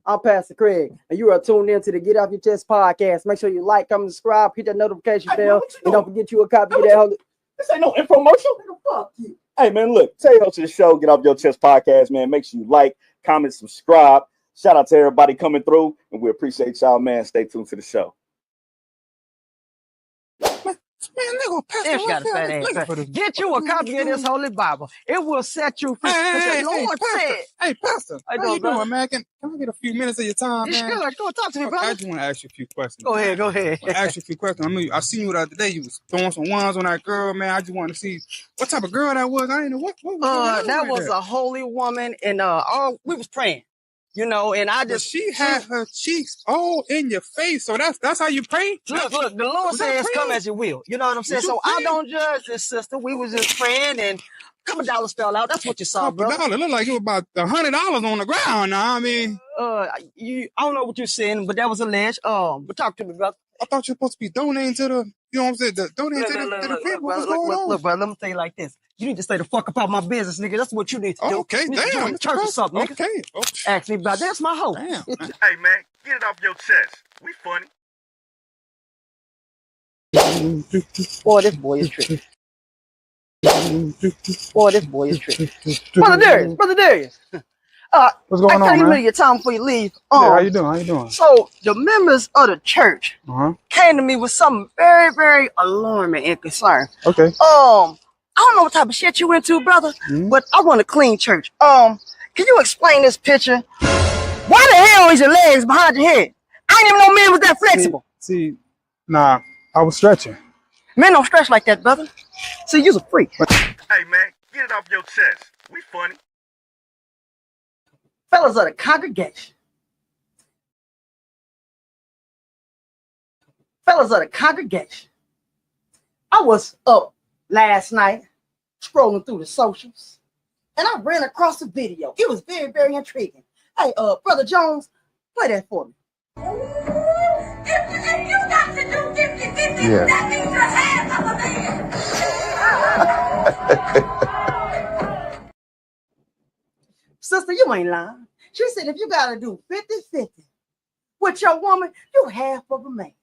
I'm Pastor Craig, and you are tuned in to the Get Off Your Chest podcast. Make sure you like, comment, subscribe, hit that notification bell, and don't forget you a copy of that. This ain't no infomercial. Fuck you. Hey, man, look, say hello to the show, Get Off Your Chest podcast, man. Make sure you like, comment, subscribe. Shout out to everybody coming through, and we appreciate y'all, man. Stay tuned to the show. Man, get you a copy of this Holy Bible. It will set you free. Hey, Lord said. Hey, Pastor. How you doing, man? Can I get a few minutes of your time, man? Sure, go talk to me, brother. I just want to ask you a few questions. Go ahead. I ask you a few questions. I mean, I seen you the other day. You was throwing some ones on that girl, man. I just want to see what type of girl that was. I didn't know what was that was a holy woman, and we was praying. You know, and I just... But she had her cheeks all in your face, so that's how you pray? Look, the Lord says come as you will. You know what I'm saying? So I don't judge this sister. We was just praying, and a couple dollars fell out. That's what you saw, bro. It looked like it was about $100 on the ground now. I mean... I don't know what you're saying, but that was alleged. But talk to me, brother. I thought you were supposed to be donating to the... You know what I'm saying? Donating to the people. What's going on? Look, brother, let me tell you like this. You need to stay the fuck about my business, nigga. That's what you need to do. Okay, you damn. To church or something, nigga. Okay. Ask me about that's my hoe. Damn. Hey, man, get it off your chest. We funny. Boy, this boy is tricky. Brother Darius. What's going on, I man? tell you your time before you leave. How you doing? So the members of the church came to me with something very, very alarming and concerning. Okay. I don't know what type of shit you into, brother, but I want a clean church. Can you explain this picture? Why the hell is your legs behind your head? I didn't even know men was that flexible. See, nah, I was stretching. Men don't stretch like that, brother. See, you's a freak. Hey, man, get it off your chest. We funny. Fellas of the congregation. I was up last night scrolling through the socials, and I ran across a video. It was very, very intriguing. Hey, Brother Jones, play that for me. If you got to do 50-50, that means you're half of a man. Sister, you ain't lying. She said if you got to do 50-50 with your woman, you half of a man.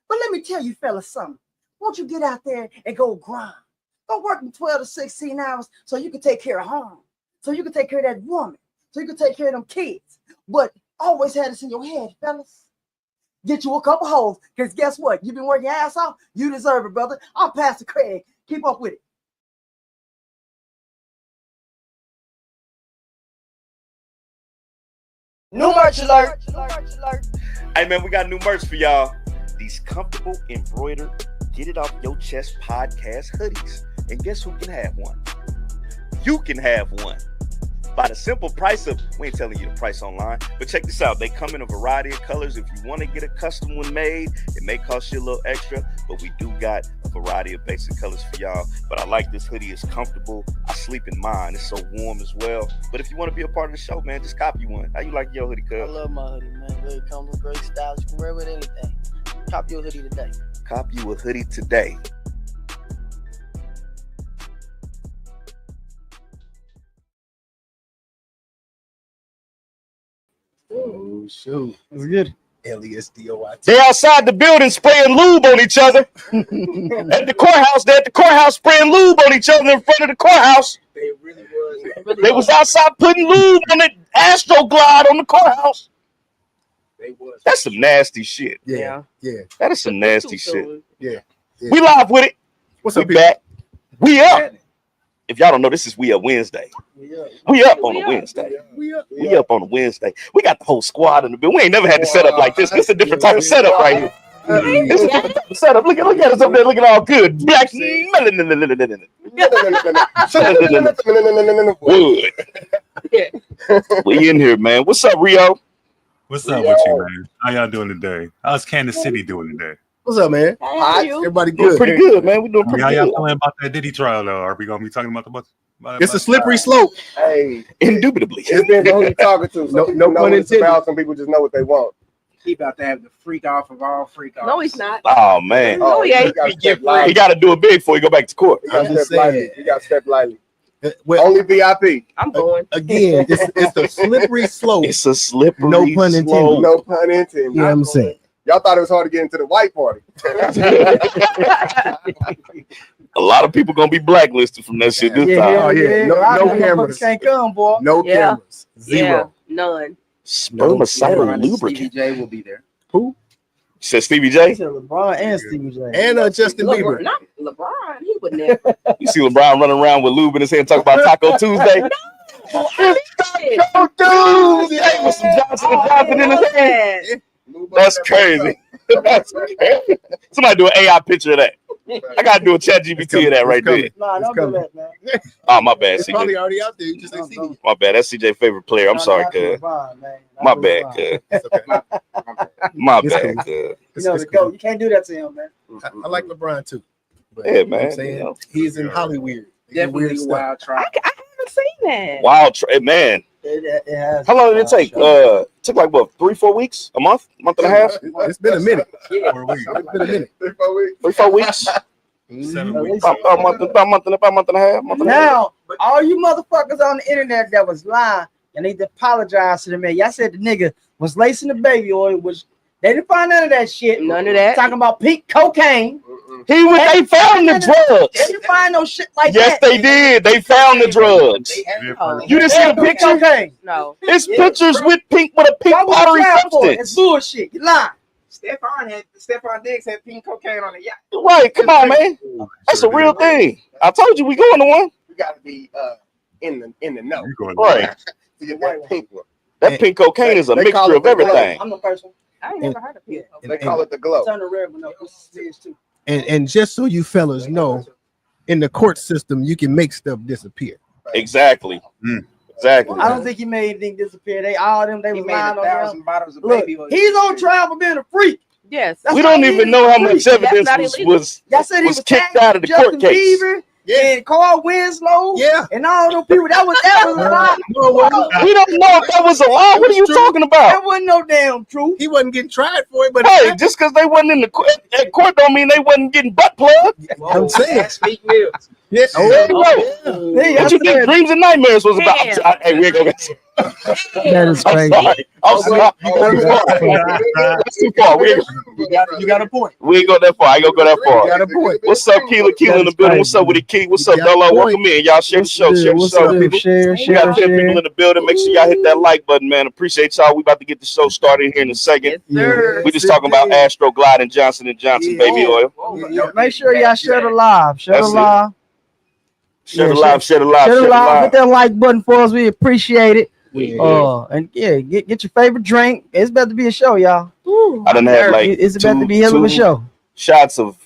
But let me tell you fellas something. Won't you get out there and go grind? Go work from 12 to 16 hours so you can take care of home, so you can take care of that woman, so you can take care of them kids. But always have this in your head, fellas. Get you a couple holes, because guess what? You've been working your ass off. You deserve it, brother. I'm Pastor Craig. Keep up with it. New merch alert. Hey, man, we got new merch for y'all. These comfortable embroidered Get It Off Your Chest podcast hoodies. And guess who can have one? You can have one. By the simple price of, we ain't telling you the price online, but check this out. They come in a variety of colors. If you want to get a custom one made, it may cost you a little extra, but we do got a variety of basic colors for y'all. But I like this hoodie. It's comfortable. I sleep in mine. It's so warm as well. But if you want to be a part of the show, man, just copy one. How you like your hoodie, cuz? I love my hoodie, man. Very comfortable, great style. You can wear it with anything. Cop your hoodie today. Cop you a hoodie today. Oh, shoot. That's good. LESDOIT. They outside the building spraying lube on each other. At the courthouse, they're at the courthouse spraying lube on each other in front of the courthouse. They really was. They was outside putting lube on the Astroglide on the courthouse. They was. That's some nasty shit. Yeah. That is some nasty shit. Yeah. We live with it. What's We up, people? back. We up. If y'all don't know, this is We Up Wednesday. We up on a Wednesday. We up on a Wednesday. We got the whole squad in the building. We ain't never had to set up like this. This is a different type of setup right here. This is a different type of setup. Look at us up there looking all good. Black wood. We in here, man. What's up, Rio? What's up with you, man? How y'all doing today? How's Kansas City doing today? What's up, man? How you? Everybody Doing good? pretty good, man. We doing I mean, pretty how y'all good. feeling about that Diddy trial, though? Are we gonna be talking about It's a slippery slope. Hey, Indubitably. it depends on who you're talking to. No Some people know pun what it's intended. about. Some people just know what they want. He about to have the freak off of all freak offs. No, he's not. Oh, man. No, he ain't. You gotta step lightly. He got to do it big before he go back to court. You gotta I'm just step lightly. saying. You gotta step lightly. Well, Only VIP. I'm going. again, it's a slippery slope. It's a slippery No pun intended. slope. No pun intended. You know what I'm saying? Y'all thought it was hard to get into the white party. A lot of people gonna be blacklisted from that shit this Yeah, time. Oh, yeah. No- A lot of no motherfuckers cameras. can't come, boy. No Yeah. cameras. Zero. Yeah, none. Spermicidal lubricant. Stevie J will be there. Who? Said Stevie J. He said LeBron and Stevie J. And Justin Bieber. Not LeBron. He would never. You see LeBron running around with lube in his hand talking about Taco Tuesday. Taco Tuesday with some Johnson and Johnson in his hand. That's crazy. That's crazy. Somebody do an AI picture of that. I gotta do a chat GPT of that right there. Nah, don't do that, man. Oh, my bad, It's probably CJ. already out there. You just ain't seen it. My bad. That's CJ's favorite player. I'm sorry, cuz. My bad, cuz. It's okay. My It's bad, cool. cuz. You It's know, cool. the GOAT. You can't do that to him, man. I like LeBron too. But, Yeah, you know what man, I'm saying? you know. He's in Hollywood. Definitely Weird a stuff. wild try. I haven't seen that. Wild, man. It has. How long did it take? Took like what, 3-4 weeks? A month and a half? It's been a minute. Yeah. It's been a minute. 3-4 weeks. 3-4 weeks? 7 weeks. About a month and a half. Month and a half. Now, all you motherfuckers on the internet that was lying, you need to apologize to the man. Y'all said the nigga was lacing the baby oil, which they didn't find none of that shit. None of that. Talking about pink cocaine. They found the They drugs. didn't find no shit like Yes, that. they did. They found the drugs. Oh, You didn't see the Pink picture? cocaine. no. It's pictures with a pink Why would you powdery try for it? It's substance. bullshit. You lying. Stephon Diggs had pink cocaine on the yacht. Right, come on, man. That's a real thing. I told you we going to one. We gotta be in the know. You going Right. To get that pink one. That pink cocaine is a They call mixture it of the glow. everything. I'm the first one. I ain't never heard of it. They call it the glow. Turn the red one up. This is too. And just so you fellas know, in the court system, you can make stuff disappear. Exactly. Exactly. I don't think he made anything disappear. They all them. They He was made lying on 1,000 him. bottles of Look, baby oil. he's on trial for being a freak. Yes. That's We why don't he even is know a how freak. much That's evidence not was illegal. Y'all said he was was kicked tagging out of the Justin court case. Bieber Yeah. and Carl Winslow Yeah. and all those people. That was a lie. No, it wasn't. We don't know if that was a lie. It What are was you true. talking about? That wasn't no damn truth. He wasn't getting tried for it, but Hey, just because they wasn't in the court, at court don't mean they wasn't getting butt plugged. I'm saying. Speak milk. Yes. There you go. Hey, What you think dreams and nightmares was about? Damn. Hey, we ain't gonna. That is I'm crazy. sorry. I'm sorry. That's too far. We ain't, You got a point. we ain't go that far. I ain't gonna go that You far. got a point. What's up, Keela? Keela in the building. What's up with it, Key? What's You up, got a Dolo? point. Welcome in. Y'all share the show. Share the What's show, up, people. Share, We got 10 share. people in the building. Make sure y'all hit that like button, man. Appreciate y'all. We about to get the show started here in a second. Yes, sir. We just talking about Astro Glide and Johnson & Johnson Yeah. baby oil. Make sure y'all share the live. Share the That's it. live. Share the Yeah, live, share the live, Share share the the live. Hit live. that like button for us. We appreciate it. Yeah. And yeah, get your favorite drink. It's about to be a show, y'all. I done had like It's about to be a hell of a two show. shots of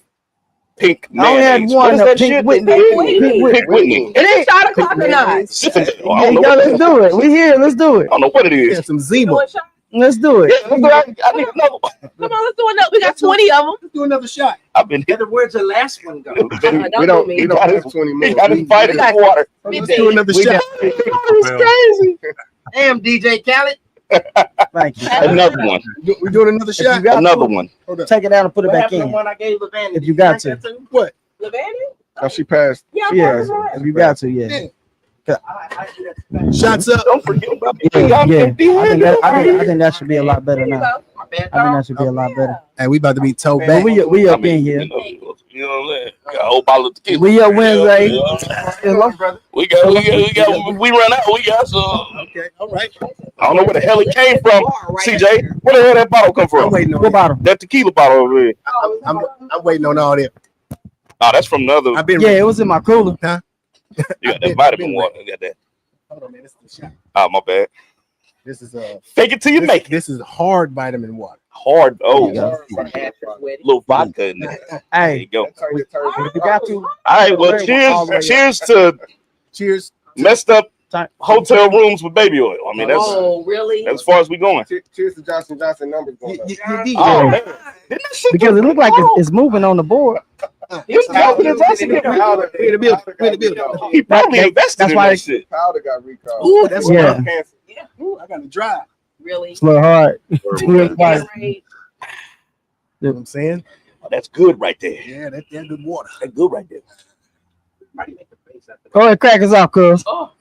pink I only had mayonnaise. one What is of that Pink shit? Whitney. Pink Pink Whitney. Is it shot o'clock or not? I Yeah, don't know let's what- do it. We here. Let's do it. I don't know what it is. Yeah, some Zima. Let's do it. Yeah, let's go. I need another one. Come on, let's do another. We got 20 of them. Let's do another shot. I've been hit. Where's the last one go? We don't have 20 He minutes. got his fight in the water. Let's do another We shot. got it's crazy. Damn, DJ Khaled. Thank you. Another one. We doing another If you shot? got Another to, one. take it down and put it What back happened to in. one I gave LaVanden? If you got to. What? LaVanden? Oh, she passed. Yeah, Yeah, if you got to, yeah. Shots up. Don't forget about the Yeah, goddamn yeah. I dehydrator. think that should be a lot better There you now. go. My bad, I think that should be a lot better. Hey, we about to be toe But back. we I up mean, in here. You know what I'm saying? Got a whole bottle of tequila. We up Wednesday. We run out. We got some. Okay, all right. I don't know where the hell it came from. CJ, where the hell that bottle come I'm from? waiting on What it. bottle? That tequila bottle over there. I'm waiting on all that. Oh, that's from the other. I've been Yeah, it was in my cooler. You got that been vitamin water. You got that. Hold on, man. This is the shot. Oh, my bad. This is Fake it till you make it. This is hard vitamin water. Hard. Oh, Yeah. little vodka in there. There Hey, you go. if you got to, All right. Well, cheers to Cheers. messed up hotel rooms with baby oil. I mean, that's Oh, really? as far as we going. Cheers to Johnson numbers going up. You did. Oh, man. Didn't that shit because it looked like it's moving on the board. He was confident Johnson did it. We in the building. We in the building. He probably invested That's in why that shit. Powder got recalled. Ooh, that's Yeah. Cancer. Ooh, I got to drive. Really? It's a little hard. Real quiet. Right. You know what I'm saying? Oh, that's good right there. Yeah, that's good water. That's good right there. Go ahead, crack us off, cuz. Oh.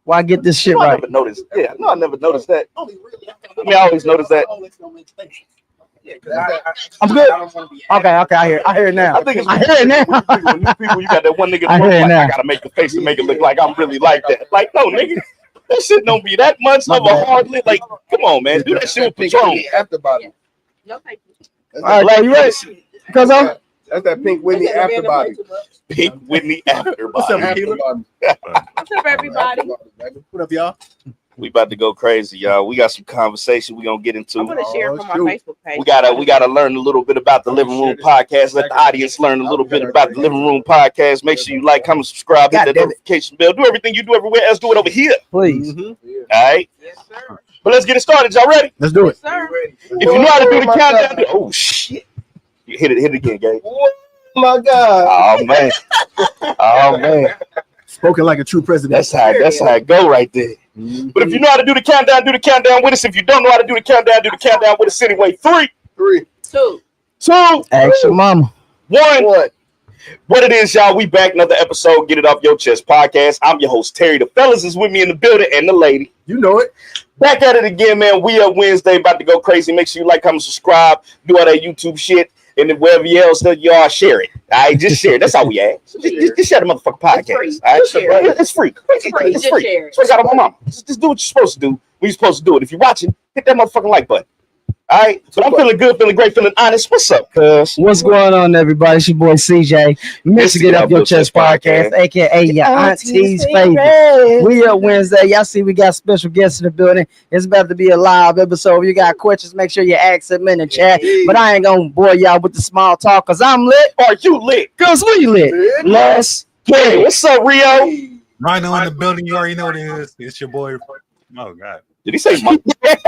Why get this shit No, I right? never noticed. Yeah, no, I never noticed that. I mean, I always noticed that. I'm good. Okay, I hear it now. I think it's I hear it now. New people, you got that one nigga I hear it like, now. I gotta make the face to make it look like I'm really like that. Like, no, nigga, that shit don't be that much of a hard lit. Like, come on, man, do that shit with Patron. After body. No, thank you. All right, you ready? Cuz That's that Pink Whitney after body. Pink Whitney after What's up, body. Keeler? What's up, everybody? What up, y'all? We about to go crazy, y'all. We got some conversation we gonna get into. I'm gonna share it from my Facebook page. We gotta learn a little bit about the Living Room Podcast. Let the audience learn a little bit about the Living Room Podcast. Make sure you like, comment, subscribe, hit that notification bell. Do everything you do everywhere else. Do it over here. Please. All right. Yes, sir. But let's get it started. Y'all ready? Let's do it. Yes, sir. If you know how to do the countdown, oh shit! You hit it again, Gabe. Oh my God. Oh man. Oh man. Spoken like a true president. That's how it go right there. But if you know how to do the countdown with us. If you don't know how to do the countdown with us anyway. 3, 2. 2, Ask your mama. 1. What it is, y'all? We back, another episode. Get It Off Your Chest podcast. I'm your host, Terry. The fellas is with me in the building, and the lady. You know it. Back at it again, man. We are Wednesday, about to go crazy. Make sure you like, comment, subscribe, do all that YouTube shit, and then wherever else that you are, share it. All right, just share it. That's all we ask. Just share the motherfucking podcast. All right, it's free. It's free. Share it. It's free. Got on my mama. Just do what you're supposed to do when you're supposed to do it. If you're watching, hit that motherfucking like button. All right, so I'm feeling good, feeling great, feeling honest. What's up, cuz? What's going on, everybody? It's your boy CJ. Miss Get Up Your Chest podcast, aka your auntie's favorite. We are Wednesday. Y'all see we got special guests in the building. It's about to be a live episode. If you got questions, make sure you ask them in the chat. But I ain't gonna bore y'all with the small talk, cause I'm lit. Are you lit? Cause we lit. Let's get it. What's up, Rio? Rhino in the building. You already know this. It's your boy. Oh God. Did he say Mike? It's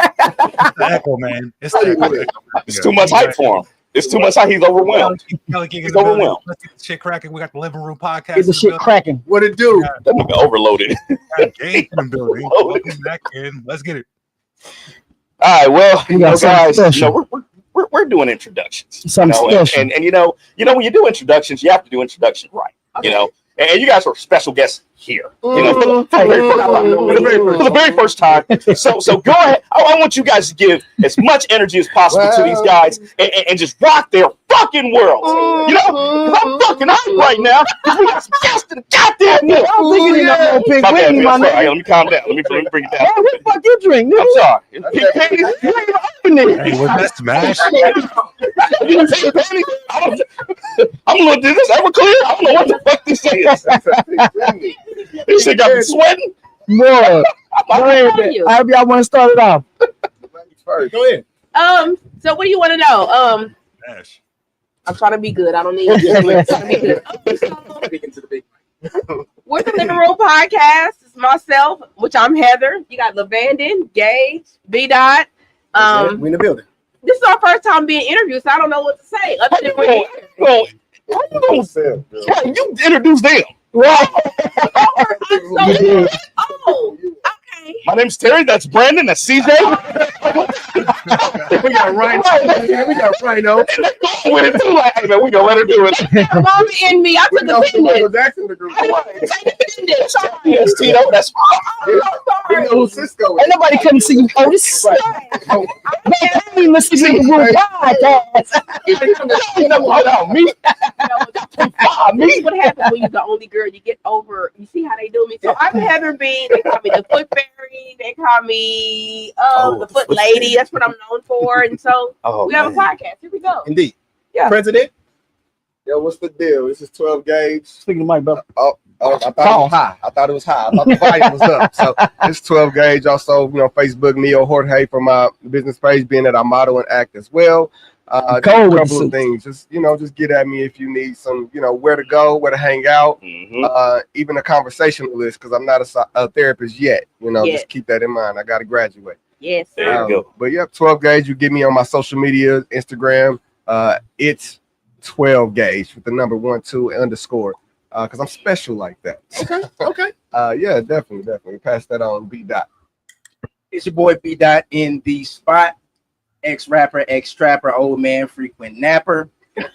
the echo, man. It's the echo. It's too much hype for him. It's too much hype. He's overwhelmed. He's overwhelmed. Let's get the shit cracking. We got the Living Room Podcast. Get the shit cracking. What it do? That nigga overloaded. Game in the building. Welcome back in. Let's get it. All right, well, We got something guys, special. we're doing introductions. Something special. And you know when you do introductions, you have to do introductions right. You know, and you guys are special guests here. You know, for the very first time. So go ahead. I want you guys to give as much energy as possible to these guys and just rock their fucking world. You know, 'cause I'm fucking hyped right now. 'Cause we got some guests to the goddamn I don't think you need no more Pink Whitney, my nigga. Let me calm down. Let me bring it down. Hey, what the fuck you drink, nigga? I'm sorry. Pink panties? You ain't even open it. Hey, was that smash? I'm gonna do this ever clear. I don't know what the fuck this is. This shit got me sweating. Boy, I hope y'all want to start it off. Go ahead. So what do you want to know? Smash. I'm trying to be good. I don't need to be good. We're the Living Room Podcast. It's myself, which I'm Heather. You got LaVanden, Gage, B. Dot. We in the building. This is our first time being interviewed, so I don't know what to say. Other than we're here. You introduce them. Oh, okay. My name's Terry. That's Brandon. That's CJ. We got Rhino. We got Rhino. With it too, like, hey man, we gonna let her do it. Mama in me. I took offended. Jackson the group. Yes, Tito. That's We know who Cisco is. Ain't nobody come see you, Otis. Man, I ain't listen to the Room podcast. hold on, me. Me? What happens when you're the only girl? You get over. You see how they do me. So I'm Heather B. They call me the Foot Fairy. They call me the Foot Lady. That's what I'm known for. And so we have a podcast. Here we go. Indeed. Yeah. President. Yo, what's the deal? This is 12 gauge. Speaking to Mike, brother. I thought it was high. I thought the volume was up. So it's 12 gauge. Also, Facebook, Neo Jorge for my business page, being that I model and act as well. A couple of things. Just get at me if you need some, where to go, where to hang out, even a conversationalist, because I'm not a therapist yet. Just keep that in mind. I got to graduate. Yes. There you go. But yeah, 12 gauge. You get me on my social media, Instagram. It's 12 gauge with the number 12_. Because I'm special like that. Okay. Yeah, definitely. Pass that on, B. Dot. It's your boy B. Dot in the spot. Ex-rapper, ex-trapper, old man, frequent napper. That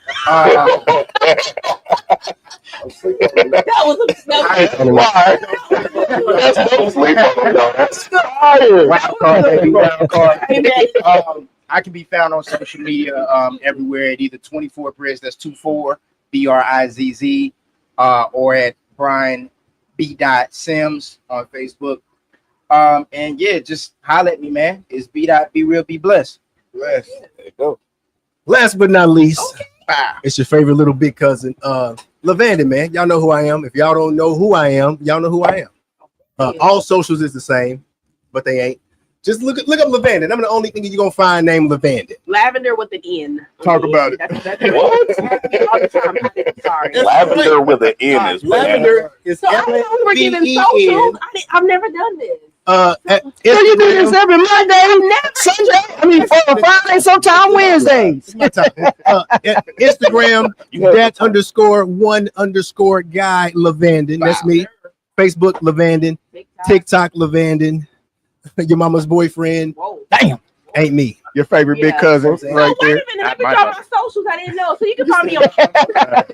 was That's no sleep on them, though. That's fire. Wild card, baby, wild card. I can be found on social media everywhere at either 24 Briz, that's 24 BRIZZ, or at Brian B. Sims on Facebook. And yeah, just holler at me, man. It's B. Be real, be blessed. Bless. There you go. Last but not least, it's your favorite little big cousin, LaVanden, man. Y'all know who I am. If y'all don't know who I am, y'all know who I am. All socials is the same, but they ain't. Just look up LaVanden. I'm the only thing you're gonna find named LaVanden. Lavender with an N. Talk about it. That's all the time. Sorry. Lavender with an N is Lavender is So I know we're giving socials. I've never done this. So you do this every Monday, Sunday, Friday, sometime Wednesdays. Instagram, that _ guy LaVanden. That's me. Facebook LaVanden. TikTok LaVanden. Your mama's boyfriend. Whoa. Damn. Ain't me. Your favorite big cousin right Wait a there. minute, let me drop my socials. I didn't know. So you can find me on.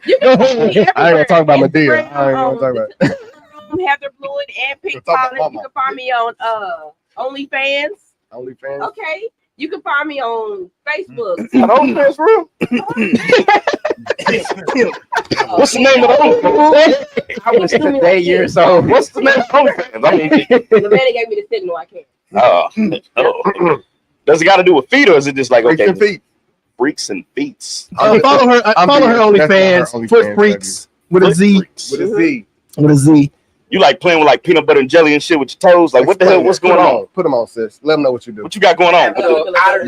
You can find me everywhere. I ain't gonna talk about my deal. I ain't Instagram, gonna talk about it. Heather Blewett and Pink Talk about Collins. You mama. can find me on OnlyFans. OnlyFans. Okay. You can find me on Facebook. OnlyFans for real? What's the name of the OnlyFans? I was today years old. What's the name of OnlyFans? LaVanden gave me the signal. I can't. Oh. Does it got to do with feet, or is it just like Freaks and feet. Freaks and feet? Follow her OnlyFans. Foot Freaks with a Z. With a Z. With a Z. You like playing with like peanut butter and jelly and shit with your toes? Like what the hell? What's going on? Put them on, sis. Let them know what you do. What you got going on?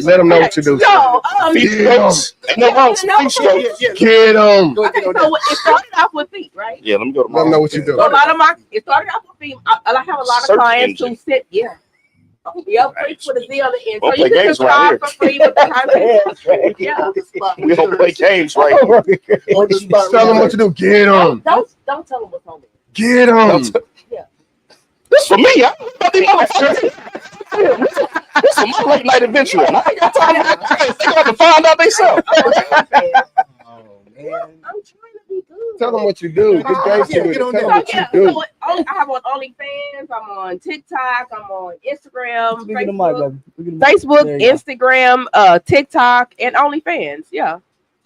Let them know what you do. No, Feet strokes. Ain't no wrong with feet strokes. Get them. Okay, so it started off with feet, right? Yeah, let me go to my. Let them know what you do. So a lot of it started off with feet. I have a lot of Search clients engine. who sit, Yep, freaks with a Z on the end. We'll So play you can games subscribe right for free with the content. Yeah. We don't play games right here. Tell them what you do. Get them. Don't tell them what's on there. Get them. This for me. I don't know about these motherfuckers. This is my late night adventure. And I ain't got time. They got to find out themselves. Oh, man. I'm trying to be good. Tell them what you do. Get gangster with it. Tell them what you do. So I have on OnlyFans. I'm on TikTok. I'm on Instagram, Facebook, Instagram, TikTok, and OnlyFans. Yeah.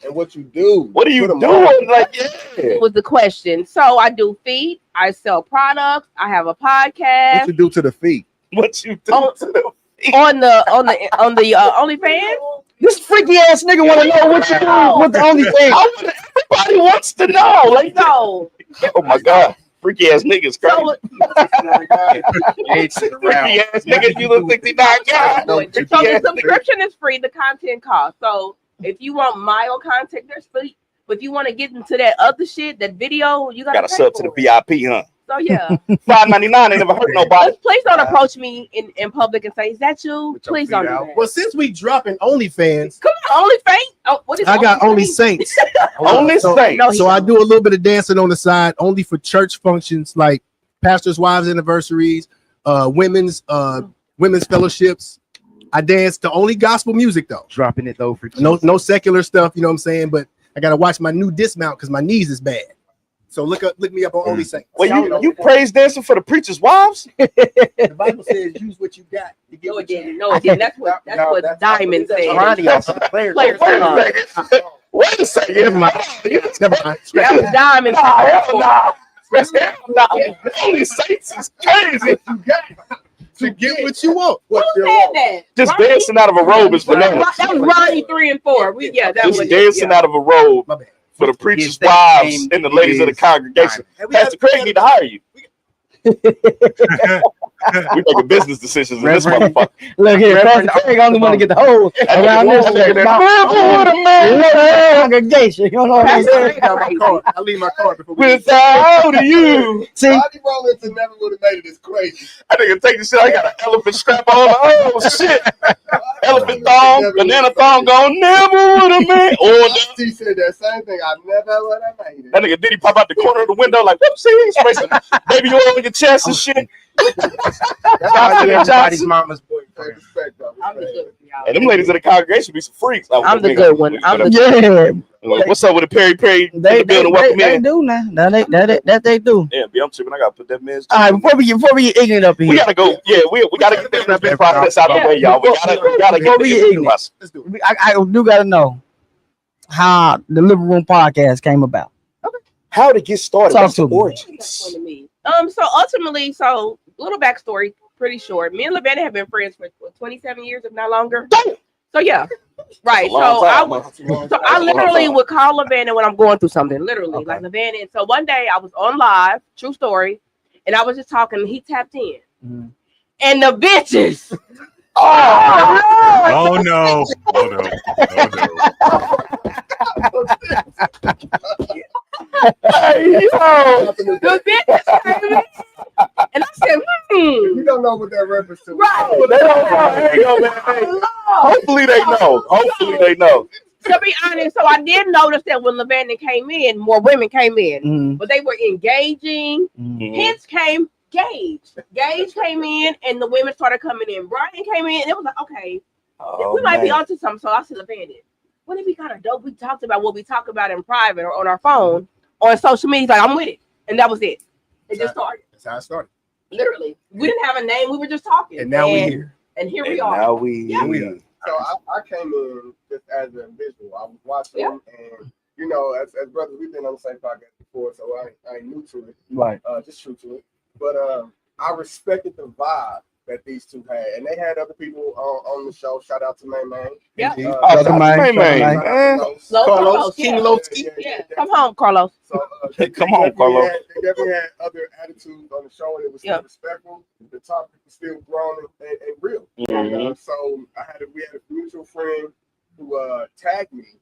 And what you do. What are you doing? Like, It was the question. So I do feet. I sell products. I have a podcast. What you do to the feet? What you do on, to the feet? on the OnlyFans. This freaky ass nigga want to know what you do with the OnlyFans. Everybody wants to know. Like, No. oh my God. Freaky ass niggas crazy. So, Freaky ass niggas, you look 69 guys. so the subscription is free. The content costs. So if you want mild content, there's free. But if you want to get into that other shit, that video, you Gotta pay sub to for the it. VIP, huh? So yeah. $5.99 ain't never hurt nobody. Please don't approach me in public and say, "Is that you?" Please don't do that. Well, since we dropping OnlyFans, Come on, OnlyFans. Oh, what is I got OnlyFans? Only Saints. Only Saints. No, So I do a little bit of dancing on the side, only for church functions like pastors' wives' anniversaries, women's fellowships. I dance to only gospel music though. Dropping it though for No secular stuff, you know what I'm saying? But I gotta watch my new dismount because my knees is bad. So look me up on Only Saints. Wait, you praise dancing for the preacher's wives? The Bible says use what you got to get No, what it you didn't. No, it didn't. That's what Diamond said. Ronnie also the players. Wait a second. Never mind. Never mind. That was Diamond. Only Saints is crazy. To get what you want. Who said that? Just Ronnie? dancing out of a robe is bananas. That was Ronnie 3 and 4. That Just was dancing out of a robe My bad. for the preacher's Yes, that wives name and the ladies of the is congregation. Pastor Craig need to hire you. We making business decisions in this motherfucker. Look here, Pastor Craig only want to get the whole around this congregation. You know what I'm saying? I leave my card before we Without you. See, Body rolling to never would have made it is crazy. I nigga take the shit. I got an elephant strap on. Oh shit. Elephant thong, banana thong gone. Never would have made. Or He said that same thing. I never would have made it. that nigga Diddy pop out the corner of the window like, whoopsie, he's spraying baby oil on your chest and shit. That's how everybody's mama's boyfriend. Respect, bro. I'm the good one, y'all. And them ladies in the congregation be some freaks. I'm the good one. I'm the yeah. What's up with the Perry in the building? Welcome They in. do now. That they do. Yeah, I'm tripping. I gotta put that man's. All right, before we get ignorant up here, we gotta go. Yeah, we gotta get this process out of the way, y'all. We gotta get the ignorant. Let's do it. I do gotta know how the Living Room podcast came about. How to get started? Talk What's to the me. origins? So ultimately, little backstory, pretty short. Me and LaVanden have been friends for 27 years, if not longer. So yeah, right. So I literally would call LaVanden when I'm going through something, literally like LaVanden. So one day I was on live, true story, and I was just talking. And he tapped in, and the bitches. Oh no! Oh no! The bitches came in, and I said, You don't know what that reference to. Right. They don't know. There you go, man. Hey, hopefully they know. To be honest, so I did notice that when LaVanden came in, more women came in, but they were engaging. Hence came Gage. Gage came in, and the women started coming in. Brian came in, and it was like, okay, we might be onto something. So I said, LaVanden, wouldn't it be kind of dope? We talked about what we talk about in private or on our phone, on social media. He's like, I'm with it, and that was it. It just started. That's how it started. Literally, we didn't have a name. We were just talking, And now we're here. And here we And are. now we So I came in just as a visual. I was watching, and you know, as brothers, we've been on the same podcast before, so I ain't new to it. Right. Just true to it. But I respected the vibe that these two had, and they had other people on the show. Shout out to Man. Yeah. Carlos, King Lowski. Yeah. Come home, Carlos. So come on, Carlos. They definitely had other attitudes on the show, and it was still respectful. The topic was still grown and real. So we had a mutual friend who tagged me,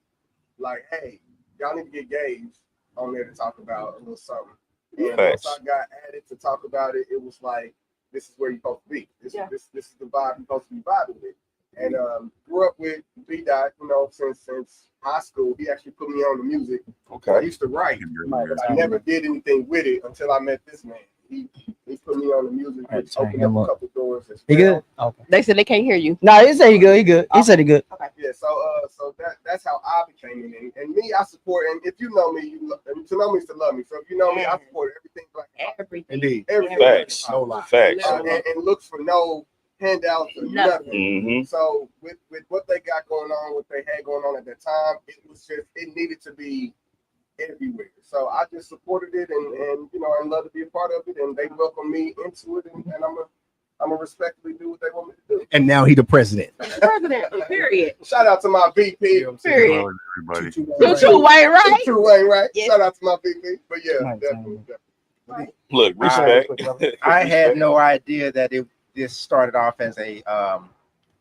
like, "Hey, y'all need to get Gage on there to talk about a little something." And once I got added to talk about it, it was like, this is where you're supposed to be. This is the vibe you're supposed to be vibing with. And grew up with B-Dot, you know, since high school. He actually put me on the music. I used to write, but I never did anything with it until I met this man. He put me on the music, which opened up a couple doors. He good? Okay. They said they can't hear you. No, he said he good. He good. He said he good. Okay. Yeah, so that's how I became in. And me, I support. And if you know me, to know me is to love me. So if you know me, I support everything. Everything. Indeed. Everything. Facts. No lie. Facts. And looks for no handouts or nothing. Mm-hmm. So with what they got going on, what they had going on at that time, it needed to be everywhere. So I just supported it and you know, I love to be a part of it, and they welcomed me into it, and I'm gonna respectfully do what they want me to do. And now he the president. President, period. Shout out to my VP. Period. Everybody. True Wayne, right? True Wayne, right? Yeah. Shout out to my VP. But yeah, definitely. Look, respect. I had no idea that this started off as a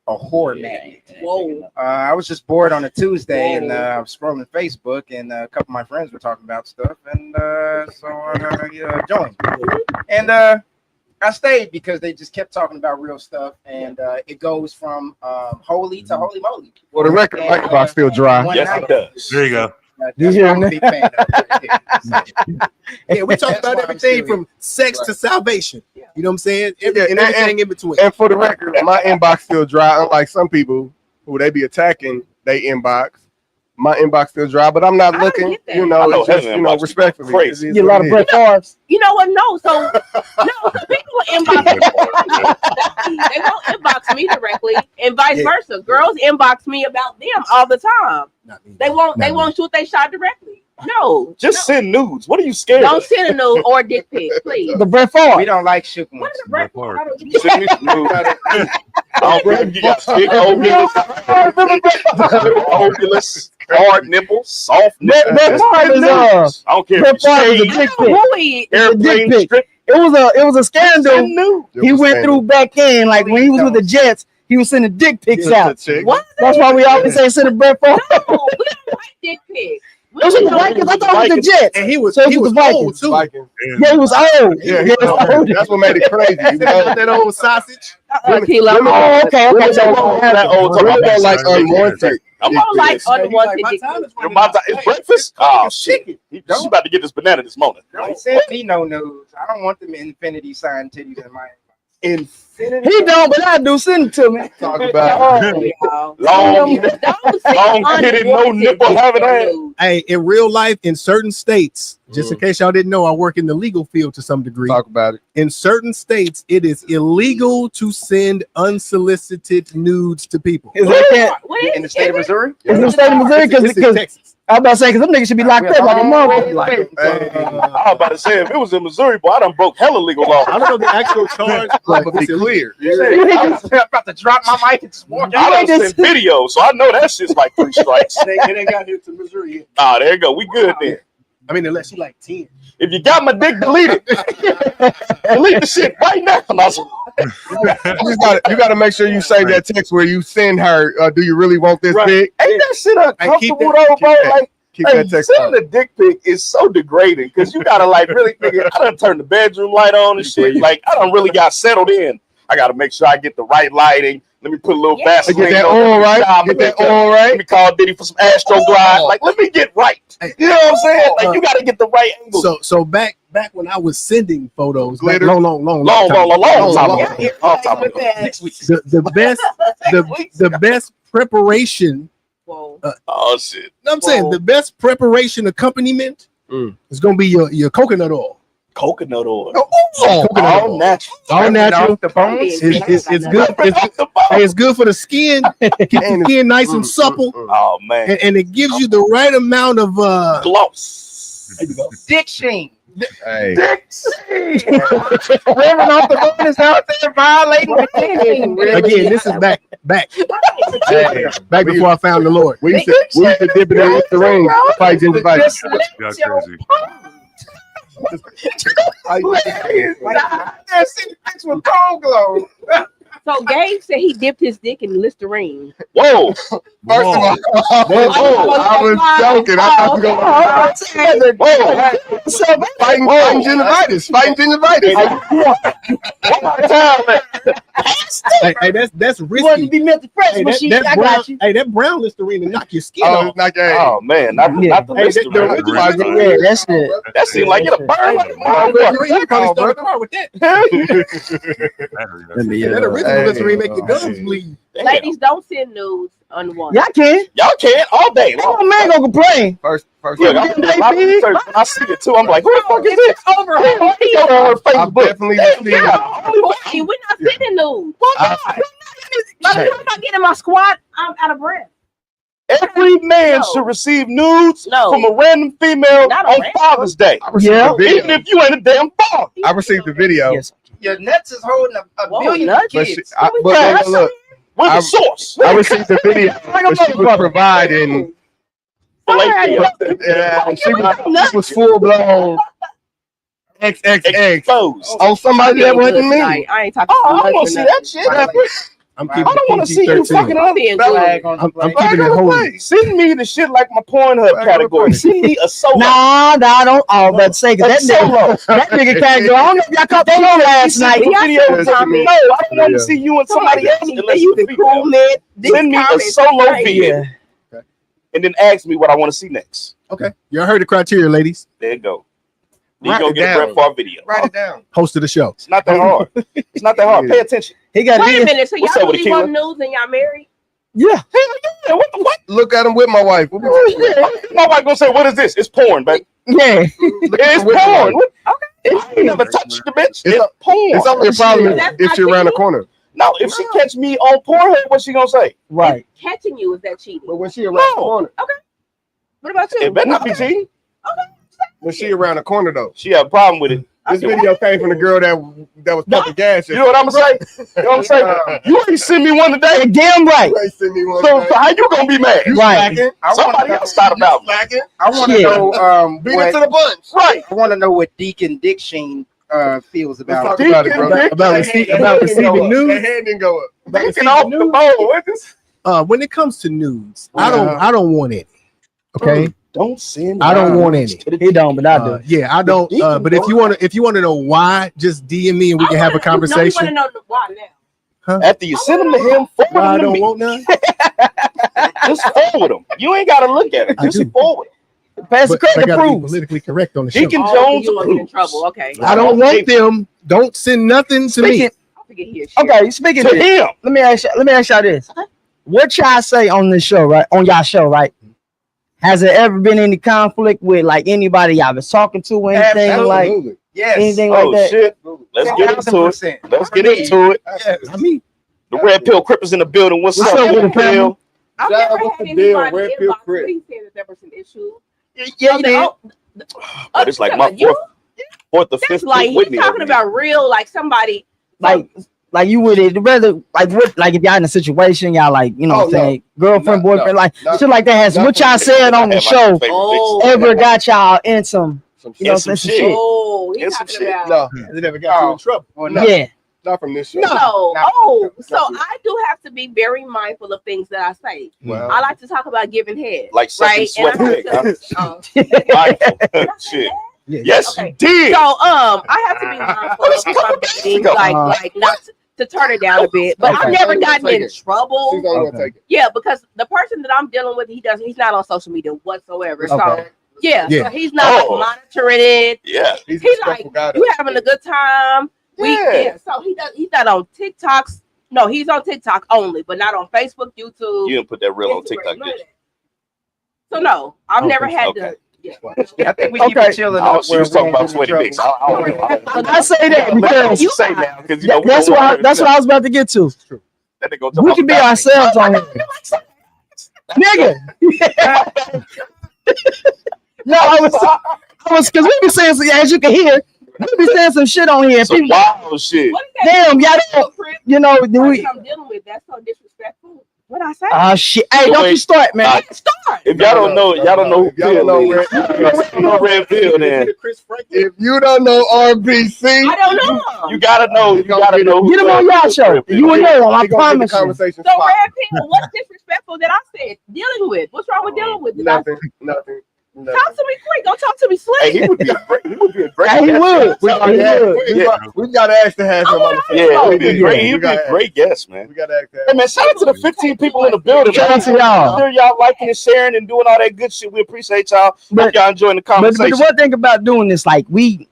horror magnet. Whoa. I was just bored on a Tuesday, and I was scrolling Facebook, and a couple of my friends were talking about stuff, and so I joined. And I stayed because they just kept talking about real stuff, and it goes from holy to holy moly. For the record, my box still dry. Yes, it does. There you go. You hear me? Yeah, we talk about everything from sex to salvation. You know what I'm saying? And everything in between. And for the record, my inbox still dry, unlike some people who they be attacking they inbox. My inbox still dry, but I'm not looking, you know, it's just, you know, respectfully. Crazy. You get a lot of Brett Favre's. You know what? No, so people will inbox me. They won't inbox me directly, and vice versa. Girls inbox me about them all the time. They won't shoot their shot directly. No, just send nudes. What are you scared Don't of? send a nude or dick pic, please. The Brett Favre. We don't like shooting. What is a Brett Favre? I don't get You send me some nudes. You got big ovulus, hard nipples, soft nipples. Brett Favre is I don't care. Brett Favre is a If dick who pic. he is. airplane dick pic. strip. It was a scandal. Nude. He went through back in, like when he was with the Jets, he was sending dick pics out. What? That's why we always say send a Brett Favre. No, we don't like dick pics. It was the Vikings. I thought it was the Jets. And he was the old Vikings. too. Yeah, he was old. Yeah, he was old. that's what made it crazy. That old sausage. Kilo. Oh, okay. That old Women don't like unwanted. I'm more like unwanted dick pics. It's breakfast? Oh, shit. She's about to get this banana this morning. Don't send me no news. I don't want them infinity sign titties in my Infinity. He don't, but I do. Send it to me. Talk about Long pitted, no nipple having ass. Hey, in real life, in certain states, just in case y'all didn't know, I work in the legal field to some degree. Talk about it. In certain states, it is illegal to send unsolicited nudes to people. Is that In the state of Missouri? in the state of Missouri? It's in Because Texas. I was about to say, because them niggas should be locked up like a motherfucker. I was about to say, if it was in Missouri, boy, I done broke hella legal law. I don't know the actual charge, But but be it's illegal. clear. I'm about to drop my mic and just walk out. I done sent video, so I know that shit's like 3 strikes. It ain't got here to Missouri yet. Ah, there you go. We good then. I mean, unless you like 10. If you got my dick, delete it. Delete the shit right now. You gotta make sure you save that text where you send her. Do you really want this dick? Ain't that shit uncomfortable though, bro? Like, Keep hey, that text sending a dick pic is so degrading because you gotta like really figure. I done turned the bedroom light on and shit. Like I done really got settled in. I gotta make sure I get the right lighting. Let me put a little Vaseline. Get that oil right. Get that oil right. Let me call Diddy for some Astro Glide. Like, let me get right. You know what I'm saying? Like, you gotta get the right angle. So back when I was sending photos, Glitter. long time ago. The best preparation. Oh shit! I'm saying the best preparation accompaniment is gonna be your coconut oil. Coconut oil. All natural. All natural. The bones. It's good. It's good for the skin. Keep the skin nice and supple. Oh man! And it gives you the right amount of gloss. There you go. Dick sheen. Hey. Reverend off the moon is out there violating the dick. Again, this is back before I found the Lord. We used to dip it in the ring. Fight gingivitis. That's crazy. So Gabe said he dipped his dick in Listerine. Whoa! First of all, I was joking. I thought you were going to fighting gingivitis. Fighting gingivitis. Hey, that's risky. You want to be mental fresh, Hey, machine? that I brown, got you. hey, that brown Listerine to knock your skin off. Oh man, not the Hey, Listerine. Yeah, that's it. That seemed like it'll burn like a motherfucker. You probably start a car with that. That original Listerine make your gums bleed. Ladies, don't send nudes unwanted. Y'all can. Y'all can all day. Oh man, gonna complain. First. Look, I see it too. I'm like, who the fuck is this? Over. Her I've Facebook. definitely received. We're not sending nudes. Why not? I'm not getting my squat. I'm out of breath. Every man should receive nudes from a random female on Father's Day. Yeah. Even if you ain't a damn father. I received the video. Yes. Your nuts is holding a billion kids. But look, Where's the source? I received the video. But she was providing. Yeah, she was full blown XXX Exposed. on somebody that wasn't me. I ain't talking. I want to see that shit. I'm I don't want to see you fucking up. I'm keeping it holy. Send me the shit like my Pornhub category. Send me a solo. Nah, I don't. I was about to say, cause that nigga can't go. I don't know if y'all caught that on last night. No, I don't want to see you and somebody else unless you cool man. Send me a solo video. And then ask me what I want to see next. Okay. Y'all heard the criteria, ladies. There you go. Then you go get a Brett Favre video. Write it down. Host of the show. It's not that hard. It's not that hard. Pay attention. He got Wait a minute. So What's y'all up with really the want nudes and y'all married? Yeah. Yeah, what? Look at him with my wife. My wife gonna say, "What is this? It's porn, baby. Yeah. It's porn." I ain't never touched the bitch. It's porn. It's only a problem if she's around the corner. No, if she catch me on Pornhub, what's she gonna say? Right. Catching you, is that cheating? But when she around the corner, What about you? It better not be cheating. when she around the corner though. She had a problem with it. This video came from the girl that was pumping gas. You know what I'm gonna say? You know what I'm saying? You ain't send me one today. Damn right. You ain't send me one So today. how you gonna be mad? Right. Somebody else thought about me. I want to know Beat it to the bunch. Right. I want to know what Deacon Dick Sheen feels about Let's it. talk about it, bro. About receiving The news. hand didn't go up. Taking off the bowl. What is- When it comes to nudes, I don't want any. Okay. Don't send. I don't want any. He don't, but I do. Yeah, I don't. But if you want to know why, just DM me and we can have a No, you want to conversation. know why now? After you send them to him, Why I forward them to don't me. want none. Just forward them. You ain't gotta look at it. I Just do. forward. Pass the But I credit gotta be proof. politically correct on the show. Deacon Oh, Jones you want to get in approves. trouble? Okay. I don't want them. Don't send nothing to me. to get here. Okay, speaking To of him. let me ask y'all this. Okay. What y'all say on this show, right? On y'all show, right? Has there ever been any conflict with like anybody y'all been talking to or anything like Absolutely. Yes. anything like that? Shit. Let's get into it. 1000%. Let's get into it. Yes. I mean, The Red Pill Crippers in the building. What's What's up, up with Red the family? Pill? I've Shout never out had to Bill, anybody Red Pill inbox Crip. me saying that there was an issue. Yeah, So the- But it's like my you? fourth or That's fifth like Whitney he's talking over here. about real, like somebody. like you would it rather like what like if y'all in a situation y'all like you know what I'm saying girlfriend boyfriend like shit like that has what y'all said on the show ever got y'all in some you know some shit. Oh, he's some talking shit. about. they never got you in trouble. Well, no. Yeah. Not from this show. So, Not- so I do have to be very mindful of things that I say. Well, I like to talk about giving head, Like sucking right? sweat dick, huh? Mindful. Shit. Yes, Okay. you did. So, I have to be mindful of if I'm dating, like not to turn it down a bit. But I've never gotten in trouble. she's only gonna take it. Yeah, because the person that I'm dealing with, he's not on social media whatsoever. So Okay. yeah, Yeah. so he's not like monitoring it. Yeah. He's He's like, you having a good time? Yeah. So he's not on TikToks. No, he's on TikTok only, but not on Facebook, YouTube. You didn't put that real on Instagram, TikTok, none did of you? that. So no, I've never had Okay. to. Yeah. I think we keep it chilling. She was talking about sweaty dicks. I say that because You say now because you know that's what I was about to get to. That nigga We can be ourselves on here, nigga. No, I was because we be saying some, as you can hear, we be saying some shit on here. Some People, wild shit. What is that? damn, y'all don't, you know, The do we? person I'm dealing with, that's so disrespectful. What I say? Shit. Hey, don't you start, man. Start. If y'all don't know, y'all don't know who If y'all don't know Red Pill, then If you don't know RBC, I don't know. you gotta know. You gotta know. Get him on y'all show. You will know. I promise you. conversation So spot. Red Pill, what's disrespectful that I said dealing with? What's wrong with dealing with? Nothing. Talk to me quick. Don't talk to me slick. Hey, he would be a great. He would be a great. Hey, he guest. would. We got to ask to have him on the show. Yeah, he'd be a great. We He'd be gotta a great guest, man. We got to ask to Hey have man, shout out to the 15 people in the building. Shout out to y'all. Sure y'all liking and sharing and doing all that good shit. We appreciate y'all. But- Hope y'all enjoying the But conversation. the one thing about doing this, like we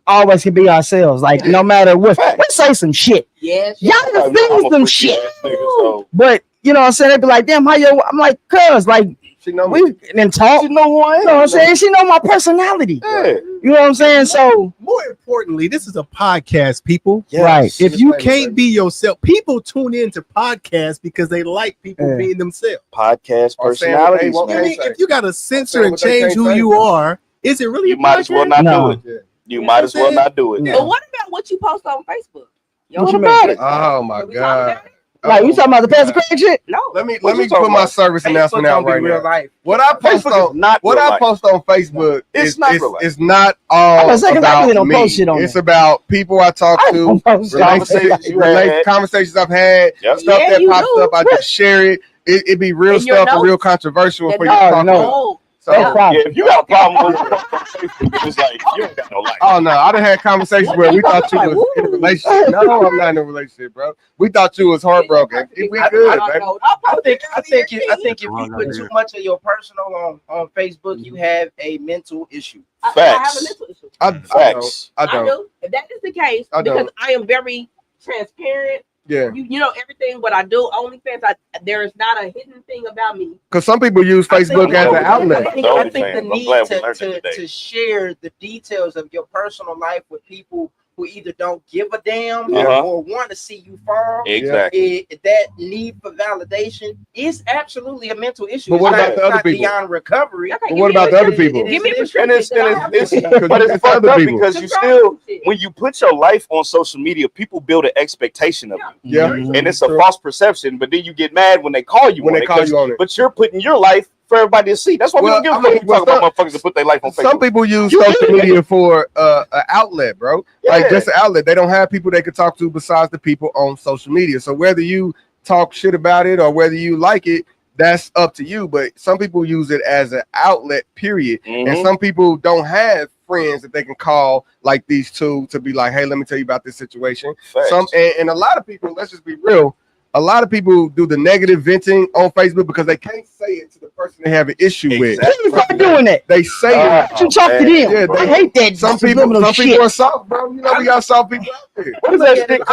always can be ourselves. Like no matter what, Fact. we say some shit. Yes. Y'all I'm can a say some freaky shit. ass nigga, so But you know what I'm saying? They be like, damn, how you? I'm like, cuz, like She know me. we then talk. you know who I am. You know what I'm saying? She know my personality. Yeah. You know what I'm saying? So More importantly, this is a podcast, people. right. If you can't be yourself, people tune into podcasts because they like people Yeah. being themselves. Podcast Or saying what they personalities, want. I man. mean, if you got to censor saying and what they change can't who say. you are, is it really You a might as well podcast? not No. do it. You might as well not do it. No. But what about what you post on Facebook? What you mean? Oh my We talking God. about it? Like you talking about the Pastor Craig shit? No. Let me What you put talking my about? service announcement out right real now. life. What I post Facebook is on not what real I life. post on Facebook It's is not real life. it's not I'm all gonna say, 'cause I about really don't me. post shit on It's there. about people I talk I to, don't post shit. Conversations you had. conversations I've had, Yep. stuff Yeah, that you pops do. up. I just share it. It be real In your stuff and real notes? controversial for you to No, talk no. about. Oh, So, No problem. Yeah, if you got a problem with it, it's like you ain't got no life. oh no, I done had conversations where we thought you Like, was in a relationship. No, I'm not in a relationship, bro. We thought you was heartbroken. We good, baby. I think if you Well, put too much of your personal on Facebook, you have a mental issue. I have Facts. a mental issue. I don't. Facts. I I don't. do. If that is the case, I because don't. I am very transparent. Yeah, You know everything what I do. OnlyFans, there is not a hidden thing about me. because some people use Facebook as an outlet. I think the I'm need glad we learned that today. to share the details of your personal life with people who either don't give a damn Uh-huh. or want to see you fall. Exactly. That need for validation is absolutely a mental issue. But what It's about not- the other it's not people? beyond recovery. Okay, But give what me about the other prescription. people? Give me a And prescription. And it's Because it's it's fucked other up people. because you still when you put your life on social media, people build an expectation of you. Yeah, And it's a false perception, but then you get mad when they call you when on they it, call 'cause- you on it. But you're putting your life for everybody to see. That's why we Well, don't give a I fuck. mean, We talk about motherfuckers that put their life on Facebook. Some people use You social idiot. media for an outlet, bro. Like Yeah. just an outlet. They don't have people they can talk to besides the people on social media. So whether you talk shit about it or whether you like it, that's up to you. But some people use it as an outlet, period. And Mhm. some people don't have friends that they can call like these two to be like, hey, let me tell you about this situation. Facts. And a lot of people, let's just be real, a lot of people do the negative venting on Facebook because they can't say it to the person they have an issue with. Who's not doing that? They say it. You talk to them. Yeah, I hate that. Some people are soft, bro. You know we got soft people out there. What is that shit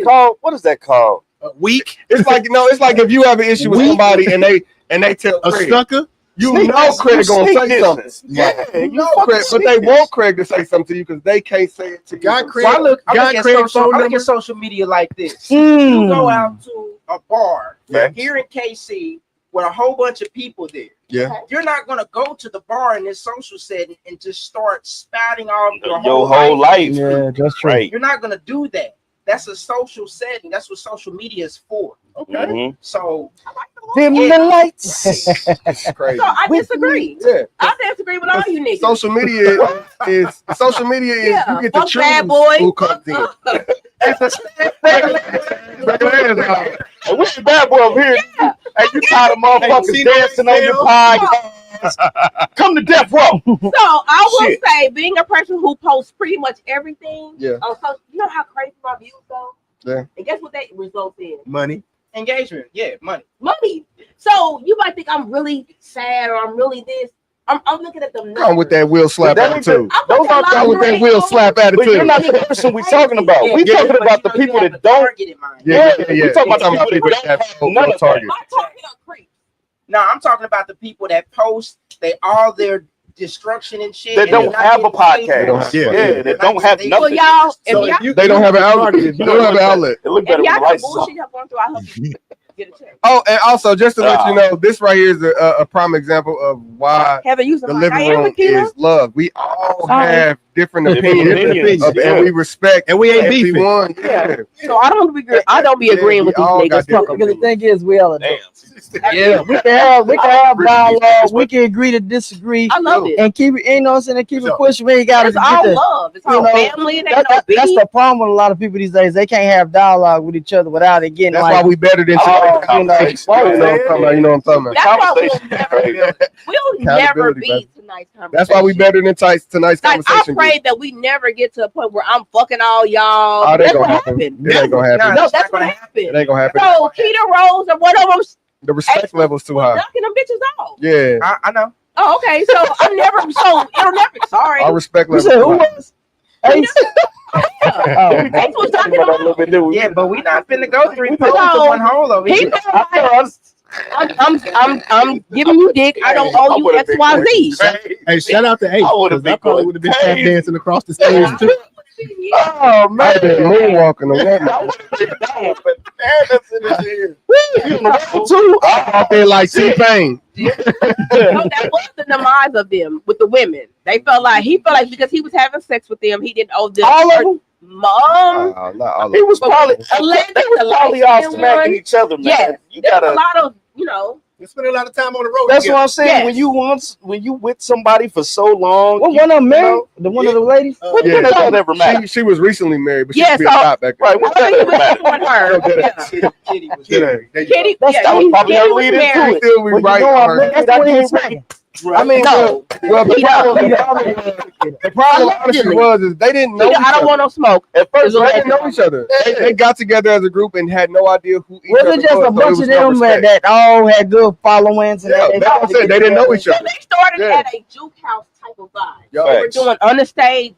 called? What is that called? Weak. It's like it's like if you have an issue with somebody and they tell A Craig, sucker? you know Craig gonna say something. Yeah, you know Craig, but they want Craig to say something to you because they can't say it to you. Got Craig. So I look Got at Craig's phone I look number? at social media like this. Mm. You go out to a bar Yeah. here in KC with a whole bunch of people there. Yeah. You're not gonna go to the bar in this social setting and just start spouting off your whole life. Yeah, that's true. Right. You're not gonna do that. That's a social setting. That's what social media is for. Okay. Mhm. So Dim the lights. It's crazy. So I disagree. Yeah. I disagree with all you niggas. Social media is Yeah, you get to fuck choose bad boy. who comes in. Hey, what's the bad boy over here? Yeah. Hey, you tired of motherfuckers dancing on your podcast? Come to death row. So I will Shit. say, being a person who posts pretty much everything Yeah. on social, you know how crazy my views go? Yeah. And guess what that results in? Money. engagement, yeah, money. Money. So you might think I'm really sad or I'm really this. I'm looking at them numbers. Come with that wheel slap That ain't attitude. I'm Those looking aren't at Come with that like, wheel slap But you're attitude. not the person we talking about. Yeah, We Yeah, talking but about the you know, people you have that a don't. target in mind. Yeah. We talking about the people that don't have none of that. target. My target are creeps. No, I'm talking about the people that post all their destruction and shit. That and don't they're not have a getting paid podcast. They don't have- Yeah, that don't have They- So nothing. y'all, if So y'all, if you, They don't have an outlet. targeted, They don't have an outlet. It look if better y'all with got lights on. bullshit I'm going through, I hope you get a check. Oh, and also just to let you know, this right here is a prime example of why Haven't used the them living like I am room with you. is love. We all Sorry. have different Different opinions, opinions, and we respect and we ain't beefing. everyone. Yeah. So I don't be agreeing with we these all niggas. got Fuck 'em. Because the thing is, we all Damn. adults. Yeah, we can have dialogue. We can agree to disagree I love it. and keep it. You know what I'm saying? And keep it So, pushing. We ain't got to It's get all the. love. It's you all know, family. It ain't no That's beef. the problem with a lot of people these days. They can't have dialogue with each other without it getting That's like. why we better than tonight's you know, conversation. You know what I'm talking about? You know what I'm talking about? That's why Conversation. we'll never Accountability, be baby. tonight's conversation. That's why we better than tonight's Like, I conversation. pray that we never get to a point where I'm fucking all y'all. Oh, that That's ain't what gonna happen. happened. It ain't gonna happen. No, that's what happened. It ain't gonna happen. So Keita Rose or one of them The respect level's too high. ducking them bitches off. Yeah, I know. Oh, okay. So I'm never. So it'll never. Sorry. our respect You level. said too who high. was? Ace? Yeah. Oh, Ace was ducking them off. Yeah, but we not finna go 3 No. poles to one hole over He here. felt like I'm giving you dick. I don't owe you X, Y, Z. Hey, shout out to Ace. I would've 'cause been I probably going would have been tap crazy. dancing across the stage too. Oh man, I've been moonwalking on that. I would have been down bananas in this here. You on the road Too. too? I'm out there like T-Pain. No, that was the demise of them with the women. They felt like because he was having sex with them, he didn't owe them. all of them? Mom. Not all of It was But probably allegedly they was the probably all light-skinned smacking one- each other, man. Yes. You There's a gotta. lot of, you know. We spent a lot of time on the road. That's together. what I'm saying. Yes. When you with somebody for so long, Well, one of them married? The one of the ladies? what Yeah. does that ever matter? She was recently married, but she Yeah, used to be a so- cop back then. Right? What does that ever matter? With her. Yeah. Kitty was Yeah. married. There you go. Kitty, That's- yeah, that was probably Kitty her was lead into married. it. Still, we Well, you right know, on I her. mean, that's when he was smacking. I mean, No. well, the He problem, don't. the problem honestly was is they didn't know Kitty, each I don't other. want no smoke. At first, It's a They right? didn't know each other. They got together as a group and had no idea who each Was other it just was, a so bunch was of no them respect. that all had good followings? And Yeah, they that's what I said. They didn't know each So other. they started Yeah. at a juke house type of vibe. Yo, They were Facts. doing understage.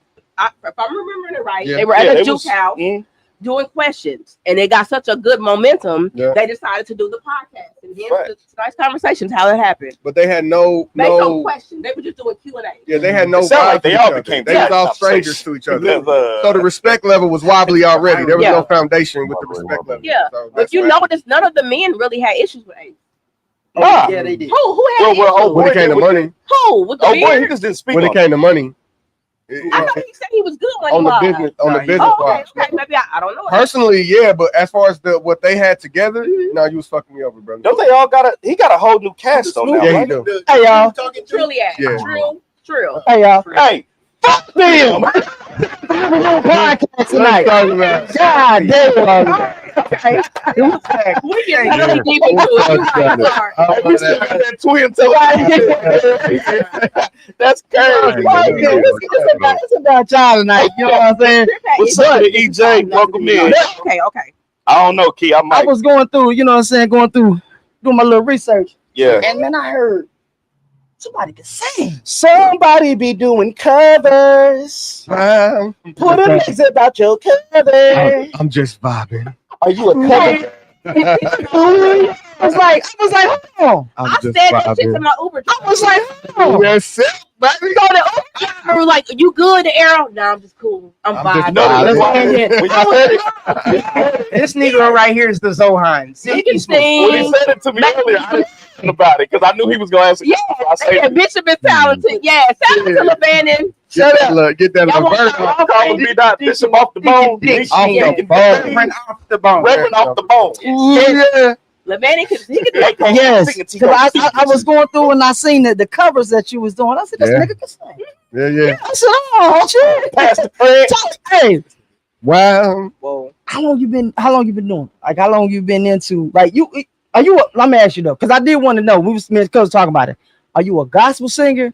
If I'm remembering it right, Yeah. they were at Yeah, a it juke was- house mm. doing questions, and they got such a good momentum. Yeah. They decided to do the podcast, and then Facts. tonight's conversations how it happened. but they had no. Based on questions, they were just doing Q&A. Yeah, they had no. It sounded like vibe they to all each other. became They was all conversation. strangers to each other. Because, So the respect level was wobbly already. There was Yeah. no foundation with the respect level. Yeah. So But that's you what notice none of the men really had issues with Ace. Nah. Yeah, they did. Who had issues? when it came to money, Who with the Oh boy, he beard? just didn't speak when on it came to money, I thought he said he was good when on he the was. business, on the Nah, business Oh, okay, part. okay. Maybe I don't know. Personally, yeah, but as far as what they had together, no, you was fucking me over, brother. Don't they all he got a whole new cast on now, Yeah, he right? do. Hey, y'all. Talking to Truly at Yeah. True. Hey, y'all. Hey, fuck them! Podcast tonight. Talking about. God damn. Okay. We get Yeah. really deep into it. You're right, Yeah. sorry. Oh, We still got that twin toe. That's crazy. It's about y'all tonight. You know what I'm saying? What's up, EJ? Welcome in. Okay. I don't know, Key. I might. was going through, you know what I'm saying, doing my little research. Yeah. And then I heard somebody can sing. Somebody be doing covers. Put a mix about your cover. I'm just vibing. Are you a cover? I was like, hold on. I said that shit to my Uber driver. I was like, hold on. Yes, sir. So the Uber driver was like, "You good, the arrow?" No, I'm just cool. I'm vibing. This Negro right here is the Zohan. He can When he sing. said it to me earlier, I didn't think about it because I knew he was gonna answer. Yeah, I said, Bishop is talented. Yeah, shout out to LaVanden. Get that Y'all want bird that off. call me not Bishop off the bone. Reverend off the bone. Reverend off the bone. Yeah. LaVanden can sing. Yes, because I was going through and I seen the covers that you was doing. I said, this Yeah. nigga can sing. Yeah. I said, oh, shit. Pastor Fred. Hey, Wow. how long you been doing? Like, how long you been into, like, let me ask you though, because I did want to know, we was talking about it. Are you a gospel singer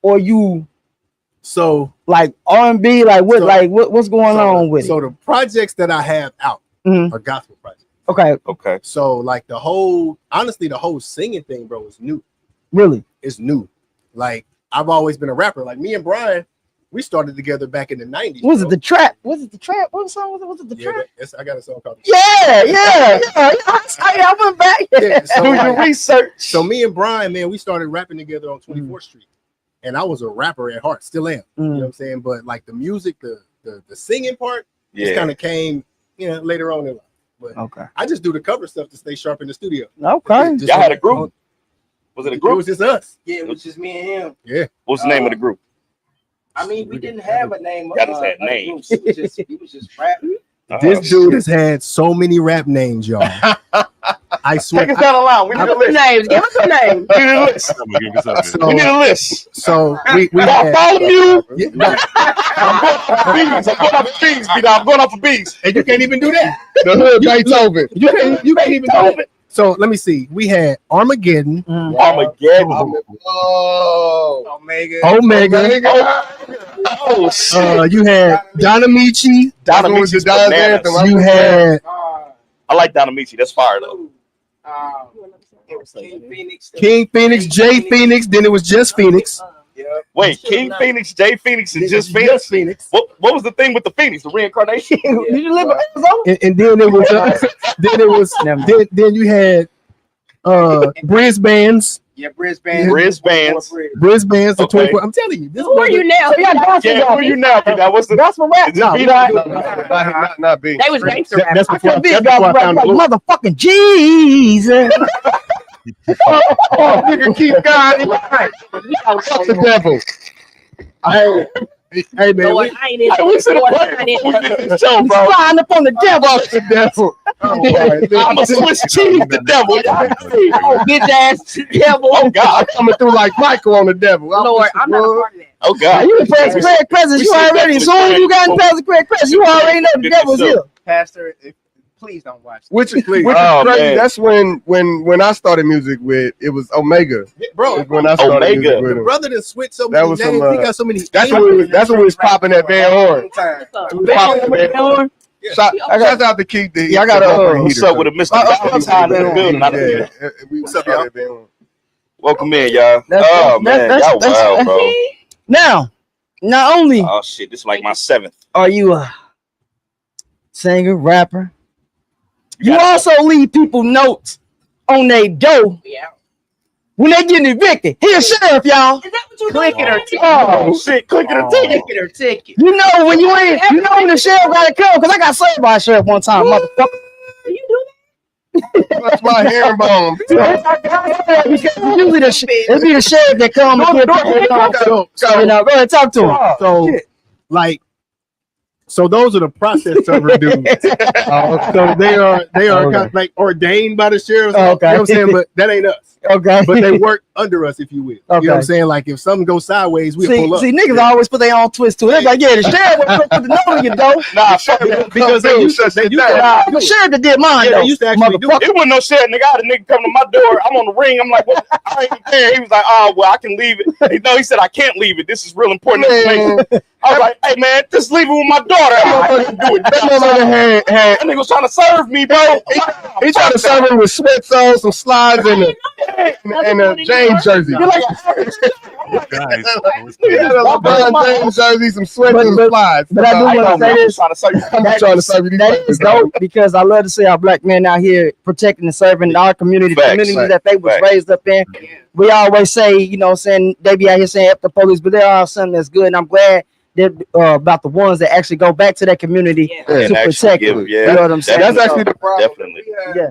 or you So like R&B? Like what's going on with it? So the projects that I have out are gospel projects. Okay. So like the whole singing thing, bro, is new. Really? It's new. Like I've always been a rapper. Like me and Brian, we started together back in the 90s. Was it the trap? Was it the trap? What song was it? Was it the trap? I got a song called Yeah. I went back. Yeah, so Do your like- research. So me and Brian, man, we started rapping together on 24th Street. And I was a rapper at heart, still am. You know what I'm saying? But like the music, the singing part, just kind of came, later on in life. But Okay. I just do the cover stuff to stay sharp in the studio. Okay. Just Y'all had a group? Was it a It group? was just us. Yeah, it was just me and him. Yeah. What's the name of the group? I mean, we didn't have a name. Y'all just had names. He was just rapping. This dude has had so many rap names, y'all. I swear. Take us down the line. We need a list. Names. Give us a name. We need a list. We need a list. So we Y'all follow you? Yeah, I'm going off of bees. I'm going off of bees. and you can't even do that. The hood Beethoven. You can't even do it. So let me see. We had Armageddon, Armageddon. Omega. Oh, shit. you had Donamichi. Donamici's bananas. You had I like Donamici. That's fire, though. It was King Phoenix. King Phoenix, Jay Phoenix, then it was just Phoenix. Wait, King Phoenix, Jay Phoenix, and just Phoenix? What was the thing with the Phoenix? The reincarnation? Did you live in Arizona? And then it was then you had Brisbane's. Yeah, Brisbane. Brisbane's. Brisbane's the Okay. 24. I'm telling you, this Who are you now? Yeah, who are you now? Now, what's the Gospel rap. Is it B-Dot? Not being. They was gangster rappers. That's I before could be a that's before gospel I rap found like the blue. motherfucking Jesus. Nigga, keep going. Fuck the devil. Hey man, Lord, I ain't in Hey, we should Lord, have I ain't in played the show, bro. Flying up on the devil. Fuck the devil. I'm a Swiss cheese, the devil. Oh, bitch ass devil. Oh, God. Coming through like Michael on the devil. Lord, I'm not a part of that. Oh, God. You the Pastor Craig presence. You already, as soon as you got in Pastor Craig presence, you already know the devil's here. Pastor, please don't watch. Which is Oh, crazy. man. That's when I started music with it was Omega. bro, When I started Omega. music with the him. brother that switched so That many was names. some, He got so many. That's when we was popping that Van Horn. We was popping that Van Horn. Shout out to Keith. Yeah, I got a What's up with a Mr. Valentine in the building? I didn't hear. What's up, y'all? Welcome in, y'all. That's- Oh, man. that's- Y'all wild, bro. Now, not only Oh, shit. This is like my 7th. are you a singer, rapper, you also leave people notes on their door Yeah. when they getting evicted. Here, sheriff, y'all. Is that what you Click it or ticket. Oh, shit. Click it or ticket. Ticket or ticket. You know when you ain't, you know when the sheriff got to come, because I got saved by a sheriff one time, motherfucker. do? You do That's my herringbone. Usually it'd be the sheriff that come and get people. So, you know, go ahead, talk to him. So those are the process server dudes. So they are kind of like ordained by the sheriff. Okay. You know what I'm saying? But that ain't us. Okay. But they work under us, if you will. You know what I'm saying? Like if something goes sideways, we pull up. See, niggas always put their own twist to it. They're like, yeah, the sheriff will put the note on your door. Nah, fuck it. Because they used to The sheriff that did mine, Yeah, though. they used to actually do it. It wasn't no shit, nigga. I had a nigga come to my door. I'm on the ring. I'm like, well, I ain't there. He was like, oh, well, I can leave it. No, he said, I can't leave it. This is real important information. I was like, hey man, just leave it with my daughter. That nigga was trying to serve me, bro. He tried to serve him with sweats on, some slides, and a James jersey. Guys, LeBron James jersey, some sweats and slides. But I do want to say this. I'm trying to serve you these That is dope because I love to see our black men out here protecting and serving our community, the community that they was raised up in. We always say, you know, saying they be out here saying F the police, but there are some that's good, and I'm glad that about the ones that actually go back to that community to protect them. You know what I'm saying? That's actually the problem. Definitely.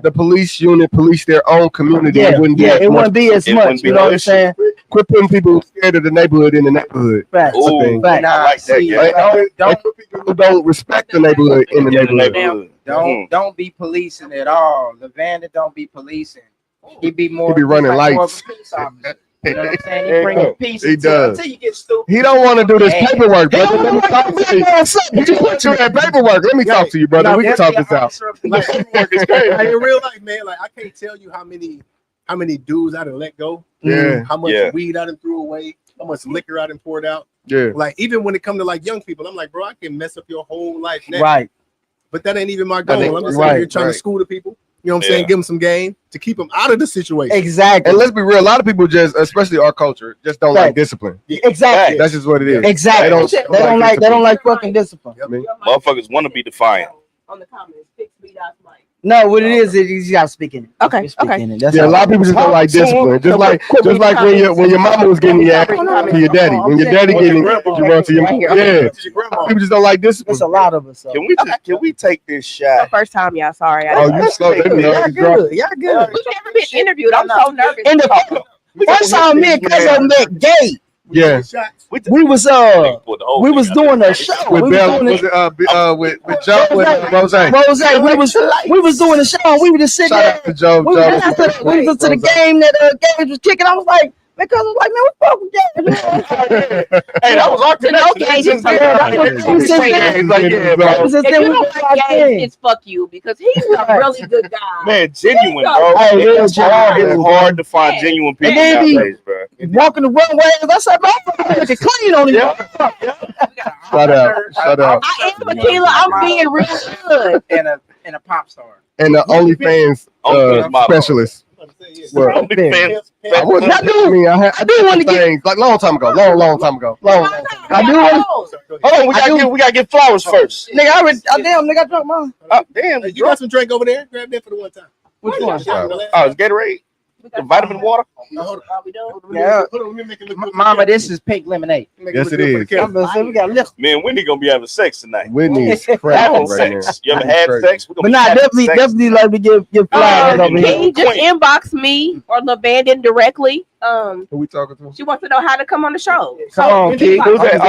The police unit police their own community. Yeah, it wouldn't be it wouldn't be as much. You know what I'm saying? Quit putting people scared of the neighborhood in the neighborhood. Facts. Ooh, I like that. Don't put people who don't respect the neighborhood in the neighborhood. Don't be policing at all. LaVanden don't be policing. He be more. He be running lights. You know what I'm saying? He bring peace. He does. Until you get stupid. He don't want to do this paperwork, brother. Let me talk to you. He just want you that paperwork. Let me talk to you, brother. We can talk this out. Like, in real life, man, like I can't tell you how many dudes I done let go. Yeah. How much weed I done threw away. How much liquor I done poured out. Yeah. Like even when it come to like young people, I'm like, bro, I can mess up your whole life now. Right. But that ain't even my goal. I'm just here trying to school the people. You know what I'm saying? Give them some game to keep them out of the situation. Exactly. And let's be real. A lot of people just, especially our culture, just don't like discipline. Exactly. That's just what it is. Exactly. They don't like fucking discipline. Motherfuckers want to be defiant. On the comments, fix me off mic. No, what it is you gotta speak in it. Okay. Yeah, a lot of people just don't like discipline. Just like when your mama was getting your ass to your daddy. When your daddy getting you run to your yeah. People just don't like discipline. It's a lot of us. So. Can we take this shot? First time, y'all. Sorry. You slow. Y'all good. We've never been interviewed. I'm so nervous. In the first time me and Cuzzo met gay. Yeah. We was doing a show with Joe with Rose. We was doing a show. And we were just sitting there. We was to the game that Games was kicking. I was like, because I was like, man, what fuck with that? Hey, that was our connection. It's fuck you because he's a really good guy. Man, genuine, bro. It's hard to find genuine people nowadays, bro. Walking the runway, I said, man, I'm looking clean on you. Shut up. I am Tequila. I'm being real good. And a pop star. And the OnlyFans specialist. Well, I did want to get like long time ago. I do want. Oh, we gotta get flowers first. Nigga, I drunk mine. Oh, damn, you got some drink over there? Grab that for the one time. Which one? Oh, it's Gatorade. The vitamin water. Yeah. Mama, this is pink lemonade. Yes, it is. We got liquor. Me and Whitney gonna be having sex tonight. Whitney is crazy right now. You ever had sex? But not definitely like to give flowers over Can here. you just inbox me or LaVanden directly? Who we talking to? She wants to know how to come on the show. Come on, Key. Let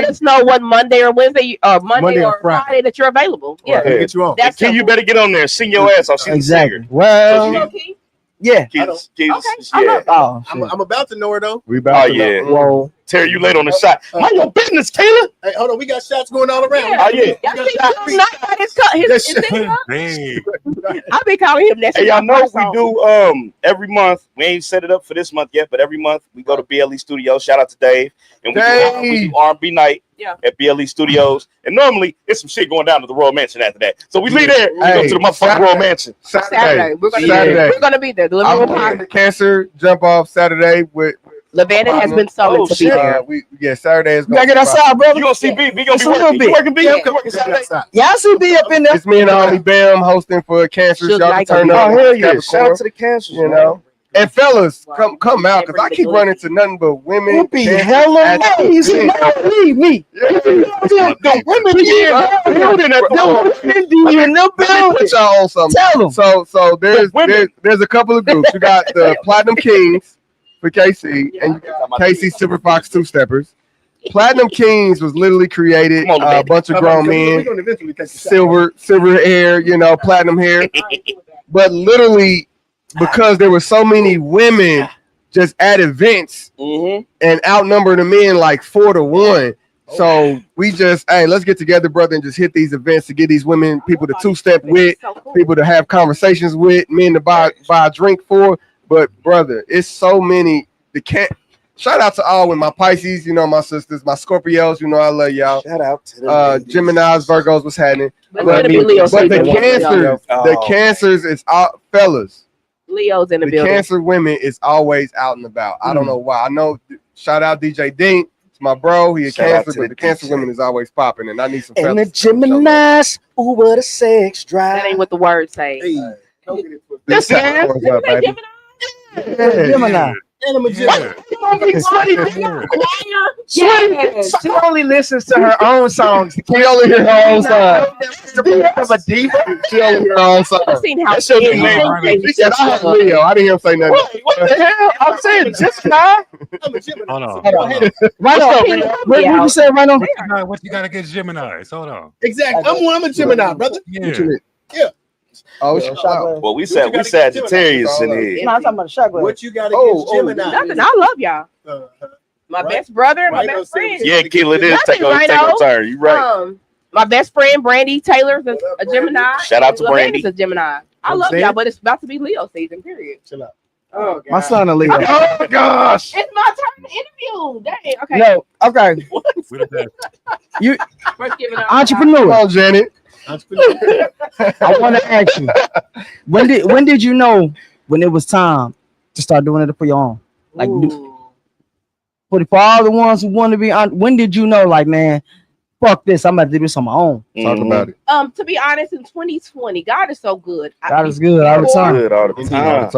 us know what Monday or Wednesday or Monday or Friday that you're available. Yeah, get you on. That's you better get on there. Sing your ass off. Exactly. Well, yeah. I'm about to know her though. We about to know. Whoa. Terry, you late on the shot. Mind your business, Kayla. Hey, hold on. We got shots going all around. Oh yeah. I've been calling him next. Hey, y'all know we do every month. We ain't set it up for this month yet, but every month we go to BLE Studios. Shout out to Dave. And we do R&B night at BLE Studios. And normally it's some shit going down to the Royal Mansion after that. So we leave there and go to the motherfucking Royal Mansion. Saturday. We're gonna be there. I'm going to Cancer jump off Saturday with LaVanden has been summoned to be there. Saturday is going to get outside, brother. You gonna see B? B gonna be working. B. Yeah, I see B up in there. It's me and Army Bam hosting for Cancer. Y'all can turn up. Oh hell yeah! Shout out to the Cancer. You know. And fellas, come out because I keep running to nothing but women. It be hella ladies. Leave me. The women in the building. Put y'all on something. Tell them. So there's a couple of groups. You got the Platinum Kings for KC and you got KC Silver Fox Two Steppers. Platinum Kings was literally created a bunch of grown men, silver hair, platinum hair, but literally. Because there were so many women just at events and outnumbered the men like 4 to 1. So we just, let's get together, brother, and just hit these events to get these women, people to two-step with, people to have conversations with, men to buy a drink for. But brother, it's so many. shout out to all with my Pisces, you know, my sisters, my Scorpios, you know, I love y'all. Shout out to the Geminis, Virgos, what's happening? But But the cancers is all fellas. Leo's in the building. Cancer women is always out and about. I don't know why. I know. Shout out DJ Dink. It's my bro. He a cancer, but the cancer women is always popping, and I need some fellas. And the Geminis, ooh, what a sex drive. That ain't what the words say. This Gemini. She only listens to her own songs. She only hear her own songs. Of a diva. She only hear her own songs. I've seen how He said, I have Leo. I didn't hear him say nothing. Wait, what the hell? I'm saying Gemini. Hold on. Right on. What did you say, right on? What you got against Geminis? Hold on. Exactly. I'm a Gemini, brother. Yeah. Oh, well, we Sagittarius in here. No, I'm talking about chocolate. What you got against Gemini? Nothing. I love y'all. My best brother, my best friend. Yeah, Kill, it is. Take on turn. You right. My best friend, Brandy Taylor's a Gemini. Shout out to Brandy. A Gemini. I love y'all, but it's about to be Leo season, period. Chill out. Oh, God. My son a Leo. Oh gosh. It's my turn to interview. Dang. Okay. No, okay. You entrepreneur. Oh, Janet. I want to ask you, when did you know when it was time to start doing it for your own? Like, for all the ones who want to be on, when did you know, like, man, fuck this, I'm about to do this on my own? Talk about it. To be honest, in 2020, God is so good. God is good all the time. Good all the time.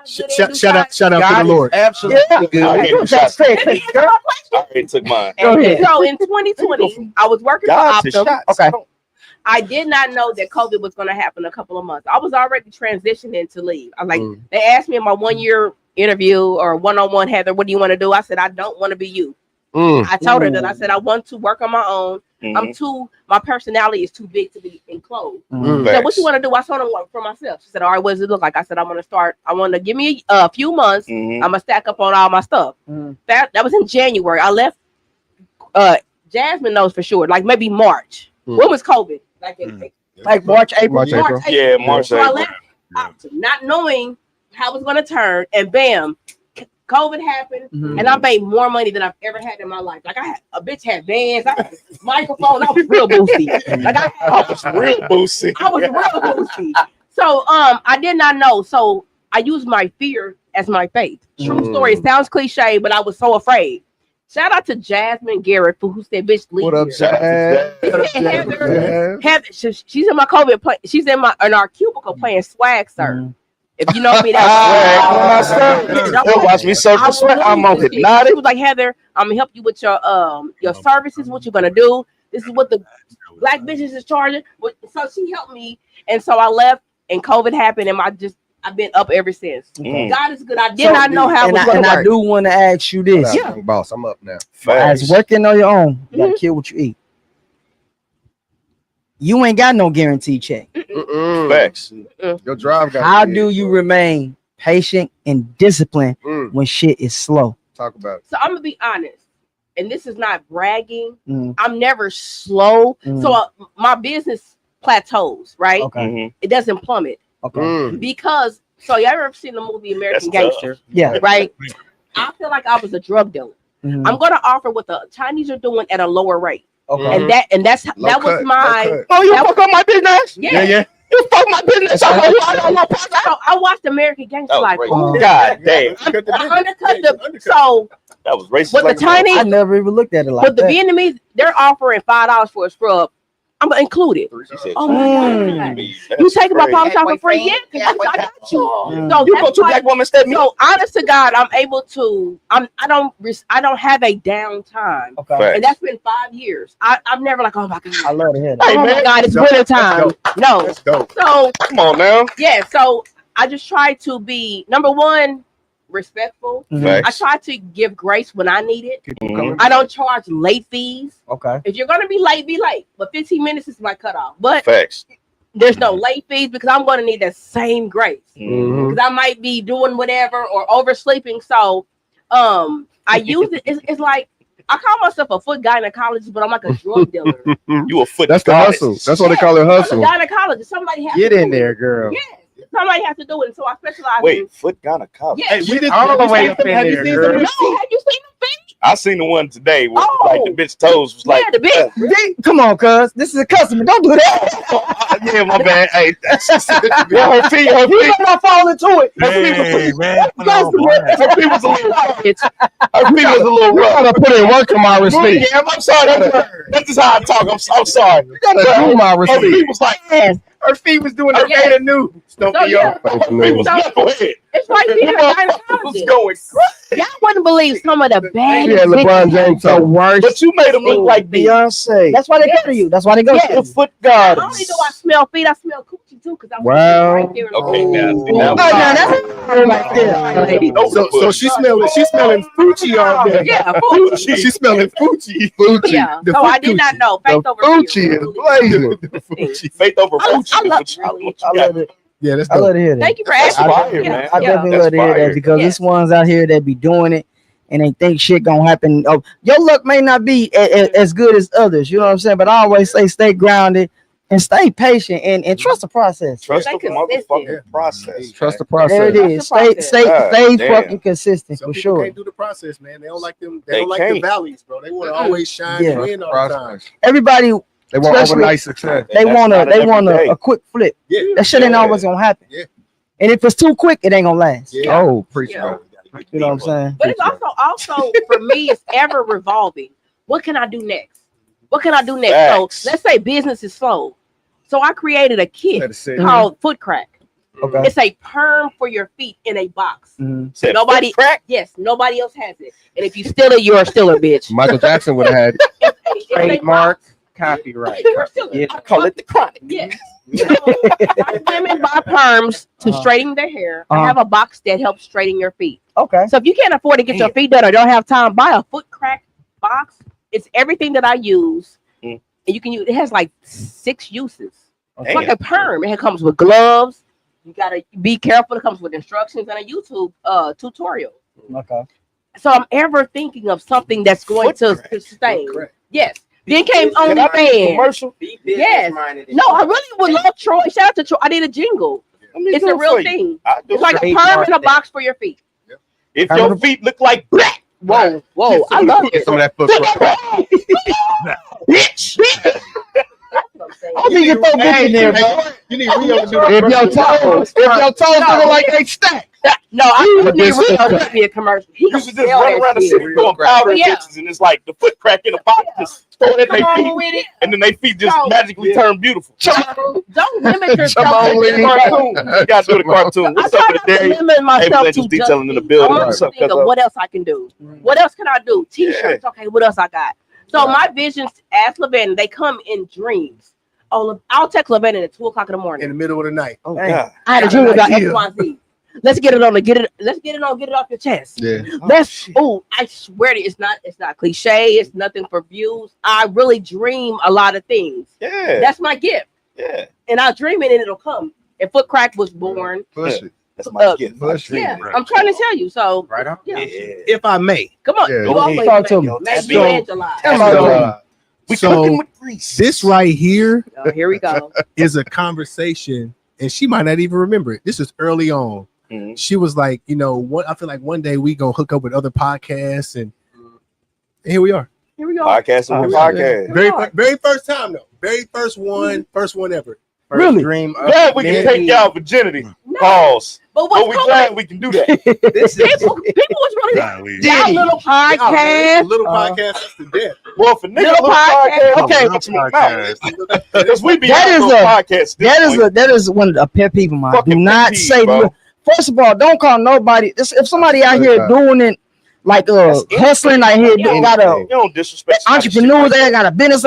Shout out to the Lord. Absolutely good. I already took mine. So in 2020, I was working for Optum. Okay. I did not know that COVID was going to happen a couple of months. I was already transitioning to leave. I was like, they asked me in my 1 year interview or one-on-one, Heather, what do you want to do? I said, I don't want to be you. I told her that. I said, I want to work on my own. My personality is too big to be enclosed. She said, what you want to do? I told her for myself. She said, all right, what does it look like? I said, I want to give me a few months. I'm going to stack up on all my stuff. That was in January. I left. Jasmine knows for sure, like maybe March. When was COVID? Like March, April. Yeah, March, so April. I left not knowing how it was going to turn, and bam, COVID happened, and I made more money than I've ever had in my life. Like a bitch had vans, I had a microphone, I was real boosty. I was real boosty. So I did not know. So I used my fear as my faith. True story. It sounds cliche, but I was so afraid. Shout out to Jasmine Garrett who said, "Bitch, leave." What up, Jazz? Heather, she's in my COVID. She's in our cubicle playing Swag Surf. If you know me, that's watch me surf the swag. I'm on it. She was like, Heather, I'm gonna help you with your services. What you're gonna do? This is what the black business is charging. So she helped me, and so I left, and COVID happened, and I've been up ever since. God is good. I did not know how it was going to work. I do want to ask you this. Yeah, boss, I'm up now. As working on your own, you gotta kill what you eat. You ain't got no guaranteed check. Facts. Your drive got. How do you remain patient and disciplined when shit is slow? Talk about it. So I'm gonna be honest, and this is not bragging. I'm never slow. So my business plateaus, right? Okay. It doesn't plummet. Okay. Because you ever seen the movie American Gangster? Yeah. Right. I feel like I was a drug dealer. I'm going to offer what the Chinese are doing at a lower rate. Okay. And that was my. Oh, you fuck up my business? Yeah. You fuck my business. So I watched American Gangster like, oh God damn. So that was racist. With the Chinese, I never even looked at it like that. With the Vietnamese, they're offering $5 for a scrub. I'm included. Oh my God. You taking my palm shot for free? Yeah, because I got you. So you go to Black Woman Step. So honest to God, I'm able to. I don't have a downtime. Okay. And that's been 5 years. I'm never like, oh my God. I love to hear that. Oh my God, it's winter time. No. Let's go. So come on now. Yeah. So I just try to be number one, respectful. I try to give grace when I need it. I don't charge late fees. Okay. If you're gonna be late, be late. But 15 minutes is my cutoff. But facts. There's no late fees because I'm gonna need that same grace. Because I might be doing whatever or oversleeping. So I use it. It's like I call myself a foot gynecologist, but I'm like a drug dealer. You a foot. That's the hustle. That's what they call it, hustle. I'm a gynecologist. Somebody has get in there, girl. Yeah. Somebody has to do it. And so I specialize Wait, in. foot gynecology. Yes. We did all the way up in have you there, seen girl. No, have you seen the feet? I seen the one today where like the Oh. bitch toes was like, Yeah, the bitch. Come on, cuz. This is a customer. Don't do that. yeah, my bad. Hey, that's Yeah, her feet, You better not fall into it. Hey, man. Customer. her feet was a little rough. Her feet was a little You rough. gotta put in work on my receipt. Yeah, I'm sorry. That's just how I talk. I'm sorry. You gotta do my Her feet receipt. was like, Yes. Her feet was doing the Yes. Gator New. Don't So, be yeah. y'all. her feet was So- go ahead. It's like being a was gynecologist. going Y'all wouldn't believe some of the bad Yeah, LeBron James. The So worst. But you made him look like Beyonce. That's why they go to you. That's why they go Yes. to The you. foot Not goddess. only do I smell feet, I smell coochie too, because I'm Wow. right there. Okay, now, see, Oh, now now that's right there. Lady. so she's smelling Fucci all day. Yeah, Fucci. She's smelling Fucci. yeah. The So I foot did not coochie. know. Faith over Fucci fear. is blazing. Fucci. Faith over I Fucci. love- is what you I got. love it. Yeah, that's I love dope. to hear that. Thank you for That's asking. fire, Yeah, man. I yeah. definitely That's love to hear fire. that because Yes. there's ones out here that be doing it and they think shit gonna happen. Oh, your luck may not be as good as others, you know what I'm saying? But I always say stay grounded and stay patient and trust the process. Trust Stay the consistent. motherfucking process. Trust the There it process. is. Trust the Stay process. stay God fucking damn. consistent Some for people sure. can't do the process, man. They don't like them. They They don't like the can't. valleys, bro. They want to Mm-mm. always shine Yeah. and win all the time. Process. Everybody They want Especially- overnight success. they That's want not an everyday. a quick flip. Yeah, That shit ain't Yeah. always gonna happen. Yeah. And if it's too quick, it ain't gonna last. yeah. Oh, preach Yeah. about it. You know what I'm saying? But it's also for me, it's ever revolving. What can I do next? What can I do next? Facts. So let's say business is slow. So I created a kit Better say it. called Foot Crack. Okay. It's a perm for your feet in a box. Mhm. Said Nobody, foot crack. yes, nobody else has it. And if you steal it, you're a stealer, bitch. Michael Jackson would have had it. It's a Trademark, box. copyright. You're a stealer. Yeah. I call it the chronic. Yes. So, white women buy perms to straighten their hair. I have a box that helps straighten your feet. Okay. So if you can't afford to get your feet done or don't have time, buy a Foot Crack box. It's everything that I use. Mm. And you can use it has like 6 uses. It's Damn. like a perm. It comes with gloves. You gotta be careful. It comes with instructions and a YouTube tutorial. Okay. So I'm ever thinking of something that's going Foot to crack. sustain. Correct. Yes. Then came Can I do a OnlyFans. commercial? Yes. No, I really would love Troy. Shout out to Troy. I need a jingle. Let me It's do a it real for you. thing. I do It's like a it. perm in a box for your feet. If your feet look like black, Whoa, whoa. I love Get it. some of that foot crack. bitch. I think you throw bitch in there, bro. You need Rio to do If the your toes looking like they stack. No, I need Rio to be a commercial. He You can should just sell run that around the shit. city doing powder Yeah. bitches, and it's like the foot crack in a box, just throw it at their Come on feet, with it. and then their feet just So- magically turn beautiful. Don't limit yourself. Come on, to Lee. just- Cartoon. You gotta do the cartoon. I What's try up with not the to dairy? limit myself Legends to just detailing in the feet. building. I want What's to up, think of cuz? what else I can do. What else can I do? T-shirts. Okay, what else I got? So my visions, as LaVanden, they come in dreams. Oh, I'll text LaVanden at 2:00 in the morning. in the middle of the night. Oh God. I had a dream about idea. XYZ. Let's get it on. Get it off your chest. Yeah. I swear to you, it's not cliche. It's nothing for views. I really dream a lot of things. Yeah. That's my gift. Yeah. And I'll dream it and it'll come. And Foot Crack was born. Push it. That's my gift. Push it. Yeah, I'm trying to tell you. So Right on. yeah. If I may, Come on. Yeah. You always Talk to me. make So- you and July. We So, cooking with grease. this right here Oh, here we go. is a conversation, and she might not even remember it. This is early on. Mhm. She was like, I feel like one day we gonna hook up with other podcasts, and here we are. Here we go. Podcasting with podcast. Very first time though. Very first one ever. First Really? dream of Glad we can many. take y'all virginity. No. Pause. But But what's we cool? glad we can do that. This is People was really Golly. y'all little podcast. Little podcast that's to death. Well, for niggas, Little little podcast, podcast. okay, Little what you mean? podcast. Because we be That on is those a- podcasts. That is one of the pet peeve of mine. Fucking Do not pet peeve, say bro. first of all, don't call nobody. If somebody out here doing it like That's hustling out here, Yeah. got a You don't disrespect entrepreneurs, they got a business.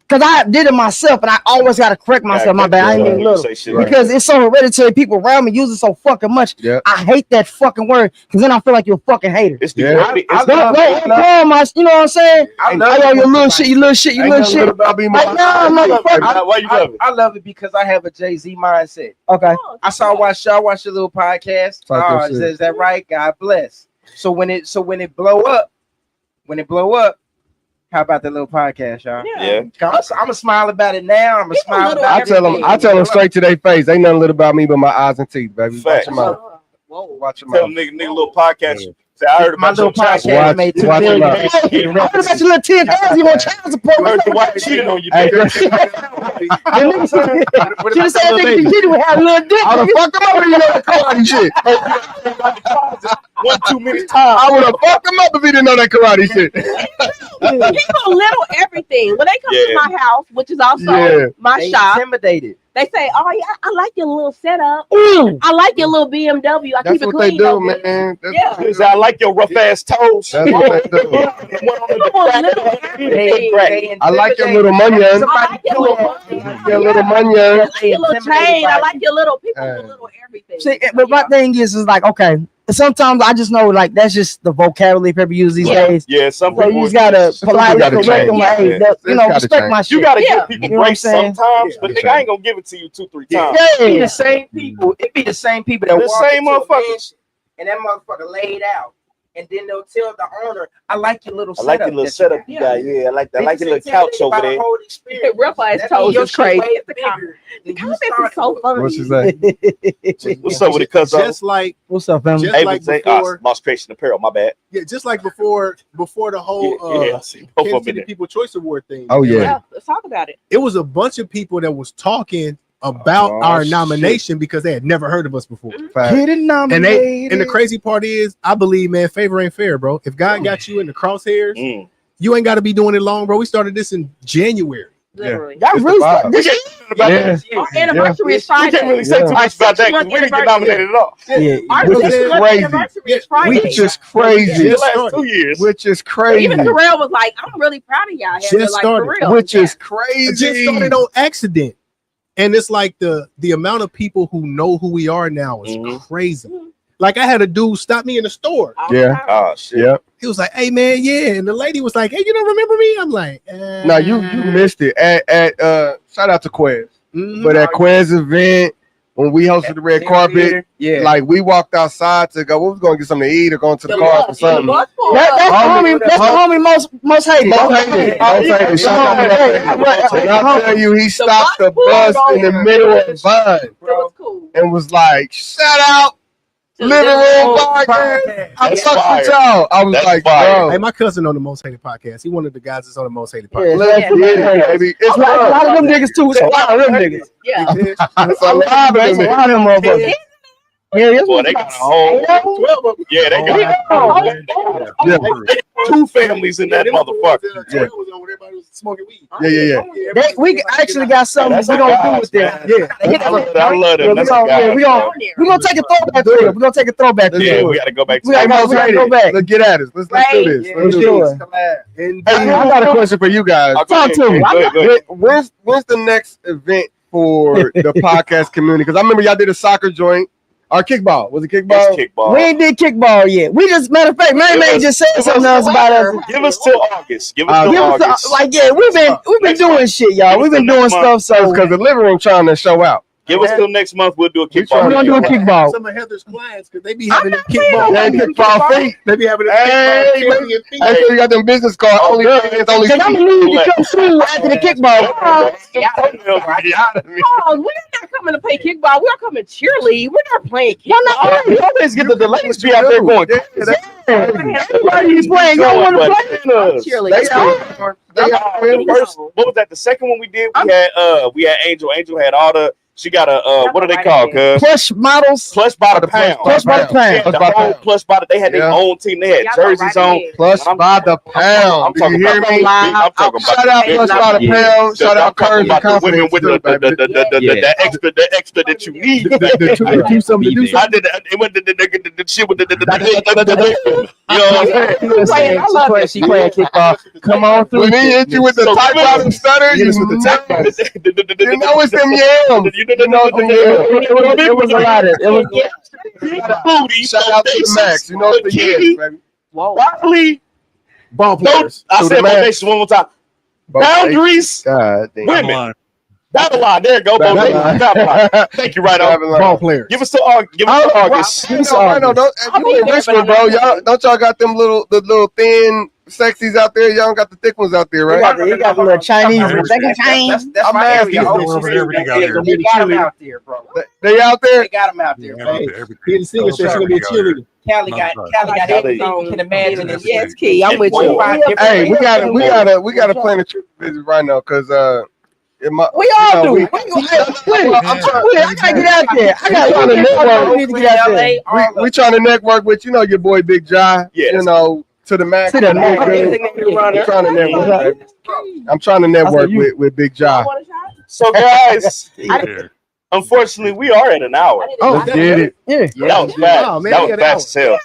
Because I did it myself, and I always got to correct myself. My bad, I ain't even little. Because it's so hereditary. People around me use it so fucking much. Yeah. I hate that fucking word because then I feel like you're a fucking hater. It's the Yeah. it's Don't call my, you know what I'm saying? I Hey, love yo, it. you little shit, you little shit, you Ain't little nothing shit. good about being Like, nah, motherfucker. Why you love it? I love it because I have a Jay-Z mindset. Okay. I watched your little podcast. Talk your shit. Is that right? God bless. So when it blow up, How about the little podcast, y'all? Yeah. I'm gonna smile about it now. I'm gonna smile about I tell them straight to their face. Ain't nothing little about me but my eyes and teeth, baby. Facts. Watch your mouth. Watch your Tell mouth. them nigga little podcast. Say, I heard My about little your child podcast support. made $2 watch billion. your I heard about your little 10,000 you want child support. I heard your wife cheated on you. Hey, nigga. Should have said nigga you would have a little dick. I would have fucked him up if he didn't know that karate shit. 1 too many times. I would have fucked him up if he didn't know that karate shit. People little everything. When they come to my house, which is also my They shop, intimidated. they say, "Oh yeah, I like your little setup. Ooh. I like your little BMW. I That's keep it what they clean." do, though, man. bitch." That's Yeah. Say, I like your rough ass toes. That's what they do. I like your little money. I like your little money. Your little money. I like your little chain. I like your little people with little everything. See, but my thing is like, okay, sometimes I just know like that's just the vocabulary people use these days. Yeah, some So people you just gotta politely gotta correct them. change. Hey, Yeah. that- you know, Gotta respect change. my shit. You gotta Yeah. give people You know what I'm grace saying? sometimes, but nigga, I ain't gonna give it to you 2-3 times. It be Yeah. the same people. It be the same people that The walk same into a motherfuckers. mansion and that motherfucker laid out, and then they'll tell the owner, "I like your little I like your setup little that setup you you got." got. Yeah, I like that. I They like your just little couch intimidated over by the there. whole experience. Rough ass That toes means your is crazy. shit way The bigger The than you comments started are so with. funny. What she say? What's up with it, cuz? Just like What's up, family? Just Hey, like say, before- Lost Creation Apparel. My bad. yeah, just like before the whole I see both Kansas of them in City there. People Choice Award thing. Oh, yeah. Yeah, let's talk about it. It was a bunch of people that was talking about Oh, our shit. nomination because they had never heard of us before. Fact. Get it And nominated. the crazy part is, I believe, man, favor ain't fair, bro. If God got you in the crosshairs, Mm. you ain't got to be doing it long, bro. We started this in January. Literally. Y'all It's really the vibe. start this Our anniversary is We can't Friday. really say too much about that because we didn't get nominated at all. Yeah. Our Which is crazy. anniversary is Friday. Which is crazy. The last 2 years. Which is crazy. Even Terrell was like, "I'm really proud of y'all." Just Like, for started. real. Which is It crazy. just started on accident. And it's like the amount of people who know who we are now is Mhm. crazy. Like I had a dude stop me in the store. Yeah. Oh shit. Yep. He was like, "Hey man, yeah," and the lady was like, "Hey, you don't remember me?" I'm like, No, you missed it. At shout out to Quez. Mhm. But at Quez event, when we hosted the red carpet, Yeah. like we walked outside to go, we was gonna get something to eat or going to the cars for something. That's the homie most hated. Most hated. Most hated. Shout out to that. And I'll tell you, he stopped the bus in the middle of Vine It was cool. and was like, "Shout out Living Room Podcast." I That's fucked fire. with y'all. I was That's like, fire. bro, Hey, my cousin on the Most Hated podcast. He one of the guys that's on the Most Hated Yeah, podcast. let's Yeah. get it, baby. It's a lot of love. them niggas too. It's a lot of them niggas. Yeah. It's a lot of It's a them. lot of them motherfuckers. Yeah, that's Boy, what they got a whole 12 of them. Yeah, they got Yeah. 2 families in that motherfucker. Yeah. Everybody was smoking weed. Yeah. we actually got something That's we gonna do guys, with them. man. Yeah. I love them. Yeah, That's guys. we gonna take a throwback to it. We're gonna take a throwback to Yeah, it. we gotta go back to We gotta that. go- we gotta go back. Let's get at it. Let's do this. Yeah, Let's do sure. this. And Hey, I got a question for you guys. Go Talk ahead, to me. go ahead, go ahead. When's the next event for the podcast community? Because I remember y'all did a soccer joint or kickball. Was it kickball? It's kickball. We ain't did kickball yet. We just matter of fact, May just said something else about us. Give us till August. Give us till Give us August. like we've been Next doing month. shit, y'all. Give We've us been till doing next month. stuff. So Because the living room trying to show out. Give us till next month. We'll do a we're kickball. gonna do a kickball. some of Heather's clients, because they be having them kickball. They kickball feet. They be having them Hey, kickball feet. I sure you got them business cards. Only fans, only Cause I'm gonna need you to come through after the kickball. Oh, we're not coming to play kickball. We're coming cheerlead. We're not playing kickball. You always get the ladies be out there going. Everybody's playing. Y'all want to play? Cheerlead. First, what was that? The second one we did, we had Angel. Angel had all the. She got a what are they called? Cuz Plush models. plush by the pound. Plush by the Yeah, pound. the whole plush by the. They had their Yeah. own team. They had Y'all go jerseys right on. ahead. Plus by the pound. I'm Do talking you hear about me? I'm talking about Shout out the Plus by the big- pound. Shout out I'm talking Courage and about the women Confidence. with too, baby. the extra that you need. Do something to do I did it went the shit with the you know what I'm saying? She playing kickball. Come on through. When he hit you with the So type come out on. and stutter, you Hit us with the type know out. you know it's them yams. You know the It was a lot of. It was. booty. Shout out to the max. You know it's the yams, baby. Broccoli. ball Don't, players. I To the said max. foundations one more time. Boundaries. God damn. Women. Babylon. There you go. Babylon. Babylon. Thank you, right on. Ball players. Give us to August. Give us to August. You know, don't, you in Richmond, bro. Y'all got them little thin sexies out there. Y'all don't got the thick ones out there, right? He got the little Chinese ones. They can change. That's I'm my asking area. you. They got them out there, bro. They out there. They got them out there. Everything. He the singer said she's gonna be a cheerleader. Cali got everything you can imagine. And Yes, Key, I'm with you. Hey, we gotta plan a trip visit right now, cause We all do. I gotta get out there. I gotta network. We need to get out there. we trying to network with your boy Big Jai. Yes. You know, to the max. To the max. I'm trying to network. I'm trying to network with Big Jai. So guys, unfortunately, we are at an hour. Oh, did it? Yeah. That was fast. Oh, man, That was fast as hell.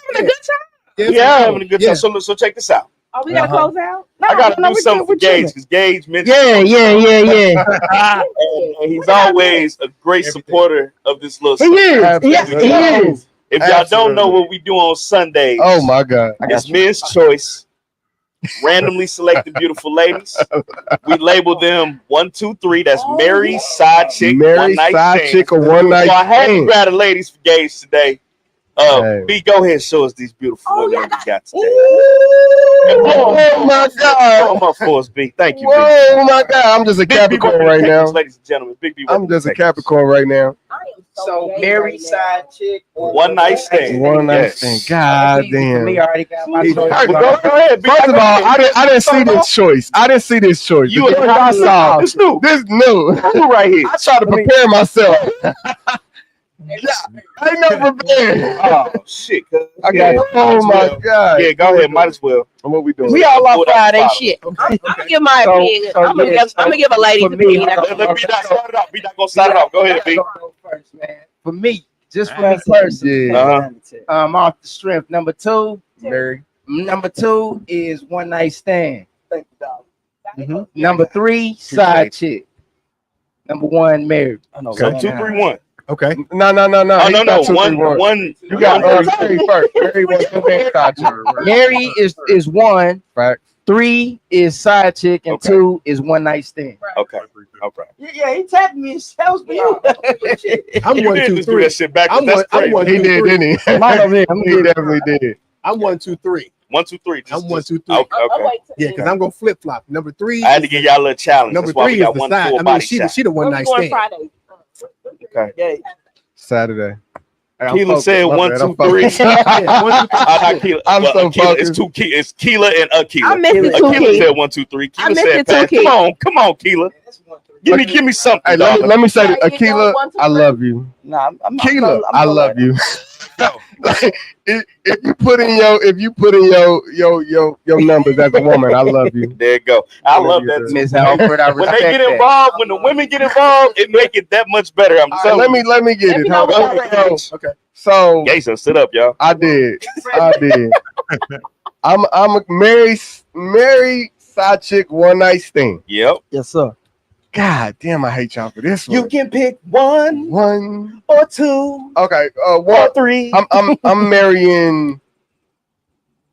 Yeah, having a good time. So check this out. Oh, we gotta close out? I gotta do something for Gage because Gage mentioned. Yeah. And he's always a great supporter of this little. He is. He is. If y'all don't know what we do on Sundays, Oh my God. it's Men's Choice. Randomly selected beautiful ladies. We label them 1, 2, 3. That's Mary, side chick, Mary, one night side stand. chick, or one night So I had to stand. grab the ladies for Gage today. Hey. B, go ahead and show us these beautiful women we got today. Oh my God. Come up for us, B. Thank you, B. Oh my God. I'm just a Big B, Capricorn what right do you now. take, ladies and gentlemen. Big B, what I'm do you just a take? Capricorn right now. So Mary side chick or One night stand. One night Yes. stand. God For me, I damn. already got my choice. All right, go ahead, B. First of all, I didn't see this choice. I didn't see this choice. You The and choice I saw. It's new. This new. New right here. I tried to prepare myself. I ain't never prepared. Oh shit! I got. Oh my God. Yeah, go ahead. Might as well. What we doing? We all on Friday Bottom. shit. I'm gonna give my opinion. I'm gonna give a lady for an me, opinion. Let me not start it off. We not gonna start it off. Go ahead, B. Go first, man. For me, just for me personally, Uh-huh. off the strength. Number 2 Mary. is one night stand. Number 3, side chick. Number 1, married. So 2, 3, 1. Okay. No. Oh no. He's not 2, 3, 1. You got Mary first. Mary was side chick. Mary is 1. Facts. 3 is side chick, and Okay. 2 is one night stand. Okay. Yeah, he tapped me. It was for you. I'm You 1, did 2, just do 3. that shit back. I'm That's crazy. 1, He 2, did, 3. didn't he? He definitely did. I'm 1, 2, 3. 1, 2, 3. I'm 1, 2, 3. Okay. Yeah, because I'm gonna flip flop. Number 3. I had to give y'all a little challenge. Number That's why 3 we is got the one side. full I mean, body she shot. the one night Going stand. Friday. Okay. Saturday. Keela said 1, 2, 3. I'm so focused. It's Keela and Akila. I missed it too, Akila Key. said 1, 2, 3. I Keela missed said it too, pass. Key. Come on, Keela. Give me something. Hey, dog. let me say that, Sorry, you know, Akila, 1, 2, I 3. love you. Nah, I'm Keela, I love you. No. Like, if you put in your numbers as a woman, I love you. There you go. I love that. too. Miss Alfred, I When respect they get that. involved, when the women get involved, it make it that much better. I'm All telling right, let me get Let it. me know Hold what on. Okay. So you. Jason, sit up, y'all. I did. I'm a married side chick, one night stand. Yep. Yes, sir. God damn, I hate y'all for this one. You can pick 1 One. or 2 Okay. or One. 3. I'm marrying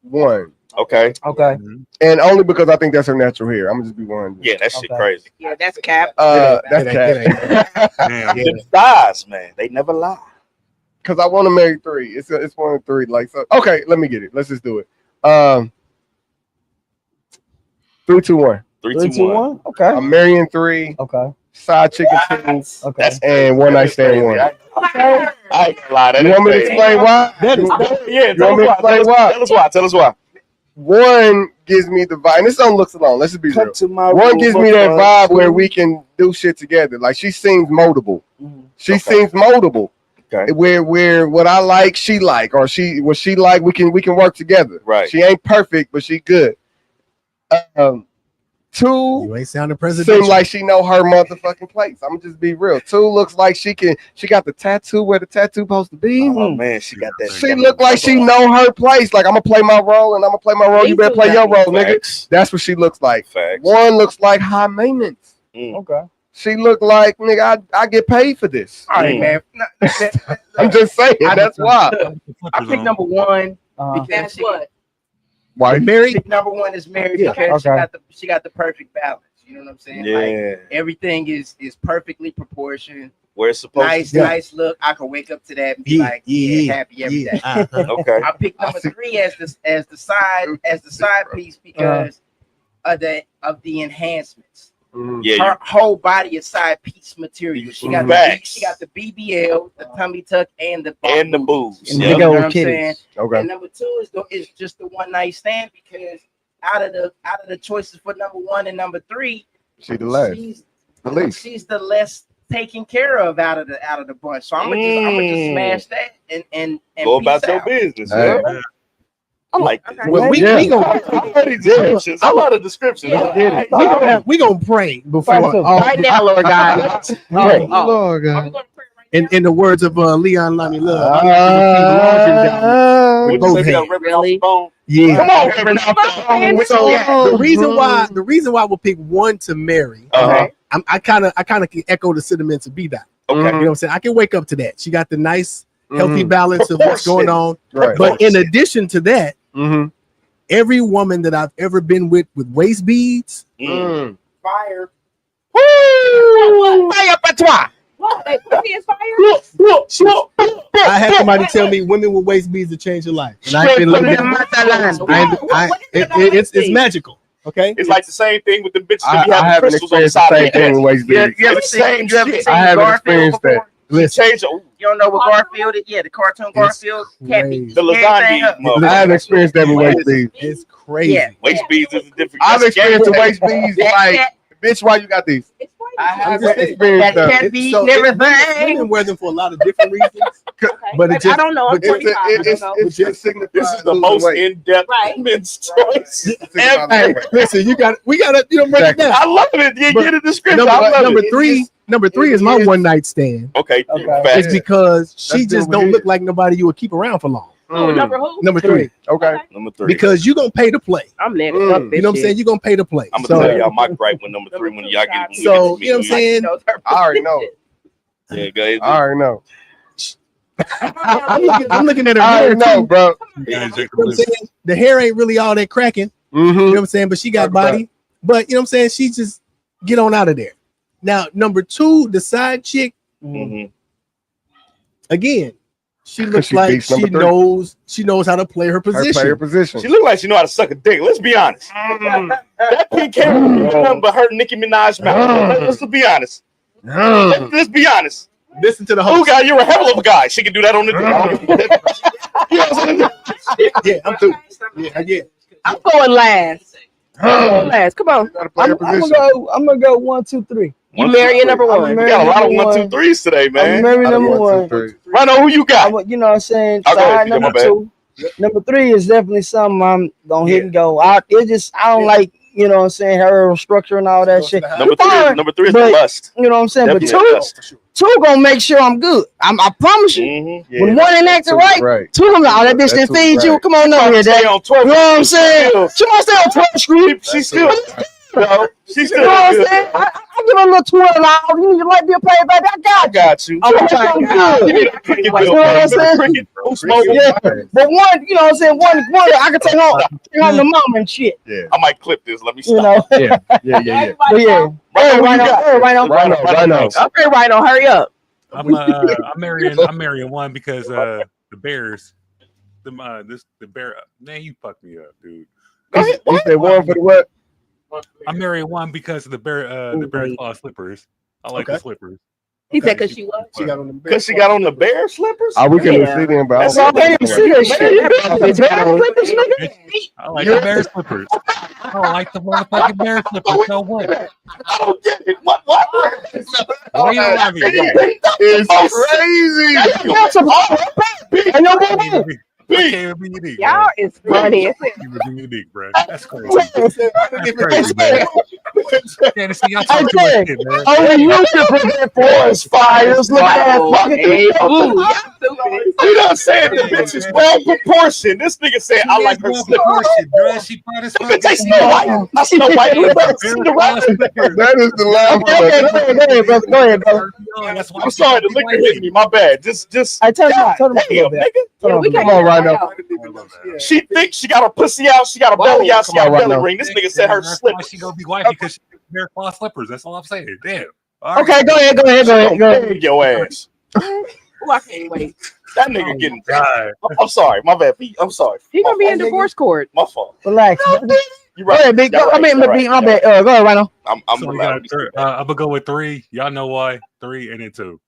1, Okay. Okay. and only because I think that's her natural hair. I'm gonna just be 1. Yeah, that shit Okay. crazy. Yeah, that's cap. That's It cat. Damn. Them thighs, man, they never lie. Because I want to marry 3. It's 1 of 3. Like so. Okay, let me get it. Let's just do it. 3, 2, 1. 3, 3, 2, 2, 1. 1. Okay. I'm marrying 3. Okay. Side chicken 2. Okay. That's And one night stand 1. I ain't gonna lie. That You is want me to crazy. explain why? Yeah, You want me to explain why? Tell us why. 1 gives me the vibe. And this on looks alone. Let's just be real. To my 1 gives me that room, vibe where we can do shit together. Like she seems moldable. She Okay. seems moldable. Okay. Where what I like, she like, or what she like, we can work together. Right. She ain't perfect, but she good. 2 You ain't sounding presidential. seem like she know her motherfucking place. I'm gonna just be real. 2 looks like she got the tattoo where the tattoo supposed to be. Oh man, she got that. She look like she know her place. Like I'm gonna play my role, and I'm gonna play my role. You better play your role, nigga. Facts. That's what she looks like. Facts. 1 looks like high maintenance. Okay. She look like nigga. I get paid for this. All right, man. I'm just saying. That's why. I pick number 1 Uh-huh. because That's what. Why married? pick number 1 is married Yeah, because okay. she got the perfect balance. You know what I'm saying? Yeah. Like everything is perfectly proportioned. Where it's supposed nice, to be. nice look. I can wake up to that and be happy every day. Okay. I picked number 3 as the side piece because of the enhancements. Yeah, Her whole body is side piece material. She got the BBL, the tummy tuck, and the boobs. You know what I'm saying? And number 2 is just the one night stand because out of the choices for number 1 and number 3, she's the last. She's the less taken care of out of the bunch. So I'm gonna just smash that and go about your business. I like this. Well, we gonna descriptions. I love the descriptions. We gonna pray before right now, Lord God. Lord God. In the words of Leon Lonnie Love, Really? yeah. Come on, So the reason why we'll pick one to marry, I kind of can echo the sentiments of B-Dot. Okay. You know what I'm saying? I can wake up to that. She got the nice, healthy balance of what's going on. Right. But in addition to that, every woman that I've ever been with waist beads, fire. Woo! Fire patois. What? They pussy is fire? I had somebody tell me women with waist beads to change your life. And I ain't been looking at it's magical. Okay, it's like the same thing with the bitches I that be having haven't crystals on the experienced side the of same their thing head. with waist beads. You ever seen I haven't Garfield experienced before? that. Listen, Change. You don't know what Garfield is? Yeah, the cartoon Garfield. crazy. The LaVanden. I haven't experienced that with waist beads. It's crazy. Yeah. Waist beads is a different. I've that's experienced the game. waist beads like, bitch, why you got these? I have experienced that that. can't be So everything. women wear them for a lot of different reasons. But it just, I don't know. I'm 45. I don't know. This is the most in-depth men's choice ever. Hey, listen, we gotta break it down. I love it. You get a description. Number three is my one night stand. Okay. It's because she just don't look like nobody you would keep around for long. Number who? Number 3. Okay. Number 3. Because you're gonna pay to play. I'm next. You know what I'm saying? You're gonna pay to play. I'm gonna tell y'all my gripe with number 3 when y'all get it. So you know what I'm saying? I already know. Yeah, go ahead. I already know. I'm looking at her I hair already know, too. bro. You know what I'm saying? The hair ain't really all that cracking. You know what I'm saying? But she got body. But you know what I'm saying? She just get on out of there. Now, number 2, the side chick. Again, she looks like she knows how to play her position. She look like she know how to suck a dick. Let's be honest. That pink hair is nothing but her Nicki Minaj mouth. Let's be honest. Let's be honest. Listen to the Oh host. God, you're a hell of a guy. She can do that on the Yeah, I'm through. Yeah. I'm going last. Last. Come on. I'm gonna go 1, 2, 3. You marrying number 1. We got a lot of 1, 2, 3s today, I'm man. marrying number 1. Rhino, who you got? You know what I'm saying? I'll go ahead, Side you got number my 2. Number 3 is definitely something I'm gonna hit and go. I don't like, you know what I'm saying, her structure and all that shit. Number three is but, the lust. You know what I'm saying? Definitely But 2 gonna make sure I'm good. I promise you. When 1 ain't acting right, 2 gonna that bitch didn't feed you. Come on over here, Dad. You know what I'm saying? She might stay on 12th Street. She's still. No, she's still. You know what I'm saying? I give her a little $12. You need to like me a play, baby. I got you. I'm You know what I'm saying? Yeah. But 1, you know what I'm saying? One I can take home to mama and shit. Yeah. I might clip this. Let me stop. You know? Yeah. But yeah. Rhino. Okay, Rhino, hurry up. I'm marrying 1 because the Bears, the bear. Man, you fucked me up, dude. You said 1 for the what? I'm marrying 1 because of the bear claw slippers. I like the slippers. He said because she was. Because she got on the bear slippers? We couldn't see them, but That's all I see that shit. I like the bear slippers. I don't like the motherfucking bear slippers. So what? I don't get it. What? Why you laughing? It's crazy. Y'all is funny. Unique, bro. That's crazy. That's crazy, man. Can't see y'all talk too much shit, man. Oh, you can prevent forest fires. Look at that. You know what I'm saying? The bitch is well proportioned. This nigga said, I like her slippers. She brought us They Snow White. Not Snow White. That is the last one. Go ahead, brother. I'm sorry, the liquor hit me. My bad. Just. I tell you, damn, nigga. Come on, right now. She thinks she got her pussy out, she got her belly out, she got a belly ring. This nigga said her slippers. She gonna be wifey because she wear claw slippers. That's all I'm saying. Damn. All Okay, right. go ahead. She gonna beg your ass. Oh, I can't wait. That nigga getting. God. I'm sorry, my bad. I'm sorry. He gonna be My in fault. divorce court. My fault. Relax. You Go right. ahead, big. Y'all I mean, right. my bad. Go ahead, Rhino. I'm So we relaxed. got I'm gonna go with 3. Y'all know why? 3 and then 2.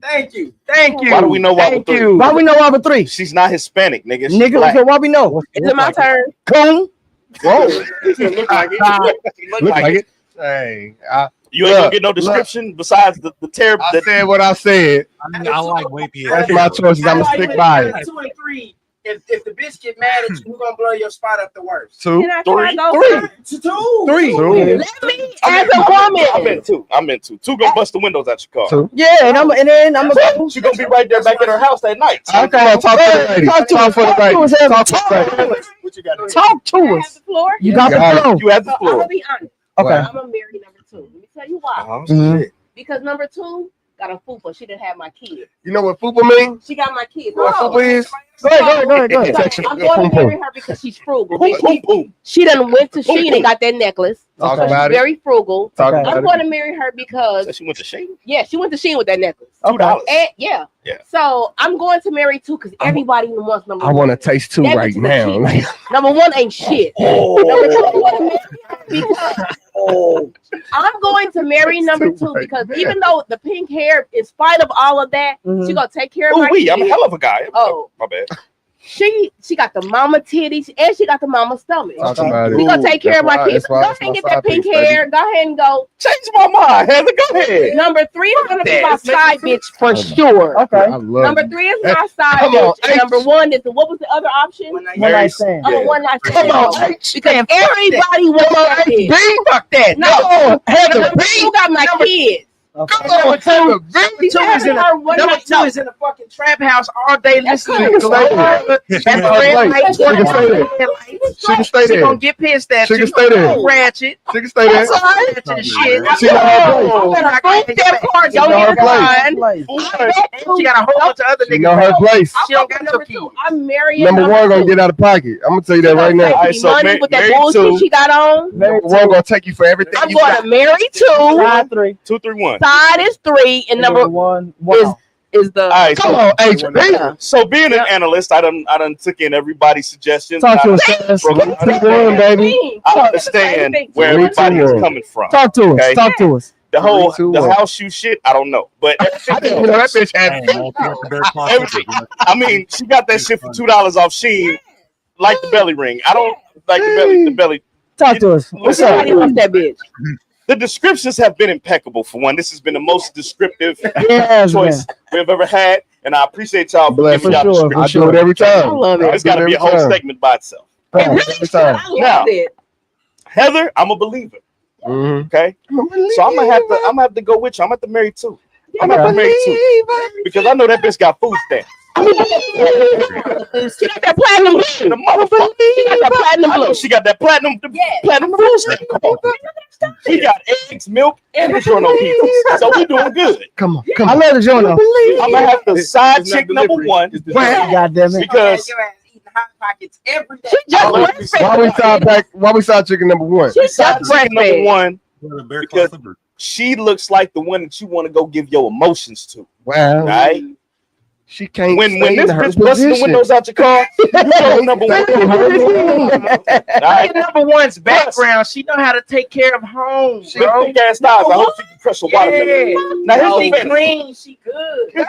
Thank you. Why do we know why with 3? Why we know why with 3? She's not Hispanic, nigga. She's Nigga, black. so why we know? Is it my turn? Coon. Whoa. Look like it. Look like it. Hey, You ain't gonna get no description besides the terrible. I said what I said. I mean, I like Wavy. That's my choices. I'm gonna stick by it. 2 and 3. If the bitch get mad at you, we're gonna blow your spot up the worst. 2, Can I go 3. first? 2. 3. Let me as a woman. I'm in 2. 2 gonna bust the windows out your car. 2. Yeah, and then I'm gonna. She gonna be right there back at her house that night. Okay, come on, talk to the lady. Talk to the lady. Talk to the lady. What you got to Talk to I have us. the floor. You got the floor. You have the So I'm floor. gonna be honest. Okay. I'm gonna marry number 2. Let me tell you why. Oh, Mhm. shit. Because number 2 got a fupa. She didn't have my kid. You know what fupa means? She got my kid. What No. fupa is? Go ahead. So I'm going to marry her because she's frugal. Boom, boom, boom. She done went to Shein and got that necklace. Talk So about she's it. very frugal. Talk Okay. I'm about going it. to marry her because So she went to Shane. yeah, she went to Shein with that necklace. $2. And yeah. Yeah. So I'm going to marry 2 because everybody wants number I 1. want to taste 2 That right bitch is a now. cheat. Number 1 ain't shit. Oh. Number 2, I'm going to marry her because I'm going to marry number 2 because even though the pink hair, in spite of all of that, she gonna take care of my Ooh-wee, kids. I'm a hell of a guy. Oh. My bad. She got the mama titties and she got the mama stomach. Talk about it. She gonna take care of my kids. That's Go why- ahead that's and my get that side pink piece, baby. hair. Go ahead and go. Change my mind, Heather. Go ahead. Number 3 is gonna be my That. side bitch for sure. Okay. I love Number it. 3 is my side Come on, bitch. And H. number 1 is what was the other option? One night stand. I'm a one night Come stand. on, H. Because everybody wants that bitch. B. Fuck that. No, Heather number 2 got my kids. Okay. Come on, Heather B. She has her one Number night. 2 is in the fucking trap house all day listening She to can stay there. She can stay there. She can stay there. She can stay She gonna there. get pissed at She you. can stay there. Ratchet. She can stay there. Ratchet and shit. She got her place. I'm gonna fight that part. She know her place. She got a whole bunch of other She niggas. know her place. She don't got number your 2. kids. I'm marrying Number 1 gonna 2. get out of pocket. I'm gonna tell you that right now. All right, so money with that married bullshit 2. she got on. Number 1 gonna take you for everything I'm you going got. to marry 2. Side 3. 2, 3, 1. Side is 3, and number 1. is the. All right, Come so, on, HB. so being an analyst, I done took in everybody's suggestions. Talk to I, us. From- Talk to us, baby. I understand where Me everybody too. is coming from. Talk to us. Okay. Talk to us. The whole Me too. the house shoe shit, I don't know, but I didn't even know that bitch had Dang, feet. all three up in their closet. everything. I mean, she got that shit for $2 off Shein, like the belly ring. I don't like the belly. Talk to us. What's up? Everybody wants that bitch. The descriptions have been impeccable. For one, this has been the most descriptive Yes, choice we've ever had, and I appreciate y'all for Bless giving for y'all sure. descriptions. I do it every time. I love it. It's got to be a whole segment by itself. Every time. I love it. Heather, I'm a believer. Mhm. Okay, so I'm gonna have to go with you. I'm gonna have to marry 2. I'm gonna have to marry 2 because I know that bitch got food stamps. She got that platinum blue. The motherfucker. She got that platinum I know blue. she got that platinum food stamp. Come on. She got eggs, milk, and DiGiorno pizzas. So we doing good. Come on. I love the joint. I'm gonna have to side chick number 1 God damn it. because Your ass eating Hot Pockets every day. She just Why we start chicken number 1? She side just chick number breastfed. 1 The bear Because- claw slipper. she looks like the one that you want to go give your emotions to. Wow. All right. She can't When stay this in her bitch busting the position. windows out your car, you go number 1. All In right. number 1's background, she know how to take care of home. Big thick ass thighs. I hope she can crush a watermelon. Now She here's the fantasy. clean, she good.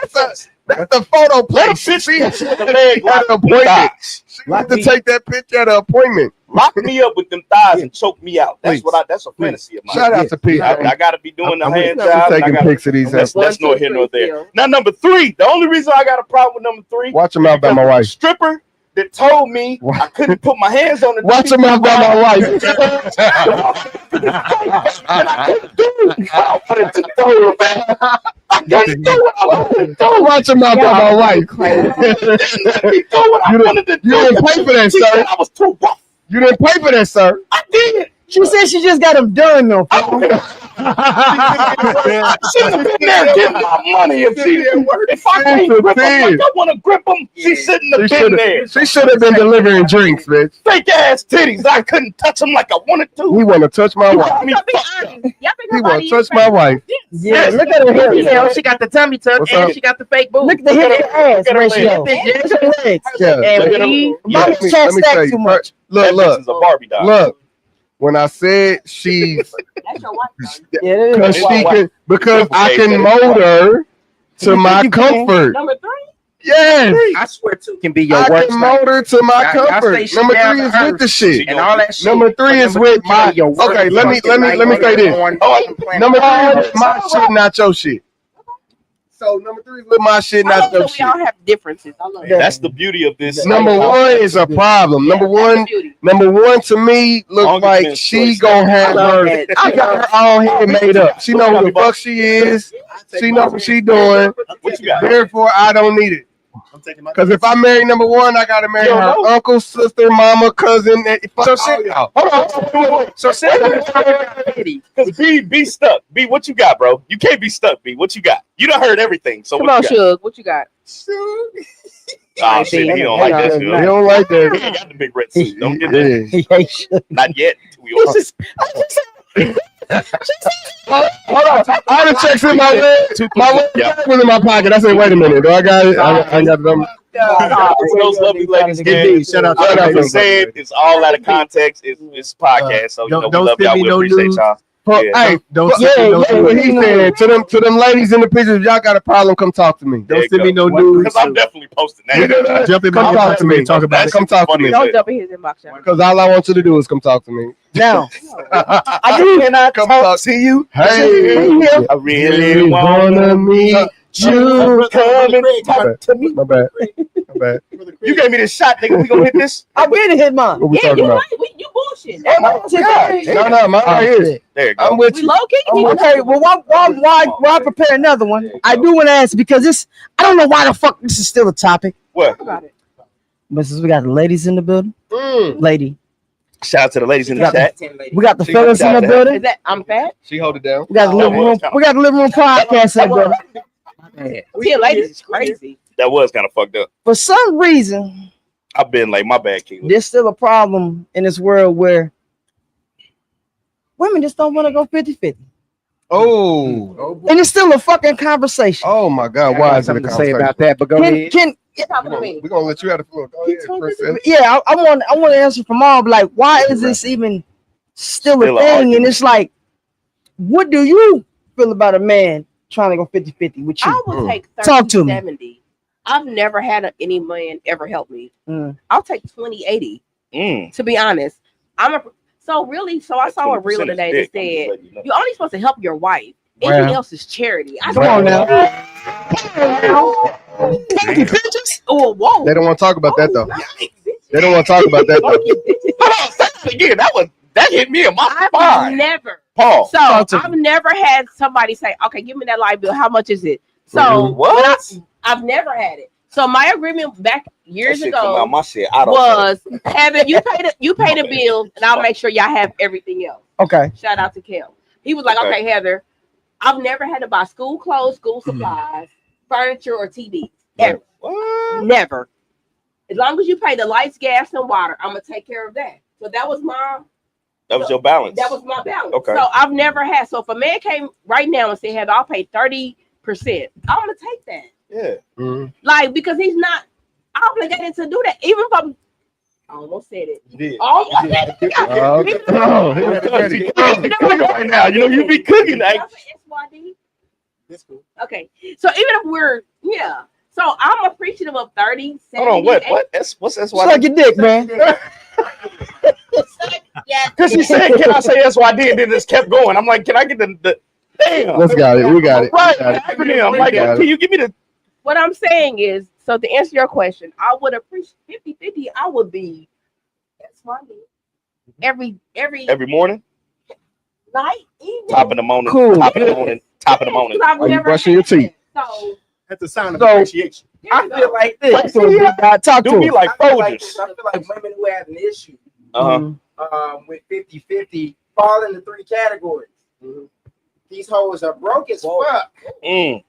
That's the photo Let a place. bitch She catch you with the leg had lock an with appointment. thighs. She got to take that picture at an appointment. Lock me up with them thighs and choke me out. That's Please. that's a fantasy of mine. Shout out to Pete. I gotta be doing the hand I'm job. taking pics of these. That's no here nor there. Now number 3. The only reason I got a problem with number 3. Watch them out by my the wife. stripper that told me I couldn't put my hands on the. Watch them out by my wife. Watch them out by my wife. You didn't pay for that, sir. I was too rough. You didn't pay for that, sir. I did. She said she just got him done though. She's been there getting my money. If I can't grip them like I want to grip them, she shouldn't have been there. She should have been delivering drinks, bitch. Fake ass titties. I couldn't touch them like I wanted to. He want to touch my wife. Y'all be honest. Y'all think He her want body to is touch my wife. Yeah, look at her hair. Yeah, she got the tummy tuck What's and up? she got the fake boob. Look at the hip and ass ratio. Look at Look at her legs. Yeah. And we, Mama can't stack too much. That bitch is a Barbie doll. Look. When I said she's, that's your wife. Yeah, because she can, because I can mold her to my comfort. Number 3. Yes, I swear 2 can be your I worst. can mold her to my Y'all comfort. say she Number down 3 is to with earth the shit. and all that shit. Number 3 is with my. your worst Okay, let me fucking say this. nightmare. Number 3 is with my shit, not your shit. So number 3 is with my shit, I not love your that we shit. all have differences. I love that. That's the beauty of this. Number 1 is a problem. Number one to me looks like she gonna have her. I got her all head made up. She know who the fuck she is. She know what she doing. What you got? Therefore, I don't need it. Because if I marry number 1, I gotta marry her uncle, sister, mama, cousin. So shit. Hold on. So because B stuck. B, what you got, bro? You can't be stuck, B. What you got? You done heard everything. So Come what on, you got? Suge. What you got? Oh shit, he don't like that shit. You don't like He that. ain't got the big red suit. Don't get that. Yeah. Not yet. Hold on. I had checks in my leg. My leg was in my pocket. I said, wait a minute. Do I got it? I got them. Those lovely ladies, man. Shout out Like to I said, it's all out of context. It's podcast, so you know we don't love y'all. send me We no appreciate news. y'all. Hey, Don't yeah, send me no yeah, what news. he said to them ladies in the pictures. If y'all got a problem, come talk to me. Don't send me no news. Because I'm definitely posting that. Jump in my Come talk inbox to me. and talk about it. Come talk to Funny me. as Don't hell. jump in his inbox. y'all. Because all I want you to do is come talk to me. Now, I do cannot Come talk talk to you. Hey, I really wanna meet you. come and talk to me. My bad. My bad. You gave me this shot, nigga. We gonna hit this. I really hit mine. What we Yeah, talking you about? right. You bullshit. No, mine right here. There you go. I'm with We you. low key. Okay, well, why prepare another one? I do want to ask because this, I don't know why the fuck this is still a topic. What? Talk about it. But since we got the ladies in the building, lady, Shout out to the ladies in the chat. we got the She fellas in got the that. building. Is that I'm fat? She hold it down. We got the living room. We got the living room podcast in the building. See, ladies is crazy. That was kind of fucked up. For some reason, I've been like, my bad, King. there's still a problem in this world where women just don't want to go 50-50. Oh. And it's still a fucking conversation. Oh my God. Why is it a something to say conversation? about that? But go ahead. Can You're talking to me. We're gonna let you have the floor. Go ahead, princess. yeah, I want to answer from all, but like, why is this even still Still a an thing? argument. And it's like, what do you feel about a man trying to go 50-50 with you? I will take 30, Talk to me. 70. I've never had any man ever help me. Mm. I'll take 20-80. Mm. To be honest, I saw a reel today that said you're only supposed to help your wife. Anything else is charity. Come on now. Oh, whoa. They don't want to talk about that though. They don't want to talk about that though. Hold on, say that again. That hit me in my I've spine. never. Paul. So I've never had somebody say, "Okay, give me that light bill. How much is it?" So What? I've never had it. So my agreement back years That shit come ago out my shit. I don't was having you pay the bills, and I'll make sure y'all have everything else. Okay. Shout out to Kel. He was like, Okay. "Okay, Heather, I've never had to buy school clothes, school supplies, furniture, or TVs. Ever. Never. As long as you pay the lights, gas, and water, I'm gonna take care of that." So that was your balance. That was my balance. Okay. So I've never had. So if a man came right now and said, "Heather, I'll pay 30%," I'm gonna take that. Yeah. Like, because he's not obligated to do that. Even if I'm, I almost said it. You did. Oh, Right now, you know you be cooking. Like, That's cool. Okay. So even if we're, so I'm appreciative of 30, 70. hold on, what? What's SYD? Suck your dick, man. Yeah. Because she said, "Can I say SYD?" and then just kept going. I'm like, "Can I get the damn?" Let's got it. We got it. Right, We got it. acronym. I'm like, got it. "Can you give me the?" What I'm saying is, so to answer your question, I would appreciate 50-50. I would be every Every morning, night, evening. top of the morning, Cool. top of the morning, top of the morning. I've Are you never brushing your had teeth? that. So That's a sign of So- appreciation. I feel like this. Talk Do to me him. like I feel like Folgers. women who have an issue Uh huh. with 50-50 fall into 3 categories. These hoes are broke as fuck. Mm.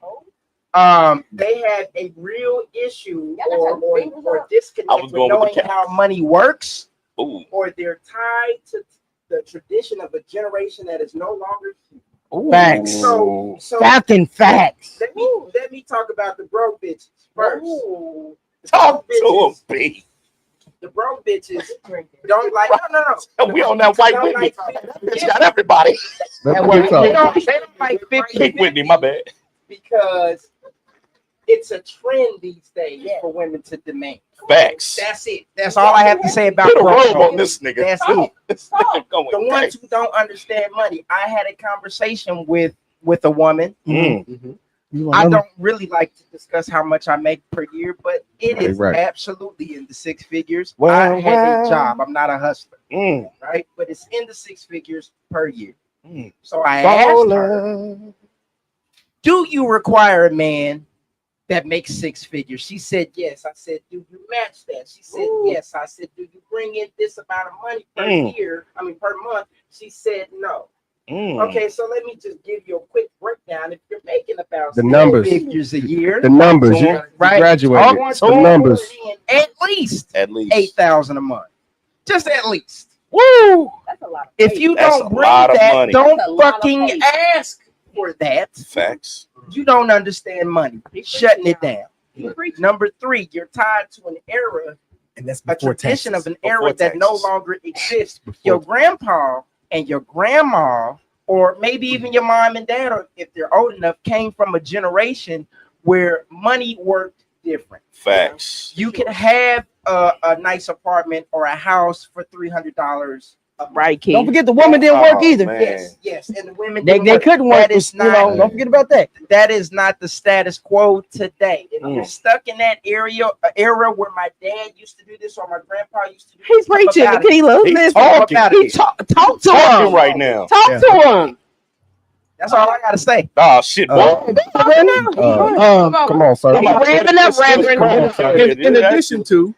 They have a real issue Yeah, or disconnect with knowing how money works, or they're tied to the tradition of a generation that is no longer here. Facts. So Fucking facts. Let me talk about the broke bitches first. Talk to them, B. The broke bitches don't like no. We on that white Whitney. Bitch got everybody. They don't like 50. Big Whitney, my bad. Because it's a trend these days for women to demand. Facts. That's it. That's all I have to say about Put a robe on this nigga. That's it. This nigga going The ones who don't understand money. I had a conversation with a woman. I don't really like to discuss how much I make per year, but it is absolutely in the six figures. I have a job. I'm not a hustler, right? But it's in the six figures per year. So I asked her, do you require a man that makes six figures? She said yes. I said, do you match that? She said yes. I said, do you bring in this amount of money per year? I mean, per month? She said no. Okay, so let me just give you a quick breakdown. If you're making about the numbers, figures a year, the numbers, you graduated. The numbers, at least $8,000 a month, just at least. Woo! That's a lot. If you don't bring that, don't fucking ask for that. Facts. You don't understand money. Shutting it down. Number 3, you're tied to an era, and that's a tradition taxes. of an era that no longer exists. Your grandpa and your grandma, or maybe even your mom and dad, or if they're old enough, came from a generation where money worked different. Facts. You can have a nice apartment or a house for $300. Right, Keith. Don't forget the woman didn't work either. Man. Yes, and the women They couldn't work. That is not, don't forget about that. That is not the status quo today. If you're stuck in that era where my dad used to do this or my grandpa used to do He's this, preaching, Tequila. He's talking. Talk to him right now. Talk to him. That's all I gotta say. Oh shit, boy. come on, sir. In addition to,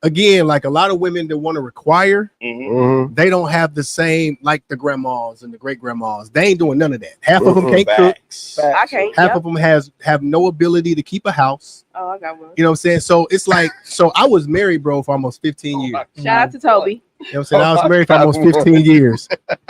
again, like a lot of women that want to require, they don't have the same, like the grandmas and the great grandmas. They ain't doing none of that. Half of them can't cook. I can't. Half of them have no ability to keep a house. Oh, I got one. You know what I'm saying? So it's like, so I was married, bro, for almost 15 years. Shout out to Toby. You know what I'm saying? I was married for almost 15 years.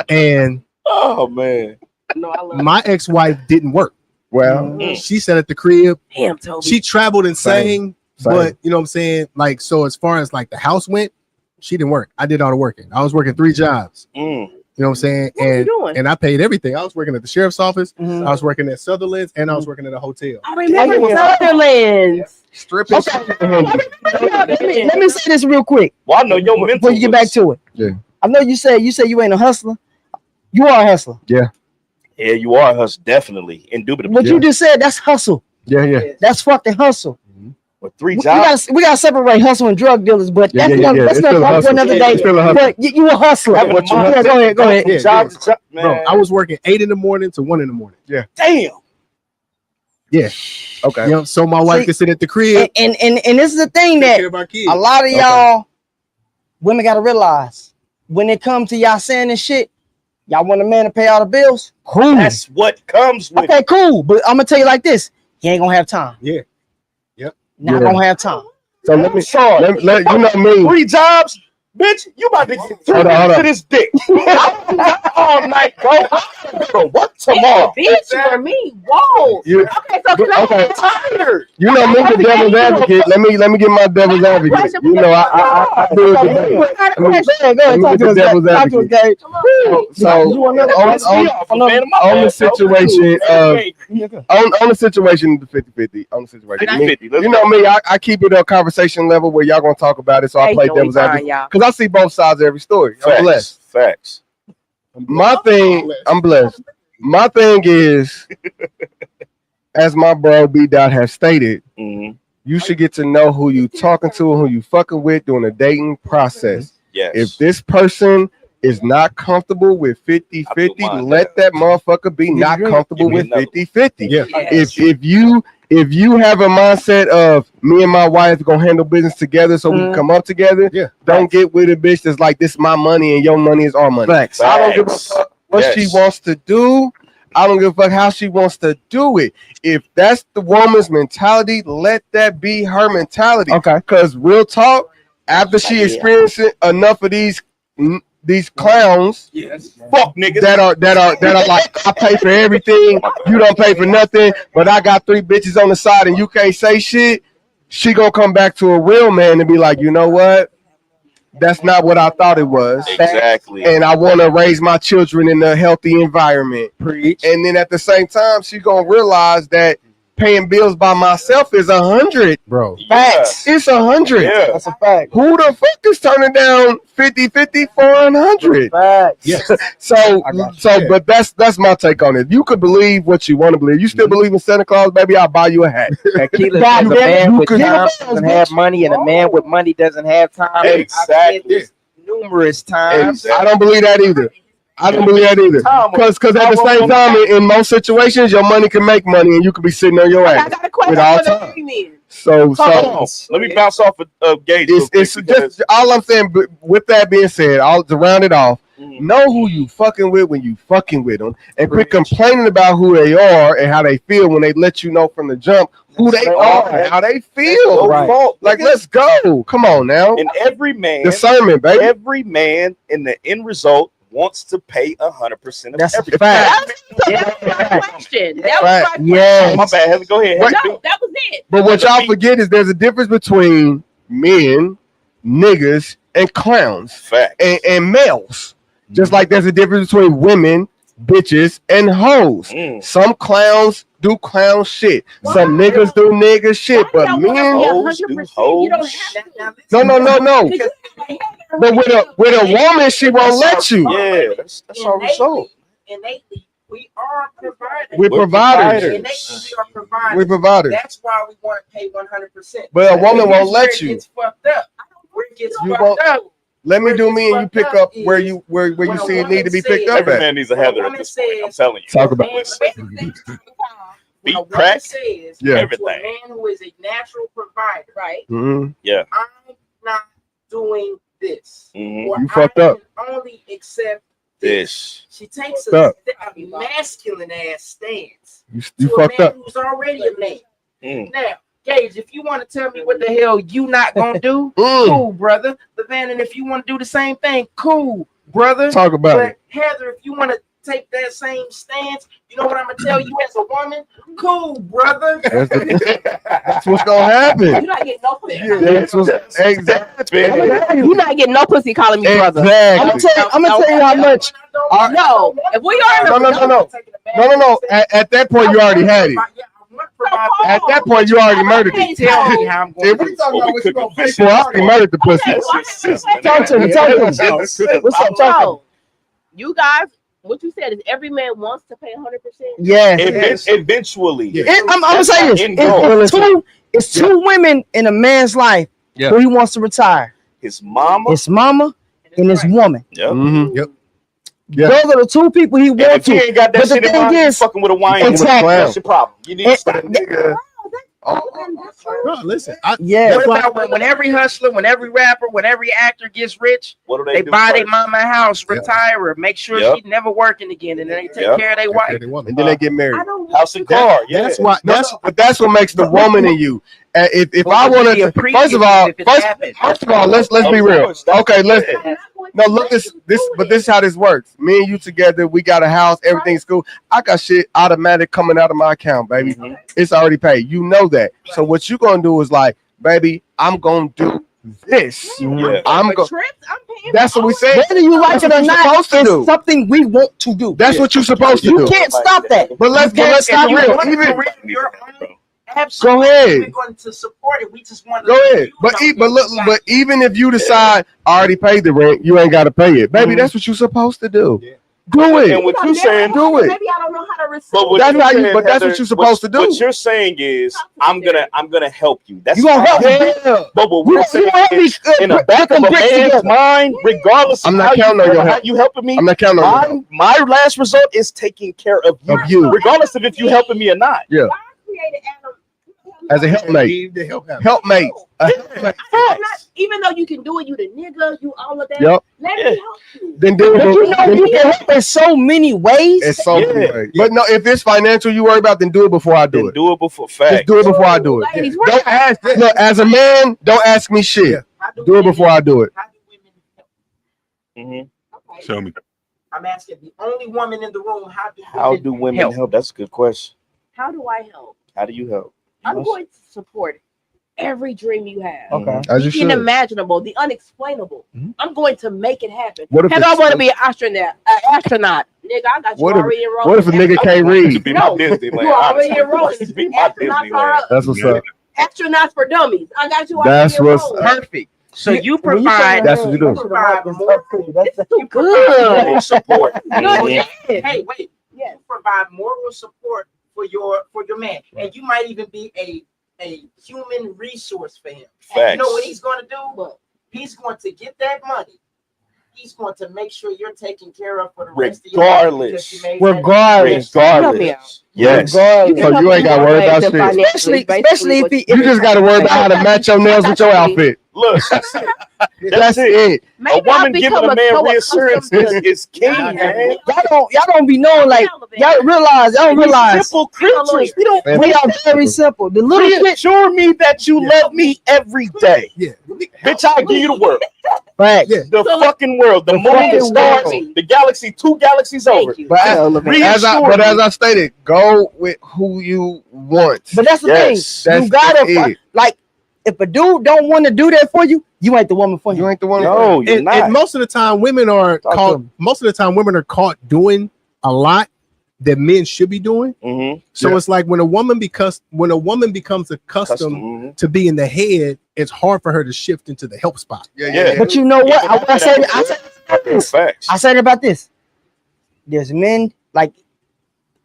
And oh man, no, I love my ex-wife didn't work. Well, she sat at the crib. Damn, Toby. She traveled and sang. Same. But you know what I'm saying? Like, so as far as like the house went, she didn't work. I did all the working. I was working 3 jobs. You know what I'm saying? And I paid everything. I was working at the sheriff's office, I was working at Sutherland's, and I was working at a hotel. I remember Sutherland's. Stripping. Let me say this real quick. Well, I know your mental. Before you get back to it. Yeah. I know you say you ain't a hustler. You are a hustler. Yeah. Yeah, you are a hustler, definitely. Indubitably. What you just said, that's hustle. Yeah. That's fucking hustle. With 3 jobs. We gotta separate hustle and drug dealers, but that's not for another day. But you a hustler. Go ahead. Bro, I was working 8 in the morning to 1 in the morning. Yeah. Damn. Yeah. Okay. You know, so my wife could sit at the crib. And this is the thing that a lot of y'all women gotta realize when it comes to y'all saying this shit, y'all want a man to pay all the bills. Cool. That's what comes with. Okay, cool. But I'm gonna tell you like this: he ain't gonna have time. Yeah. Not gonna have time. So let me let you know me. 3 jobs, bitch. You about to get to this dick all night, bro. Bro, what tomorrow? Bitch for me. Whoa. Okay, so Okay. Tired. You know me, the devil's advocate. Let me get my devil's advocate. You know I do it today. Let me get the devil's advocate. So on the situation on the situation, the 50-50 on the situation. You know me, I keep it a conversation level where y'all gonna talk about it. So I play devil's advocate because I see both sides of every story. I'm blessed. Facts. I'm blessed. My thing is, as my bro B Dot has stated, you should get to know who you talking to, who you fucking with during the dating process. Yes. If this person is not comfortable with 50-50, let that motherfucker be not comfortable with 50-50. Yeah. If you have a mindset of me and my wife gonna handle business together so we can come up together, don't get with a bitch that's like, this is my money and your money is our money. Facts. I don't give a fuck what she wants to do. I don't give a fuck how she wants to do it. If that's the woman's mentality, let that be her mentality. Okay. Because real talk, after she experiencing enough of these clowns, fuck niggas that are like, I pay for everything, you don't pay for nothing, but I got 3 bitches on the side and you can't say shit. She gonna come back to a real man and be like, you know what? That's not what I thought it was. Exactly. And I want to raise my children in a healthy environment. Preach. And then at the same time, she gonna realize that paying bills by myself is 100, bro. Facts. It's 100. Yeah. That's a fact. Who the fuck is turning down 50-50 for 100? Facts. Yes. But that's my take on it. You could believe what you want to believe. You still believe in Santa Claus, baby? I'll buy you a hat. And Keelan says a man with time doesn't have money, and a man with money doesn't have time. Exactly. I've said this numerous times. I don't believe that either. Because at the same time, in most situations, your money can make money, and you could be sitting on your ass I got a question with all for the time. women. So let me bounce off of Gage. it's just all I'm saying. But with that being said, to round it off, know who you fucking with when you fucking with them, and quit complaining about who they are and how they feel when they let you know from the jump who they are and how they feel. Right. Like, let's go. Come on now. And every man, discernment, baby. Every man in the end result wants to pay 100% of That's a everything. fact. That was my question. That was my question. Yes. My bad. Heather, go ahead. No, that was it. But what y'all forget is there's a difference between men, niggas, and clowns. Fact. And males. Just like there's a difference between women, bitches, and hoes. Some clowns do clown shit. Some niggas do nigga shit. But men, hoes do hoes. no. But with a woman, she won't let you. Yeah, that's our result. Innately, we are providers. We're providers. Innately, we are providers. We're providers. That's why we want to pay 100%. But a woman won't let you. It's fucked up. Where it gets You fucked won't- up. Let me do me and you pick up where is you when see it a need to be woman picked up Every at. man needs a Heather at this point. I'm telling you. Talk about it. When Beat a woman crack. says Yeah. to a Everything. man who is a natural provider, right? Mhm. Yeah. I'm not doing this. Mhm. Or You fucked I up. can only accept This. She takes Fucked a masculine ass stance You to a fucked man up. who's already a man. Mm. Now, Gage, if you want to tell me what the hell you not gonna do, Mm. cool, brother. LaVanden, if you want to do the same thing, cool, brother. Talk about but it. Heather, if you want to take that same stance, you know what I'm gonna tell you as a woman? Cool, brother. That's what's gonna happen. You're not getting no pussy. That's what's exactly. You're not getting no pussy calling me brother. Exactly. I'm gonna tell you how much. No, if we are in a No. At that point, you already had it. At that point, you already murdered it. Tell me how I'm going If we talking about what you gonna pay for, I already murdered the pussy. Talk to me. What's up? Talk to me. You guys, what you said is every man wants to pay 100%. Yes. Eventually. I'm gonna say this. It's two women in a man's life who he wants to retire. His mama. His mama and his woman. Yep. Mm-hmm. Yep. Yeah. Those are the two people he wants If to. he ain't got that But the shit in thing mind, you is, fucking with a wine. exactly. That's your problem. You need to stop. Bro, listen. Yeah. What about when every hustler, when every rapper, when every actor gets rich, What do they do buy first? their mama a house, retire her, make sure Yep. she's never working again, and then they take Yep. care of their wife. And then they get married. House and car. Yeah. That's why. But that's what makes the woman in you. If I But wanted you to, be first of all, appreciative if it happens. first of all, let's be real. course, that's Okay, let's. it. No, look this. But this is how this works. Me and you together, we got a house, everything's cool. I got shit automatic coming out of my account, baby. It's already paid. You know that. So what you gonna do is like, baby, I'm gonna do this. Yeah. I'm But going. trips, I'm paying. That's what we say. whether you like it or not, supposed to do. it's something we want to do. That's what you're supposed to You do. can't stop that. But let's You can't stop get it. real. Even Your own, go absolutely, ahead. we're going to support it. We just want to Go ahead. But even if you decide I already paid the rent, you ain't gotta pay it, baby. That's what you're supposed to do. Do it. And what you saying, do it. Maybe I don't know how to receive. But what That's you how you- saying, but that's Heather, what you're supposed to do. What you're saying is, I'm gonna help you. That's You gonna help fine. me? Yeah. But what You we're gonna saying help me is, in the back of a bricks man's together. mind, regardless I'm of not how counting on your how help. you helping me, I'm not counting on you. my last result is taking care of you, Of you. regardless of if you helping me or not. Yeah. God created Adam. as a helpmate. Leave the help out. Helpmate. Even though you can do it, you the nigga, you all of that. Yep. Let me help you. Then do But it. you know, you can help in so many ways. It's so many ways. But no, if it's financial you worry about, then do it before I do it. Do it before facts. Just do it before I do it. Ladies, Don't ask. Look, as a man, don't ask me shit. Do it before I do it. Show me. I'm asking the only woman in the room. How do women help? That's a good question. How do I help? How do you help? I'm going to support every dream you have. Okay. As you The should. unimaginable, the unexplainable. I'm going to make it happen. What if Because I want to be an astronaut. Nigga, I got you What if- already enrolled. what if a nigga can't read? Be my Disney You already enrolled. Be my Disneyland. That's what's up. Astronauts for dummies. I got you That's already what's enrolled. Perfect. So you provide. That's what you do. You Good. Moral support. Hey, wait. Yes. You provide moral support for your man, and you might even be a human resource for him. Facts. You know what he's going to do? He's going to get that money. He's going to make sure you're taken care of for the rest of your life. Regardless. because you made Regardless. Yes. So you ain't got to worry about shit. Especially if he, You just got to worry about how to match your nails with your outfit. Look, That's it. A woman giving a man reassurance is key, man. y'all don't be knowing, like, y'all don't realize Simple creatures. we are very simple. The little shit. Reassure me that you love me every day. Yeah. Bitch, I give you the world. Right. Yeah. The fucking world. The moon, the fucking stars, world. the galaxy, 2 galaxies over. But as Reassure me. I stated, go with who you want. But that's the Yes. thing. You That's gotta it. like, if a dude don't want to do that for you, you ain't the woman for him. You ain't the one. No, you're And not. most of the time, women are Talk to caught. them. Most of the time, women are caught doing a lot that men should be doing. Mhm. So it's like when a woman becomes accustomed Mhm. to be in the head, it's hard for her to shift into the help spot. Yeah. But you know what? I said about this. Facts. I said about this. There's men like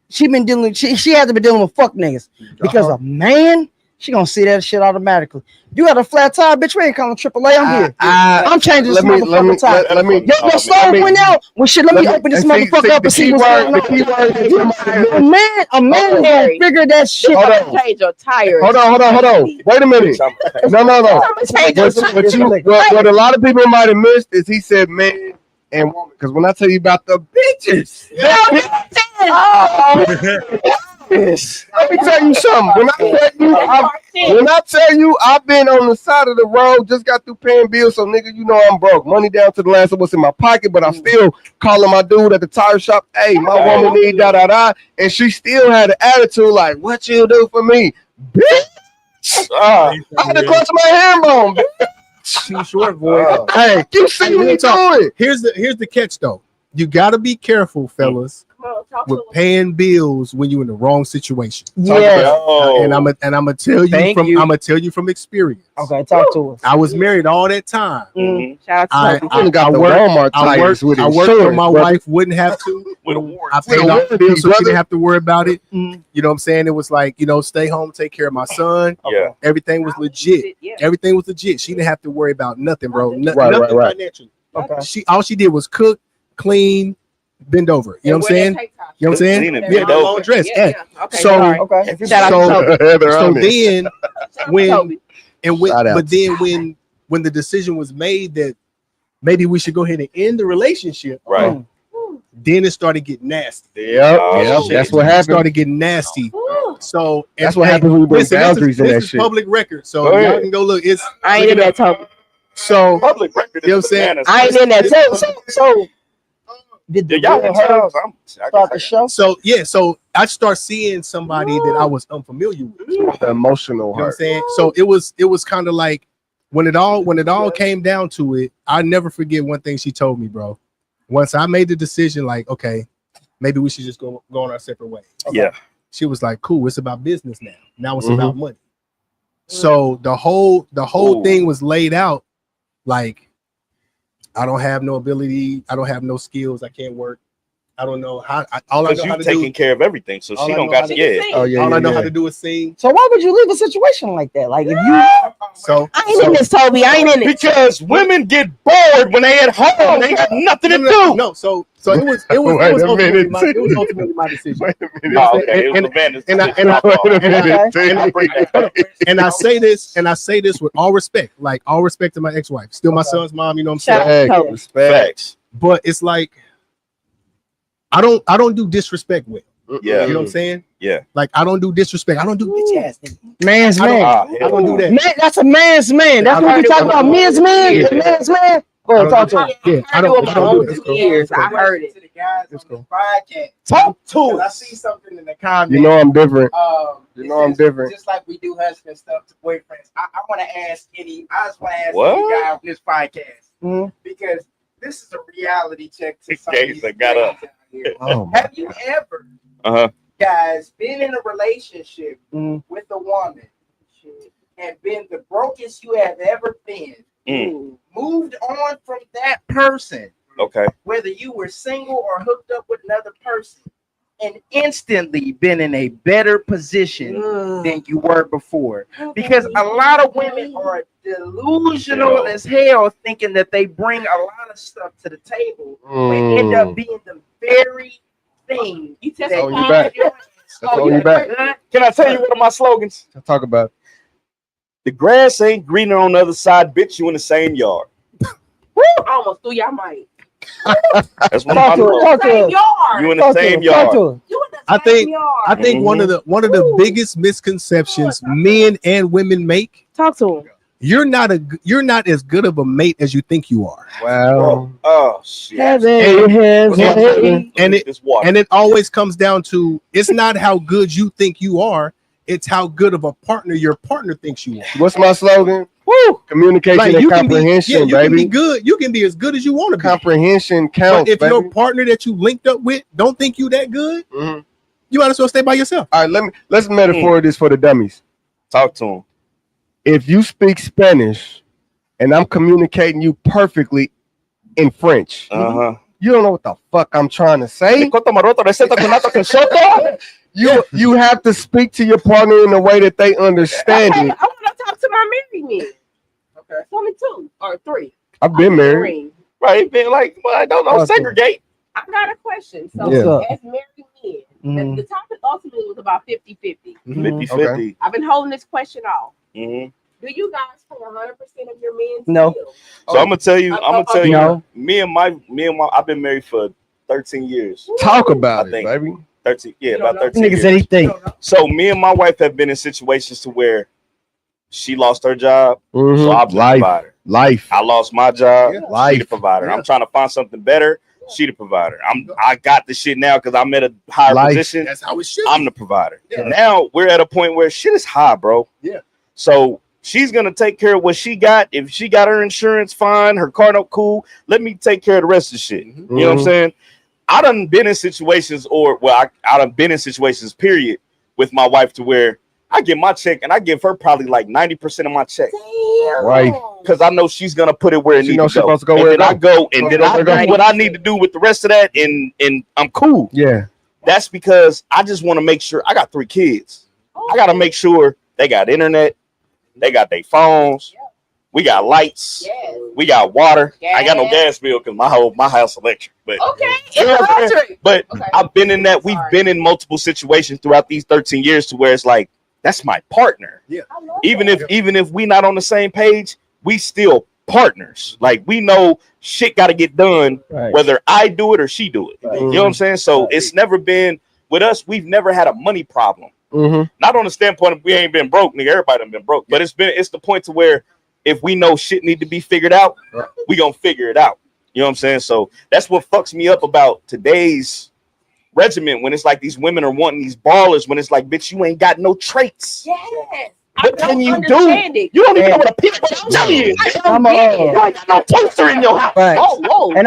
she hasn't been dealing with fuck niggas because a man. She gonna see that shit automatically. You got a flat tire, bitch. We ain't calling AAA. I'm here. I'm changing this motherfucking tire. Your stove went out. Well, shit. Let me open this motherfucker up and see what's going on. A man gonna figure that shit out. Change your tires. Hold on. Wait a minute. No. What a lot of people might have missed is he said man and woman. Because when I tell you about the bitches, let me tell you something. When I tell you I've been on the side of the road, just got through paying bills, so nigga, you know I'm broke. Money down to the last of what's in my pocket, but I'm still calling my dude at the tire shop. Hey, my woman need da, and she still had an attitude like, "What you do for me, bitch?" I had to clutch my herringbone, bitch. Too short, boy. Hey, you see what he's doing? Here's the catch though. You gotta be careful, fellas, with paying bills when you're in the wrong situation. Yeah. And I'm gonna tell you from experience. Okay, talk to us. I was married all that time. Shout I out to worked so my wife wouldn't have to. I paid all the bills so she didn't have to worry about it. You know what I'm saying? It was like, stay home, take care of my son. Yeah. Everything was legit. Everything was legit. She didn't have to worry about nothing, bro. Nothing Right. financially. Okay. All she did was cook, clean, bend over. You know what I'm saying? You know what I'm saying? Clean and Yeah, bend over. long dress. Okay, So when the decision was made that maybe we should go ahead and end the relationship, Right. Then it started getting nasty. Yep. That's what happened. It started getting nasty. So that's what happens when we bring boundaries in that this is shit. public record, so y'all can go look. It's I ain't in that talk. So public record. You know what I'm saying? I ain't in that. So did the y'all girl start the show? So I start seeing somebody that I was unfamiliar with. The emotional You know what I'm heart. saying? So it was kind of like when it all came down to it, I never forget one thing she told me, bro. Once I made the decision, like, okay, maybe we should just go on our separate ways. Yeah. She was like, cool, it's about business now. Now it's about money. So the whole thing was laid out like, I don't have no ability, I don't have no skills, I can't work. I don't know how. All I know how to do. Taking care of everything, so she don't got to. All I know how to do is sing. So why would you leave a situation like that? Like if you I ain't in this, Toby. I ain't in it. Because women get bored when they at home. They got nothing to do. No, so So it was ultimately my decision. Wait a minute. Oh, okay. It was LaVanden's decision. And I say this with all respect, like all respect to my ex-wife, still my son's mom. You know what I'm saying? Respect. But it's like I don't do disrespect with. Yeah. You know what I'm saying? Yeah. Like I don't do disrespect. I don't do bitch ass things. Man's man. I don't do that. Man, that's a man's man. That's what we talking about. Men's man. Yeah. Man's man. Go ahead, talk to him. Yeah, I don't do it. Years, I heard it. To the guys on It's this cool. podcast. Talk to Because I us. see something in the comments. You know I'm different. You know I'm different. Just like we do husband stuff to boyfriends. I want to ask I just want to ask What? any guy on this podcast Mhm. because this is a reality check to some of Gaze these that got guys up. out here. Oh, Have you ever, guys, been in a relationship Mhm. with a woman and been the brokest you have ever been? Moved on from that person, Okay. whether you were single or hooked up with another person, and instantly been in a better position than you were before. Because a lot of women are delusional as hell, thinking that they bring a lot of stuff to the table, but end up being the very thing. You test on your back. That's on your back. Can I tell you one of my slogans? Talk about it. The grass ain't greener on the other side, bitch. You in the same yard. I almost threw y'all mic. That's one of my Talk to him. slogans. Talk to Same him. yard. You in the Talk to same him. Talk yard. to him. You in the I same think- yard. I think one of the biggest misconceptions men and women make, Talk to him. you're not as good of a mate as you think you are. Wow. Oh shit. And it This water. and it always comes down to it's not how good you think you are, it's how good of a partner your partner thinks you are. What's my slogan? Woo! Communication Like and you can be, comprehension, you can be baby. good, you can be as good as you want to be. Comprehension But counts, if baby. your partner that you linked up with don't think you that good, Mhm. you might as well stay by yourself. All right, let's metaphor this for the dummies. Talk to him. If you speak Spanish and I'm communicating you perfectly in French, you don't know what the fuck I'm trying to say. You have to speak to your partner in a way that they understand Okay, it. I want to talk to my married men. Okay. Tell me 2 or 3. I've been married. Right, been like, well, I don't segregate. I got a question. So, Yeah. as married men, the topic ultimately was about 50-50. 50-50. I've been holding this question off. Mhm. Do you guys pay 100% of your men's No. bills? So I'm gonna tell you, No. me and my I've been married for 13 years. Talk about I it, think. baby. 13, yeah, about 13 Nigga years. said he think. So me and my wife have been in situations to where she lost her job, so I'm the provider. Life. I lost my job, she the Life. provider. I'm trying to find something better, she the provider. I got the shit now because I'm at a higher Life. position. That's how it should I'm the provider. Now we're at a point where shit is high, bro. Yeah. So she's gonna take care of what she got. If she got her insurance, fine. Her car note, cool. Let me take care of the rest of the shit. You know what I'm saying? I done been in situations, I done been in situations, period, with my wife to where I get my check and I give her probably like 90% of my check. Damn. Right. Because I know she's gonna put it where it She needs knows to she's go. supposed to go And where then it I go and then I go. do what I need to do with the rest of that, and I'm cool. Yeah. That's because I just want to make sure I got 3 kids. I gotta make sure they got internet, they got their phones, we got lights, Yes. we got water. I ain't got no gas bill because my house electric. But Okay. you know what I'm saying? Electric. But Okay. I've been in that. We've been in multiple situations throughout these 13 years to where it's like that's my partner. Yeah. I love Even that. if we not on the same page, we still partners. Like we know shit got to get done, Right. whether I do it or she do it. You know what I'm saying? So it's never been with us. We've never had a money problem. Not on the standpoint of we ain't been broke, nigga. Everybody done been broke, but it's the point to where if we know shit need to be figured out, we gonna figure it out. You know what I'm saying? So that's what fucks me up about today's regiment when it's like these women are wanting these ballers when it's like, bitch, you ain't got no traits. Yes. What can you do? understand it. You don't even know what a peanut butter jelly is. I'm You ain't got no toaster in your house. Right. Oh, whoa. And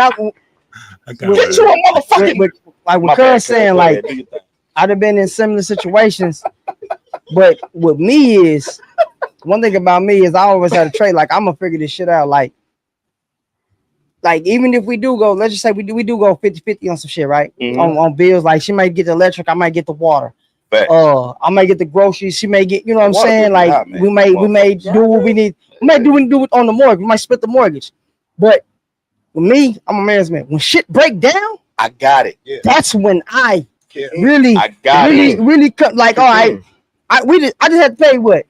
Get you a motherfucking. like My what bad, Cuz saying, Go like ahead, do your thing. I'd have been in similar situations, but with me is one thing about me is I always had a trait. Like I'm gonna figure this shit out. Like even if we do go, let's just say we do go 50-50 on some shit, right? On bills, like she might get the electric, I might get the water. I might get the groceries, she may get, you know what I'm Water saying? bill Like hot, man. we may do what we need. We might do it on the mortgage. We might split the mortgage. But with me, I'm a man's man. When shit break down, I got it. Yeah. That's when I Yeah. really, I got it. really cut. Like, all right, I just had to pay what?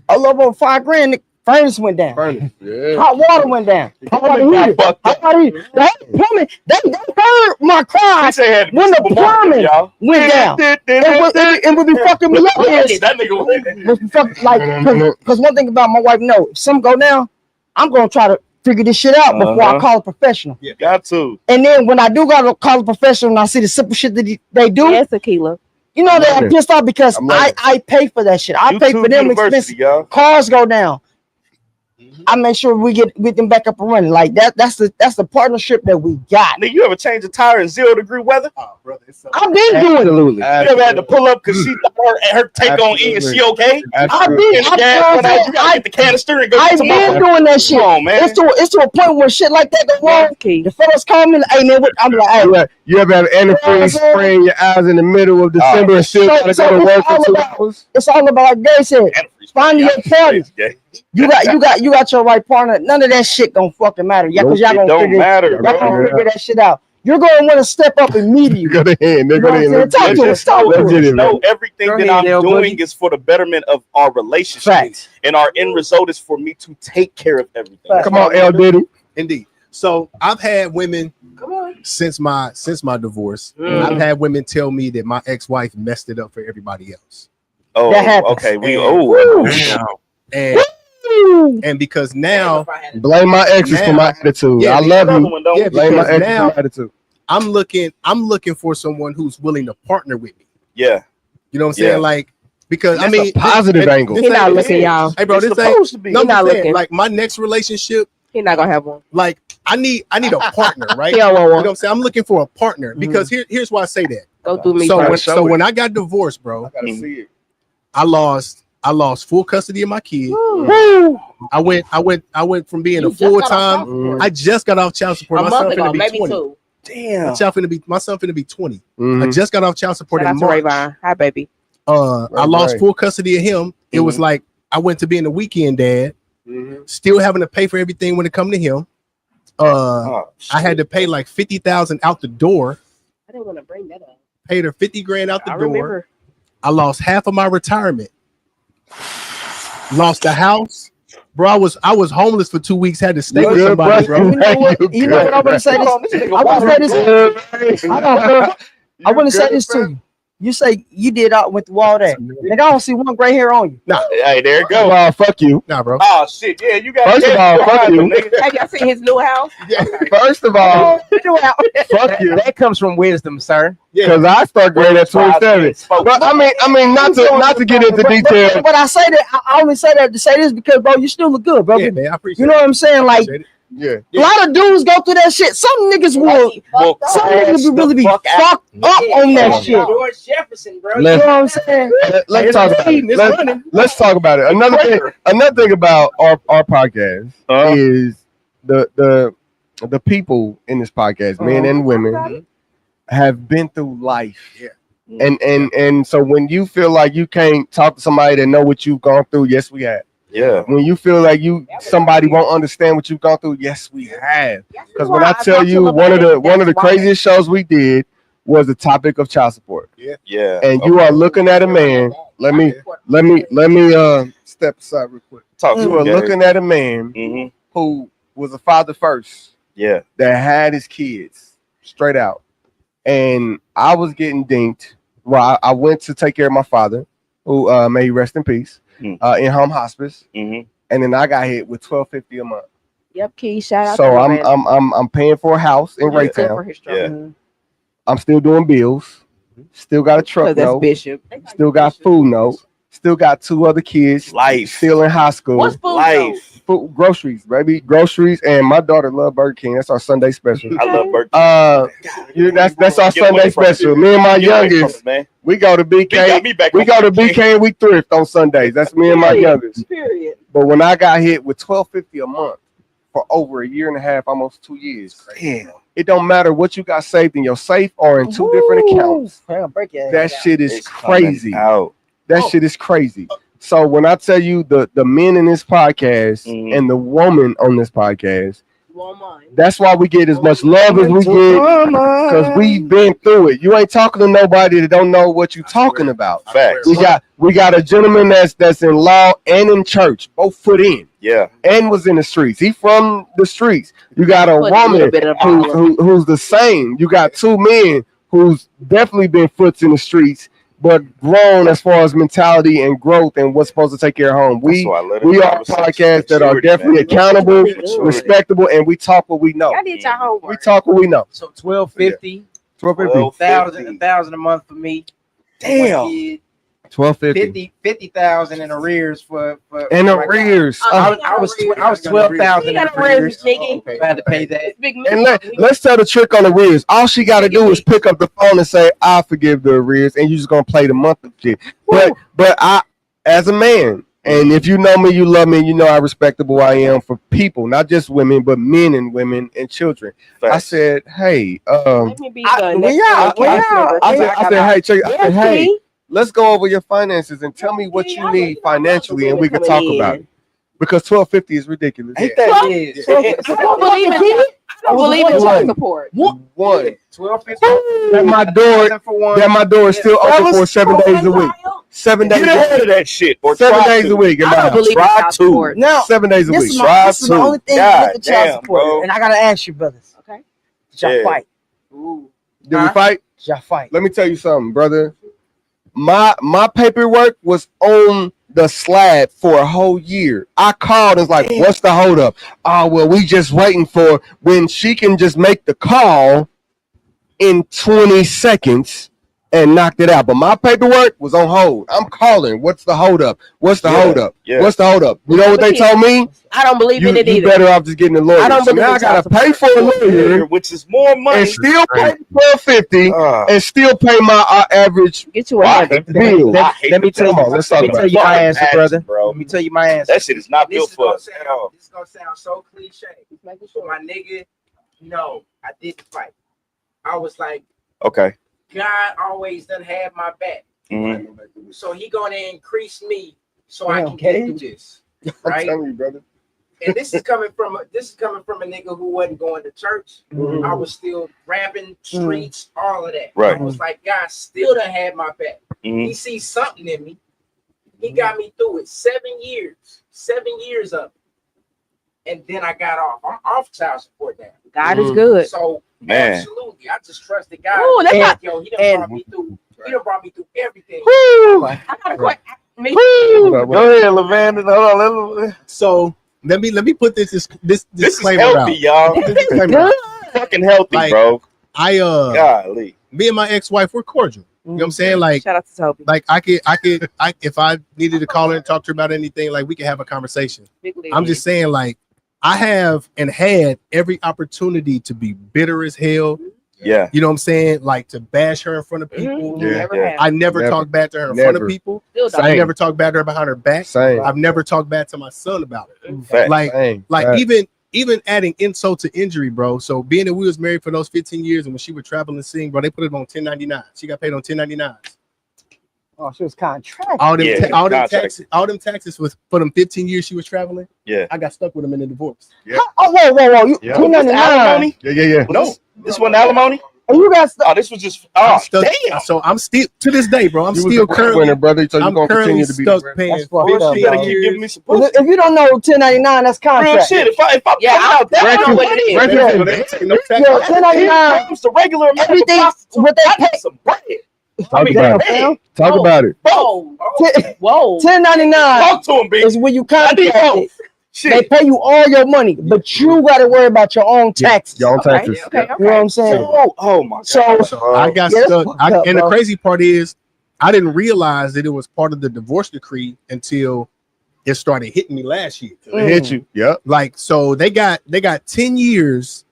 A little over $5,000. The furnace went down. Hot water went down. Hot water heater. That plumbing. They heard my cries when the plumbing went down. It would be fucking me up. That nigga Like, because one thing about my wife, no, if some go down, I'm gonna try to figure this shit out before I call a professional. Yeah, got to. And then when I do gotta call a professional and I see the simple shit that they do, That's tequila. you know that I'm pissed off because I pay for that shit. I pay for them expensive. Cars go down. I make sure we get them back up and running. Like that's the partnership that we got. Nigga, you ever change a tire in 0-degree weather? Oh, brother, I've been doing it. You ever had to pull up because her take on E and she okay? I've been get the canister and go. I've been doing that shit. Come on, man. It's to a point where shit like that go wrong. The fellas call me, hey man, I'm like, hey, you ever have antifreeze spraying your eyes in the middle of December and still gotta go to work for 2 hours? It's all about, like Gary said, finding your party. You got your right partner. None of that shit gonna fucking matter. Yeah, because y'all gonna figure that shit out. You're gonna want to step up immediately. Go ahead. No, everything that I'm doing is for the betterment of our relationship, and our end result is for me to take care of everything. Come on, L Diddy. Indeed. So I've had women since my divorce. I've had women tell me that my ex-wife messed it up for everybody else. Oh, okay. And because now blame my exes for my attitude. I love you. Yeah, blame my exes now for my attitude. I'm looking for someone who's willing to partner with me. Yeah. You know what I'm saying? Like, because that's a positive angle. He's not looking, y'all. Hey, bro, this ain't. No, not looking. Like my next relationship, he's not gonna have one. Like I need a partner, right? Yeah, you know what I'm saying? I'm looking for a partner because here's why I say that. Go through me. So when I got divorced, bro, I gotta see it. I lost full custody of my kid. I went from being a full-time. I just got off child support. My son finna be 20. Damn. My son finna be 20. I just got off child support in March. Hi, baby. I lost full custody of him. It was like I went to being a weekend dad, still having to pay for everything when it come to him. I had to pay like $50,000 out the door. I didn't want to bring that up. Paid her $50,000 out the door. Remember. I lost half of my retirement. Lost the house, bro. I was homeless for 2 weeks. Had to stay with somebody, bro. You know what I'm gonna say this. I want to say this to you. You say you did went through all that. Nigga, I don't see one gray hair on you. Nah, hey, there it go. Fuck you. Nah, bro. Oh shit, yeah, you got. First of all, fuck you. Have y'all seen his new house? First of all, fuck you. That comes from wisdom, sir. Because I start grade at 27. But I mean, not to get into detail. But I say that I only say that to say this because, bro, you still look good, bro. Yeah, man, I appreciate you know what I'm saying? Like, yeah. A lot of dudes go through that shit. Some niggas will. Some niggas will really be fucked up on that shit. George Jefferson, bro. You know what I'm saying? Let's talk about it. Let's talk about it. Another thing about our podcast is the people in this podcast, men and women, have been through life. Yeah. And so when you feel like you can't talk to somebody that know what you've gone through, yes, we have. Yeah. When you feel like somebody won't understand what you've gone through, yes, we have. Because when I tell you one of the craziest shows we did was the topic of child support. Yeah. Yeah. And you are looking at a man. Let me step aside real quick. You are looking at a man who was a father first. Yeah. That had his kids straight out. And I was getting dinked. Well, I went to take care of my father, who may he rest in peace. In home hospice, and then I got hit with $1,250 a month. Yep, Key, shout out. So I'm paying for a house in Raytown. Yeah. I'm still doing bills. Still got a truck note. Bishop. Still got food note. Still got 2 other kids. Life. Still in high school. What's food Life. Food, groceries, baby. Groceries, and my daughter love Burger King. That's our Sunday special. I love Burger King. That's our Sunday special. Me and my youngest, we go to BK. We go to BK and we thrift on Sundays. That's me and my youngest. Period. But when I got hit with $1,250 a month for over a year and a half, almost 2 years, damn, it don't matter what you got saved in your safe or in 2 different accounts. That shit is crazy. That shit is crazy. So when I tell you the men in this podcast and the woman on this podcast That's why we get as much love as we get, because we've been through it. You ain't talking to nobody that don't know what you talking about. Facts. We got a gentleman that's in law and in church, both foot in. Yeah. And was in the streets. He from the streets. You got a woman who's the same. You got two men who's definitely been foots in the streets, but grown as far as mentality and growth and what's supposed to take care of home. We are podcasts that are definitely accountable, respectable, and we talk what we know. I did your homework. We talk what we know. So 1250, 1250. 1,000 a month for me. Damn. 1250. 50,000 in arrears for in arrears. I was 12,000 in arrears. I had to pay that. And let's tell the trick on the arrears. All she got to do is pick up the phone and say, "I forgive the arrears," and you're just gonna play the month of shit. But I, as a man, and if you know me, you love me, and you know how respectable I am for people, not just women, but men and women and children. Facts. I said, "Hey, I said, hey, check. I said, hey." Let's go over your finances and tell me what you need financially, and we can talk about it. Because 1250 is ridiculous. Ain't that I don't believe in child support. One 1250. that my door is still open for 7 days a week. 7 days. Get ahead of that shit. Or 7 days a week. I don't believe in child support. Now, 7 days a week. This is the only thing with the child support. bro. And I gotta ask you, brothers. Okay. Did y'all fight? Did we fight? Did y'all fight? Let me tell you something, brother. My paperwork was on the slab for a whole year. I called and was like, "What's the hold up?" "Oh, well, we just waiting for when she can just make the call in 20 seconds and knocked it out." But my paperwork was on hold. I'm calling. What's the hold up? What's the hold up? Yeah. What's the hold up? You know what they told me? I don't believe in it You either. better off just getting a lawyer. I don't So believe now in I gotta child pay for a lawyer Which is more money. and still pay 1250 and still pay my average Get you a habit. bill. Let me tell you. Let's talk Let me about tell it. you my answer, brother. Bro. Let me tell you my answer. That shit is not This built is for gonna us at all. sound. This is gonna sound so cliche. So my nigga, no, I didn't fight. I was like, Okay. God always done had my back. Mm-hmm. So he gonna increase me so I can get through this. I'm Right? telling you, brother. And this is coming from a nigga who wasn't going to church. I was still rapping, streets, all of that. Right. I was like, God still done had my back. He sees something in me. He got me through it. 7 years of it. And then I got off. I'm off child support now. God is good. So Man. absolutely, I just trusted God. Ooh, that's not- Yo, he done brought me through. He done brought me through everything. I got a question. Go ahead, LaVanden. Hold on. So let me put this This is disclaimer healthy, out. y'all. This disclaimer out. Fucking healthy, Like, bro. Golly. Me and my ex-wife, we're cordial. You know what I'm saying? Like, shout out to Toby. like I could, if I needed to call her and talk to her about anything, like we could have a conversation. I'm just saying, like, I have and had every opportunity to be bitter as hell. Yeah. You know what I'm saying? Like to bash her in front of people. Yeah. I never talked bad to her in front of people. I never talked bad to her behind her back. Same. I've never talked bad to my son about it. Fact. Like, Same. like Fact. even adding insult to injury, bro. So being that we was married for those 15 years and when she would travel and sing, bro, they put it on 1099. She got paid on 1099s. Oh, she was contracted. All them, Yeah, all them contracted. taxes was for them 15 years she was traveling. Yeah. I got stuck with them in the divorce. Yeah. Oh, whoa. You Yeah. 299. Alimony? Yeah. No. This wasn't alimony? And you got stuck. Oh, this was just. I'm Oh, stuck, damn. so I'm still to this day, bro. I'm You was still the currently winner, brother. So you're I'm gonna currently continue to be stuck paying That's fucked up, 15 bro. Keep giving me years. some pussy. If you don't know 1099, that's Real contract. shit. If I'm Yeah, coming out that I much know what money, it is. Yo, 1099. it's the regular amount of Everything prostitutes. what they I need pay. some bread. Talk about it. Talk about it. Whoa. Whoa. 1099 Talk to him, is bitch. when you I need contract both. it. They Shit. pay you all your money, but you got to worry about your own taxes. Your own Okay. taxes. Okay. You know what I'm saying? Oh my God. So I got Yeah, that's stuck. fucked up, And the bro. crazy part is, I didn't realize that it was part of the divorce decree until it started hitting me last year. It hit you. Yep. Like, so they got 10 years.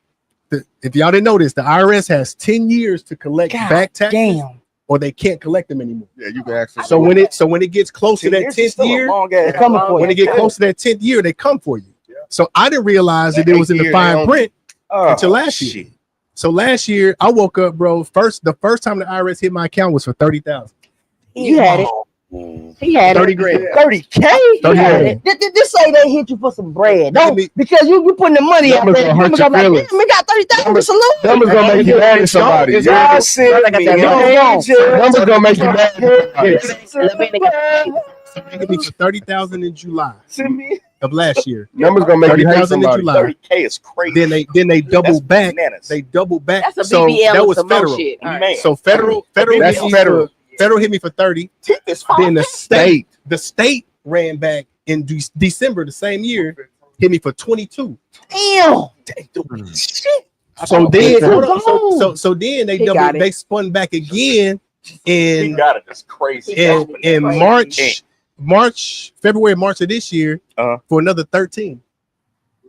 If y'all didn't know this, the IRS has 10 years to collect God back taxes, damn. or they can't collect them anymore. Yeah, you can access. So when it gets close to that 10th year, They're coming for when you. it get close to that 10th year, they come for you. So I didn't realize that it was in the 8th year, fine they own print until last year. Shit. So last year I woke up, bro. The first time the IRS hit my account was for 30,000. You had it. He had 30 grand. 30K. This say they hit you for some bread. Don't because you putting the money out there. Numbers gonna hurt your feelings. Damn, we got 30,000. Salute. Numbers gonna make you mad at somebody. Y'all send me Numbers gonna make you mad. They hit me for 30,000 in July Send me. of last year. Numbers gonna make you hate 30,000 in somebody. July. 30K is crazy. Then they doubled back. Bananas. They doubled back. That's a So BBL that with was some more federal. shit. All right. Man. So federal That's hit me federal. Federal hit me for 30. It's fine. Then the state ran back in December the same year, hit me for 22. Damn. Shit. So then, so so then they He got it. they spun back again He in got it. It's crazy. in February, March of this year for another 13.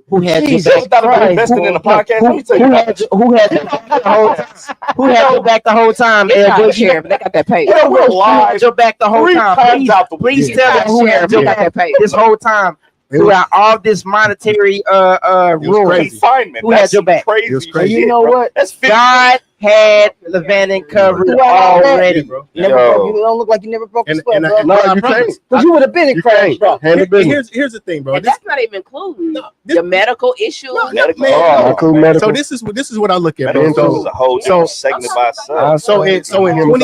Who had your Jesus back? Thought about investing in the podcast. Let me tell you about it. Who had your back the whole time? Who had your back the whole time? It's not Ed? sheriff, but they got that paid. Yeah, we're Who had live your back the whole 3 time? times out the Please weekend. tell me who had your They got back that paid. this whole time throughout all this monetary rule. crazy. Confinement. Who had That's your back? Crazy. It was crazy. shit, You know bro. what? That's 50. God had LaVanden covered already. bro. Never broke. You don't look like you never broke the And, sweat, and, bro. and No, I you promise. can't. Because you would have been in You crash, can't. bro. Handle business. Here's the thing, bro. And that's not even including this- the medical issues. Medical. Man, Oh, Include man. medical. So this is what I look at, bro. Medical is a whole So- different segment by itself. So in Him his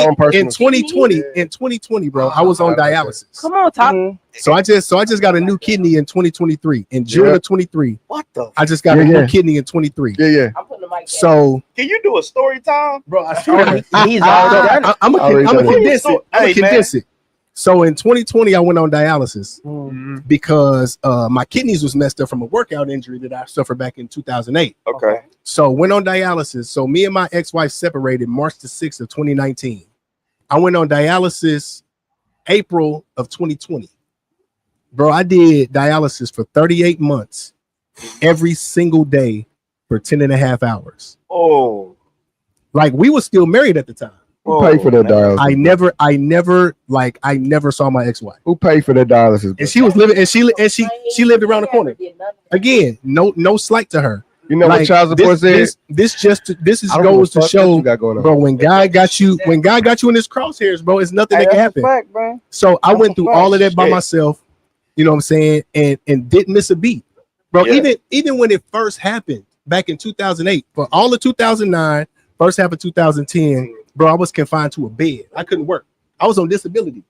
own personal 2020, bro, I was on dialysis. Come on, talk. So I just got a new kidney in 2023. In June Yeah. of 23, What the? I just got a Yeah. new kidney in 23. Yeah. I'm putting the mic down. So, Can you do a story time? bro, He's already done it. I'm Already gonna done it. condense it. I'm Hey, gonna condense it. So in 2020, I went on dialysis because my kidneys was messed up from a workout injury that I suffered back in 2008. Okay. So went on dialysis. So me and my ex-wife separated March the 6th of 2019. I went on dialysis April of 2020. Bro, I did dialysis for 38 months every single day for 10 and a half hours. Oh. Like we were still married at the time. Who paid for that dialysis? I never saw my ex-wife. Who paid for that dialysis? And she was living and she lived around the corner. Again, no slight to her. You know what child support said? This goes I don't give a to fuck show, what you got going on. bro, when God got you in his crosshairs, bro, it's nothing that can happen. Fact, bro. So I went through all of that by Shit. myself, you know what I'm saying, and didn't miss a beat. Bro, Yeah. even when it first happened back in 2008, for all of 2009, first half of 2010, bro, I was confined to a bed. I couldn't work. I was on disability.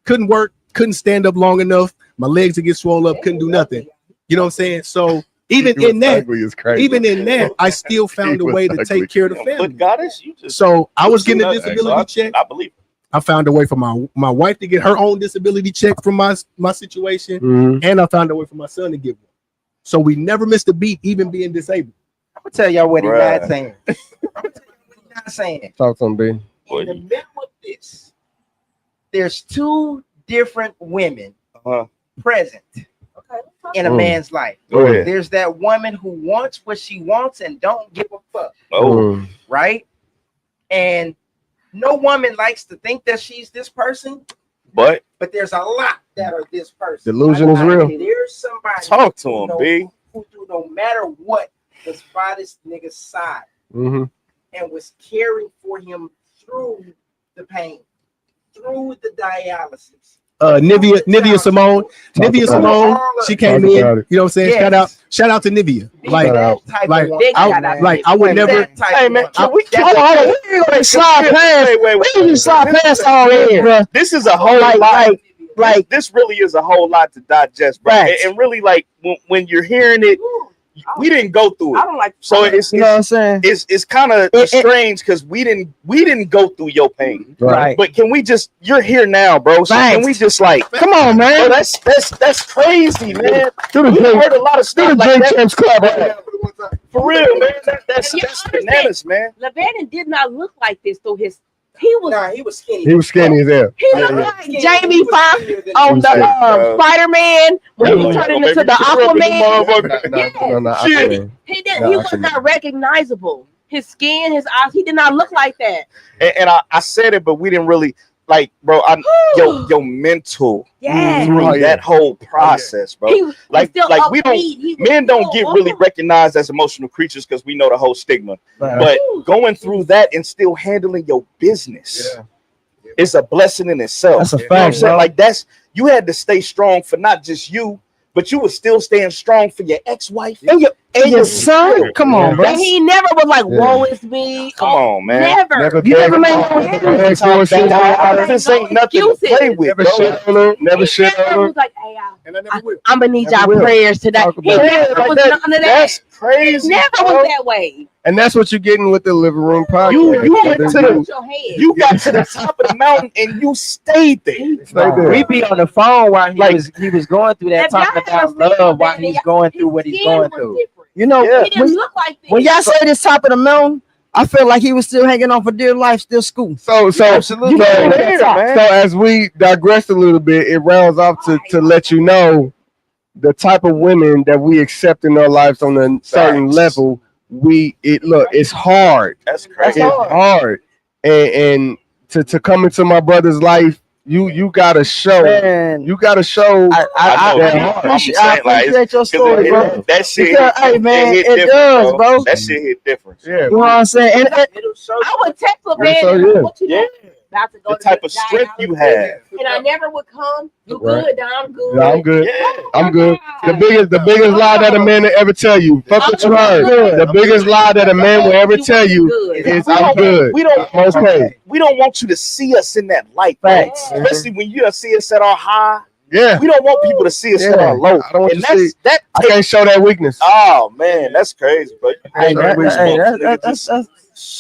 Couldn't work, couldn't stand up long enough. My legs would get swollen up, couldn't do nothing. You know what I'm saying? So even in that, I still found a way to take care of the family. But goddess, you just So I was getting a nothing. disability check. I believe it. I found a way for my wife to get her own disability check from my situation, Mhm. and I found a way for my son to get one. So we never missed a beat, even being disabled. I'm gonna tell y'all what he's Bruh. not saying. I'm gonna tell you what he's not saying. Talk to him, B. In the middle of this, there's two different women Uh-huh. present in a Mm. man's life. Go ahead. There's that woman who wants what she wants and don't give a fuck, Oh, right? And no woman likes to think that she's this person, but but there's a lot that are this person. Delusion is real. There's somebody talk to him, B. who do no matter what was by this nigga's side Mm-hmm. and was caring for him through the pain, through the dialysis. Nivea Simone, about she came Talk in. about it. You know what I'm saying? Yes. Shout out to Nivea. Like, Shout out. like, Big I, shout out. like I would never. Hey man, can we Hold on, we ain't gonna slide past. wait. We can slide past all in, bro. This is a whole lot. This really is a whole lot to digest, bro. Facts. And really, like when you're hearing it, we didn't go through I it, don't like so it's You know what I'm saying? it's kind of strange because we didn't go through your pain. Right. But can we just? You're here now, bro. So can Facts. we just like? Come on, Bro, man. that's crazy, man. Do the We drink. heard a lot of stuff like that. Champs Club. For real, man. That's Yeah, that's I understand. bananas, man. LaVanden did not look like this through his. He was He was skinny. He was skinny as hell. he looked like Jamie Foxx on the bro. Spider-Man when he turned into the Aquaman. No, Shit. He did. No, He I was couldn't. not recognizable. His skin, his eyes. He did not look like that. And I said it, but we didn't really like, bro. Your mental Yeah. through Oh, yeah. that whole process, bro. He was Like still we upbeat. don't He was men don't still get really up. recognized as emotional creatures because we know the whole stigma. Right. But going through that and still handling your business, is a blessing in itself. That's a You know what I'm fact, saying? bro. Like you had to stay strong for not just you, but you were still staying strong for your ex-wife And your son. Come on, bro. And he never was like, "Woe is me." Come on, man. Never. You never made This ain't nothing to play with, Never shit on her. Never shit on her. was like, "Hey, And I never will. I'm gonna need y'all Never will. prayers today." Talk He about never it. was none of that. That's crazy. Never bro. was that way. And that's what you're getting with the living room podcast. You went to Put the your head. you got to the top of the mountain and you stayed there. Stay there. We be on the phone while he was going through that, If y'all talking ever about seen love while Manny, he's going through what his he's skin going was through. different. You know, Yeah. He didn't look like this. when y'all say this top of the mountain, I feel like he was still hanging on for dear life, still school. So Absolutely. You there, know that man. So as we digress a little bit, it rounds off to let you know the type of women that we accept in our lives on a certain Facts. level. It's hard. That's crazy. It's hard. And to come into my brother's life, you gotta show. Man, You gotta show. I know. that I'm hard. saying, I like, appreciate your story, bro. that shit Because, hit, hey, man, hit it different, does, bro. That shit hit different. Yeah. You know what I'm saying? And I would text LaVanden, So, yeah. what you doing? About to go The to type the of strength dialysis. you have. And I never would come. You Right. good? Nah, I'm good. Yeah, I'm good. Yeah. I'm good. The biggest lie that a man will ever tell you. Fuck what you heard. The biggest lie that a man will ever tell you is I'm good. We don't I'm okay. we don't want you to see us in that light, Facts. bro. Especially when you see us at our high. Yeah. We don't want people to see us at Yeah. our low. I don't want And you to see. that I can't show that weakness. oh man, that's crazy, bro. Hey, that's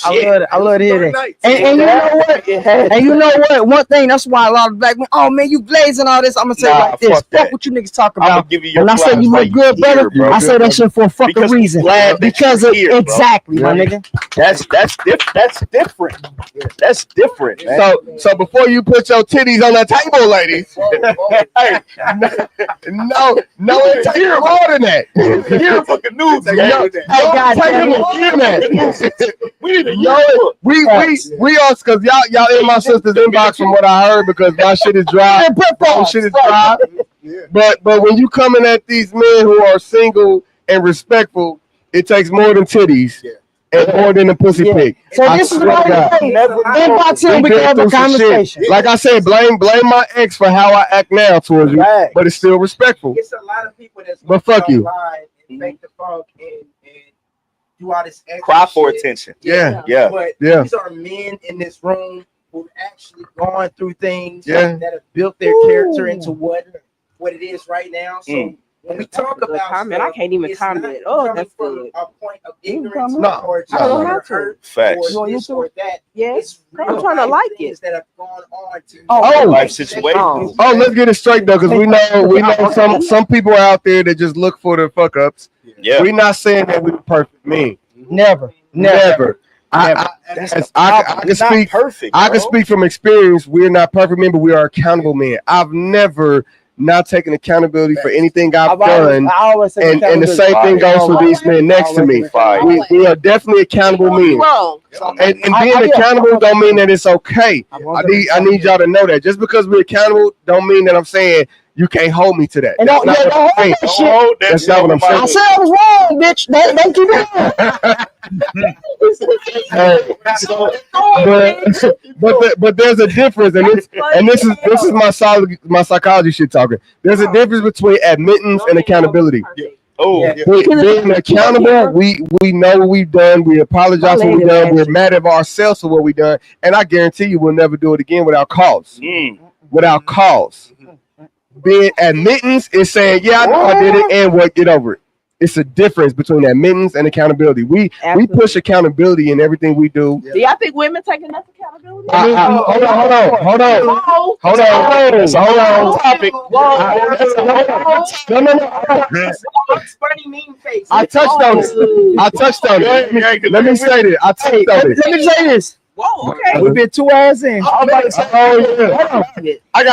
I love to hear that. And you know what? And you know what? One thing, that's why a lot of black men, oh man, you glazing all this. I'm gonna say it like this. Fuck what you niggas talk I'm gonna about. give you your When I say flowers you while look good, here, brother, bro. I say that shit for a fucking Because we reason. glad that Because you're of here, bro. exactly, my Yeah. nigga. That's different. That's different, man. So before you put your titties on the table, ladies, hey, no, it takes more than that. Here's fucking news, man. God damn It. We need to No, we are because y'all in my sister's inbox from what I heard because my shit is dry. My shit is dry. But when you coming at these men who are single and respectful, it takes more than titties and more than a pussy pic. So I this is swear to why God. inbox him, we can have a conversation. Like I said, blame my ex for how I act now towards you, but it's still respectful. It's a lot of people that's But fuck you. online and fake the funk and do all this extra cry for shit. attention. Yeah. But Yeah. these are men in this room who've actually gone through things Yeah. that have built their character into what it is right now. So when we talk Good about comment. stuff, I can't even it's comment. not Oh, coming that's from good. a point of ignorance comment? or No, just no, no. hurt Facts. or this or that. Yes. It's I'm real trying to life like things it. that have gone on to Oh. Life situation. Oh, let's get it straight though, because we know some people are out there that just look for the fuck ups. Yeah. We're not saying that we're perfect men. Never. I can speak perfect. I can bro. speak from experience. We're not perfect men, but we are accountable men. I've never not taken accountability for anything I've done. I always say And the same thing goes for these men next to me. We are definitely accountable men. Wrong. And being accountable don't mean that it's okay. I need y'all to know that. Just because we're accountable don't mean that I'm saying you can't hold me to that. And don't hold that shit. That's not what I'm saying. I said I was wrong, bitch. They keep it. But there's a difference, and this is my psychology shit talking. There's a difference between admittance and accountability. Being accountable, we know what we've done. We apologize for what we've done. We're mad at ourselves for what we've done, and I guarantee you we'll never do it again without cause. Without cause. Being admittance is saying, yeah, I know I did it, and what, get over it. It's a difference between admittance and accountability. We push accountability in everything we do. Do y'all think women take enough accountability? Hold on. Topic. I touched on it. Let me say this. I touched on it. Let me say this. Whoa, okay. We've been 2 hours in. I got no pick. And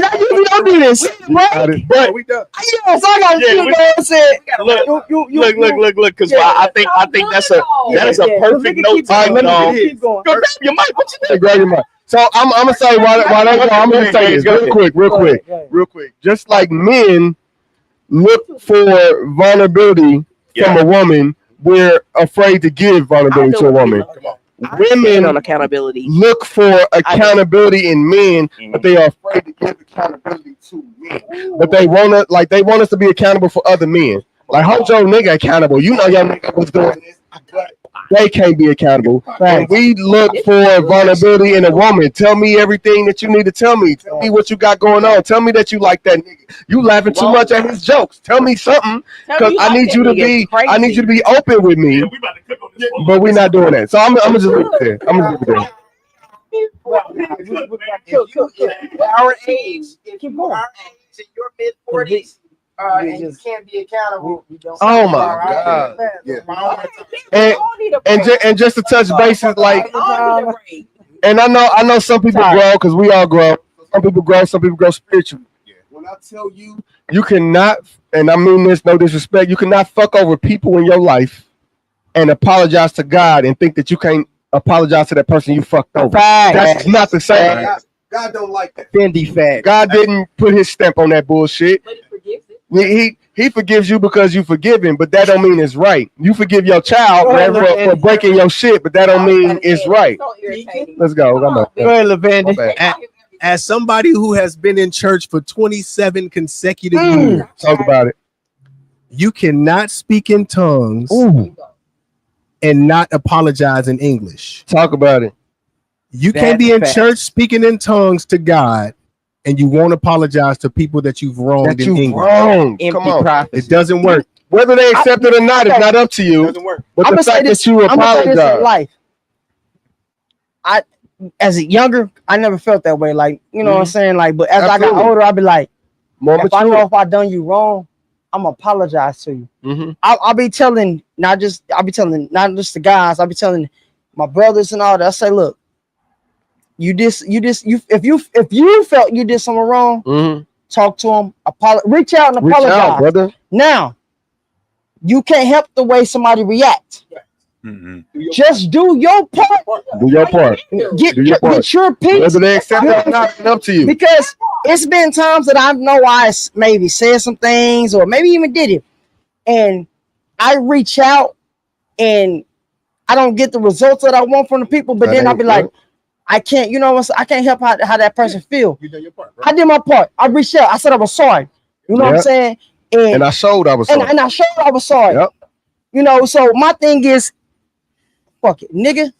I usually don't do this, right? But Yes, I got to Look, because I think that is a perfect note. Keep going. Go grab your mic. What you grab your mic. So I'm gonna say why they go. I'm gonna say this real quick. Just like men look for vulnerability from a woman, we're afraid to give vulnerability to a woman. women on accountability. look for accountability in men, but they are afraid to give accountability to men. But they want us to be accountable for other men. Like, hold your nigga accountable. You know your nigga was doing this, but they can't be accountable. And we look for vulnerability in a woman. Tell me everything that you need to tell me. Tell me what you got going on. Tell me that you like that nigga. You laughing too much at his jokes. Tell me something, because I need you to be open with me. But we're not doing that. So I'm gonna just leave it there. I'm gonna leave it there. Our age, if you are our age in your mid-40s, and you can't be accountable. Oh my God! Yeah. And just to touch bases, like, and I know some people grow because we all grow. Some people grow spiritually. When I tell you, you cannot, and I mean this, no disrespect, you cannot fuck over people in your life and apologize to God and think that you can't apologize to that person you fucked over. That's not the same. God don't like that. Fendi fat. God didn't put his stamp on that bullshit. But he forgives it. He forgives you because you forgive him, but that don't mean it's right. You forgive your child for breaking your shit, but that don't mean it's right. Let's go. Go ahead, LaVanden. As somebody who has been in church for 27 consecutive years, talk about it. You cannot speak in tongues and not apologize in English. Talk about it. You can't be in church speaking in tongues to God, and you won't apologize to people that you've wronged in English. Come on. It doesn't work. Whether they accept it or not, it's not up to you. It doesn't work. But the fact that you apologize. Life. As a younger, I never felt that way. Like, you know what I'm saying? Like, but as I got older, I'll be like, if I know if I done you wrong, I'm gonna apologize to you. I'll be telling not just the guys, I'll be telling my brothers and all that. I say, look, if you felt you did something wrong, talk to them, reach out and apologize. Brother. Now, you can't help the way somebody reacts. Just do your part. Do your part. Get your peace. Whether they accept it or not, it's up to you. Because it's been times that I know I maybe said some things or maybe even did it, and I reach out and I don't get the results that I want from the people. But then I'll be like, I can't, I can't help how that person feel. You did your part, right? I did my part. I reached out. I said I was sorry. You know what I'm saying? And I showed I was sorry. And I showed I was sorry. Yep. So my thing is, fuck it, nigga.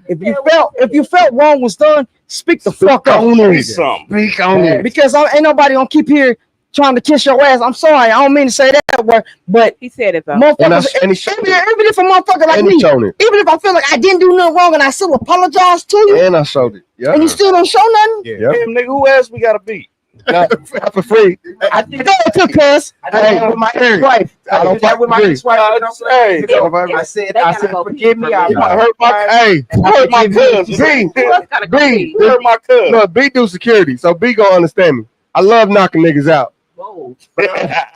If you felt wrong was done, speak the fuck up. Speak on it. Because ain't nobody gonna keep here trying to kiss your ass. I'm sorry, I don't mean to say that word, but he said it though. Motherfuckers, even if a motherfucker like me, even if I feel like I didn't do nothing wrong and I still apologize to you, and I showed it, and you still don't show nothing, Damn, nigga, who else we gotta beat? Not for free. I did that too, cuz. I did with my ex-wife. I did that with my ex-wife. I said, forgive me. I hurt my cousin. B hurt my cousin. Look, B do security, so B gonna understand me. I love knocking niggas out.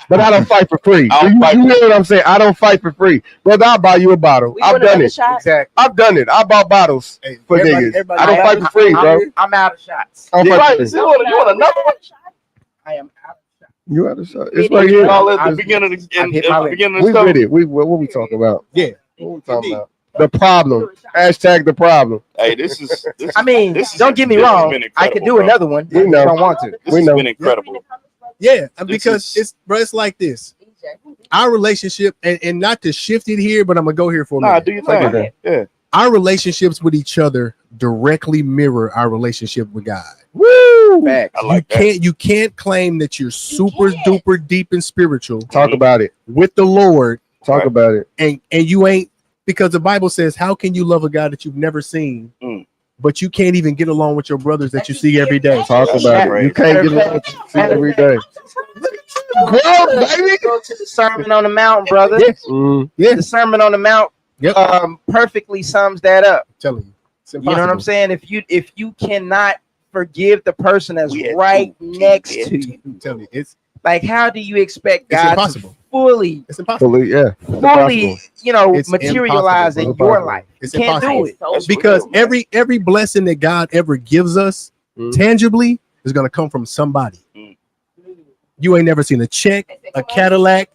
But I don't fight for free. You hear what I'm saying? I don't fight for free. Brother, I'll buy you a bottle. I've done it. Exactly. I've done it. I bought bottles for niggas. I don't fight for free, bro. I'm out of shots. You want another one? I am out of shots. You out of shots. It's right here. At the beginning of the We with it. What we talking about? Yeah. What we talking about? The problem. Hashtag the problem. Hey, this is don't get me wrong. I could do another one. We know. If I want to. This has been incredible. Yeah, because it's like this. Our relationship, and not to shift it here, but I'm gonna go here for a minute. Do you think? Yeah. Our relationships with each other directly mirror our relationship with God. Woo! I like that. You can't claim that you're super duper deep and spiritual. Talk about it. With the Lord. Talk about it. And you ain't, because the Bible says, how can you love a God that you've never seen? But you can't even get along with your brothers that you see every day. Talk about it. You can't get along with you see every day. Growth, baby. Go to the Sermon on the Mount, brother. Yeah. The Sermon on the Mount perfectly sums that up. I'm telling you. You know what I'm saying? If you cannot forgive the person that's right next to you, I'm telling you, it's like, how do you expect God to fully, it's impossible. fully, It's materialize in your life? It's You can't do impossible. it. Because every blessing that God ever gives us tangibly is going to come from somebody. You ain't never seen a check, a Cadillac.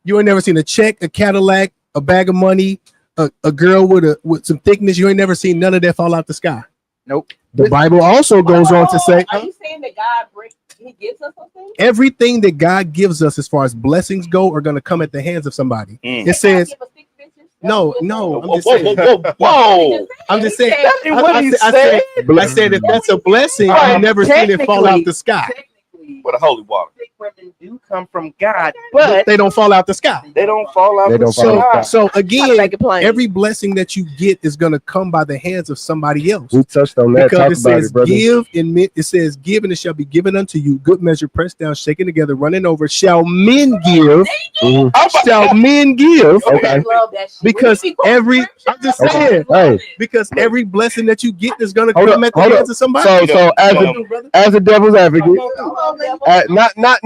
You ain't never seen a check, a Cadillac, a bag of money, a girl with some thickness. You ain't never seen none of that fall out the sky. Nope. The Bible also goes on to say, Are you saying that he gives us something? everything that God gives us as far as blessings go are going to come at the hands of somebody. It says, no, I'm just saying. Whoa. I'm just saying. I said if that's a blessing, I've never seen it fall out the sky. What a holy water. Women do come from God, but They don't fall out the sky. They don't fall out. So again, every blessing that you get is going to come by the hands of somebody else. We touched on that. Because Talk it about says, it, brother. give and it shall be given unto you. Good measure, pressed down, shaken together, running over. Shall men give? Shall men give? Okay. Because I'm just saying, because every blessing that you get is going to come at the hands of somebody. So as a devil's advocate,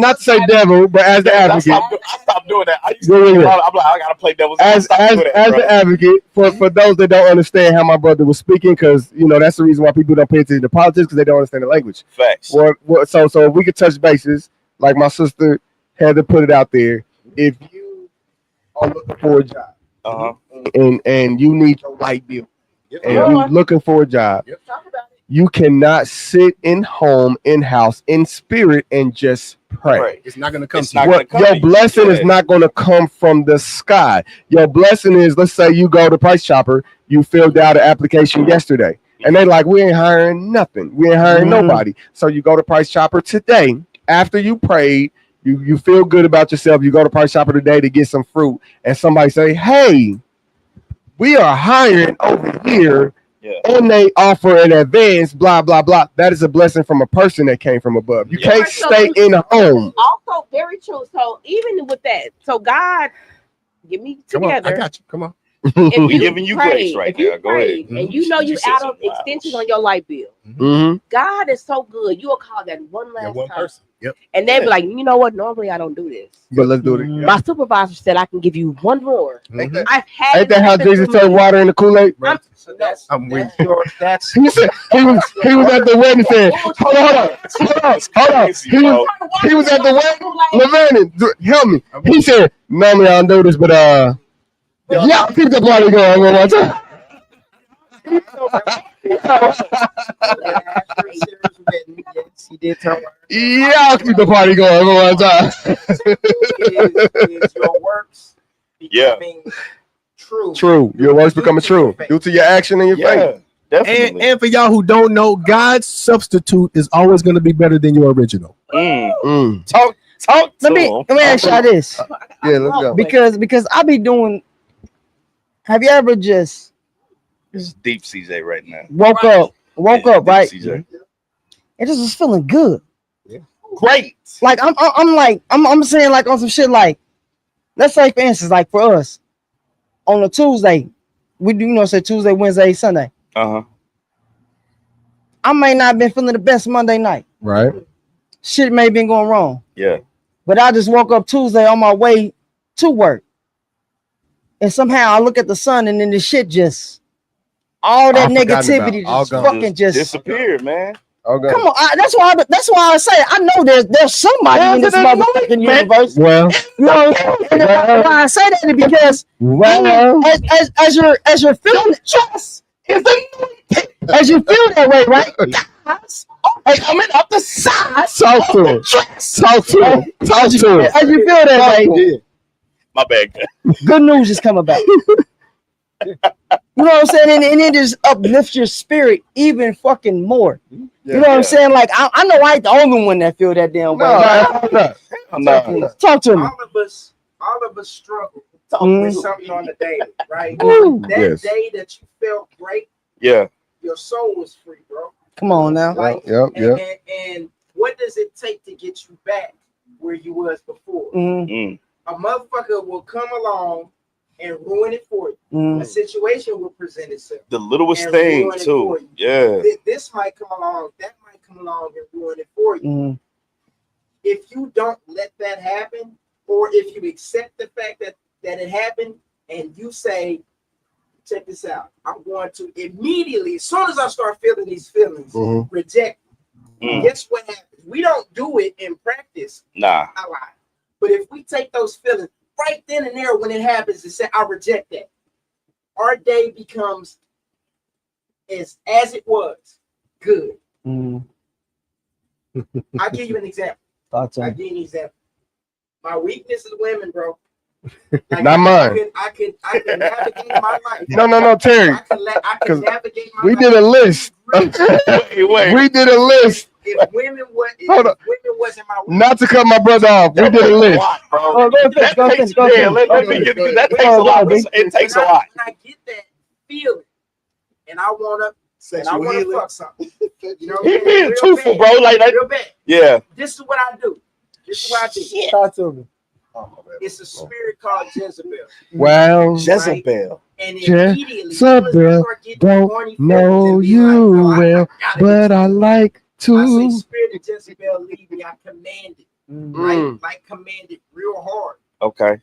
not to say devil, but as the advocate. I stopped doing that. I used to I'm like, I gotta play devil's as the advocate for those that don't understand how my brother was speaking, because that's the reason why people don't pay attention to politics, because they don't understand the language. Facts. So if we could touch bases, like my sister had to put it out there. If you are looking for a job, and you need your light bill, and you're looking for a job, you cannot sit in house, in spirit, and just pray. It's not going to come to you. Your blessing is not going to come from the sky. Your blessing is, let's say you go to Price Chopper, you filled out an application yesterday, and they like, we ain't hiring nothing. We ain't hiring nobody. So you go to Price Chopper today, after you prayed, you feel good about yourself, you go to Price Chopper today to get some fruit, and somebody say, hey, we are hiring over here. Yeah. And they offer an advance, blah, blah, blah. That is a blessing from a person that came from above. You can't stay in home. Also, very true. So even with that, so God, get me together. I got you. Come on. We're giving you grace right now. Go ahead. And you out of extensions on your light bill. God is so good. You'll call that one last person. Yep. And they'll be like, you know what? Normally I don't do this. But let's do it. My supervisor said I can give you one more. I've had. Ain't that how Jesus turned water into Kool-Aid? I'm with you. He said he was at the wedding saying, hold on. He was at the wedding. LaVanden, help me. He said, normally I don't do this, but y'all keep the party going one more time. He did tell me. Y'all keep the party going one time. Is your works becoming true? True. Your works becoming true due to your action and your faith. Definitely. And for y'all who don't know, God's substitute is always going to be better than your original. Talk Let me ask y'all this. Yeah, let's go. Because I be doing. Have you ever just This is deep CJ right now. woke up, right? CJ. It just was feeling good. Great. Like I'm saying like on some shit like, let's say for instance, like for us, on a Tuesday, we do say Tuesday, Wednesday, Sunday. I may not have been feeling the best Monday night. Right. Shit may have been going wrong. Yeah. But I just woke up Tuesday on my way to work. And somehow I look at the sun and then the shit just all that negativity just disappeared, man. Okay. Come on, that's why I say I know there's somebody in this motherfucking universe. Well, why I say that is because as you're feeling trust is as you feel that way, right? Guys coming up the side. Talk to him. Talk to him. As you feel that way. My bad. Good news is coming back. You know what I'm saying? And it just uplifts your spirit even fucking more. You know what I'm saying? Like I know I ain't the only one that feel that damn way. No. Talk to me. All of us struggle with something on the day, right? That day that you felt great, your soul was free, bro. Come on now. Like, and what does it take to get you back where you was before? A motherfucker will come along and ruin it for you. A situation will present itself. The littlest thing too. Yeah. This might come along, that might come along and ruin it for you. If you don't let that happen, or if you accept the fact that it happened and you say, check this out, I'm going to immediately, as soon as I start feeling these feelings, reject them. Guess what happens? We don't do it in practice. Nah. A lot. But if we take those feelings, right then and there when it happens and say, I reject that. Our day becomes as it was good. I'll give you an example. I'll give you an example. My weakness is women, bro. Like, Not mine. I could navigate my life. No, Terry. I could navigate my we life. did a list. Wait. We did a list. If women wasn't my weakness, Not to cut my brother off. We did a list. Bro. That takes a lot. It takes a lot. When I get that feeling and I wanna fuck something. You know, He being truthful, bro. Like that. Real bad. Yeah. This is what I do. Talk to me. It's a spirit called Jezebel. Well, Jezebel. And immediately, Jezebel don't know you well, but I like to. I say spirit of Jezebel leave me. I command it, right? Like command it real hard. Okay.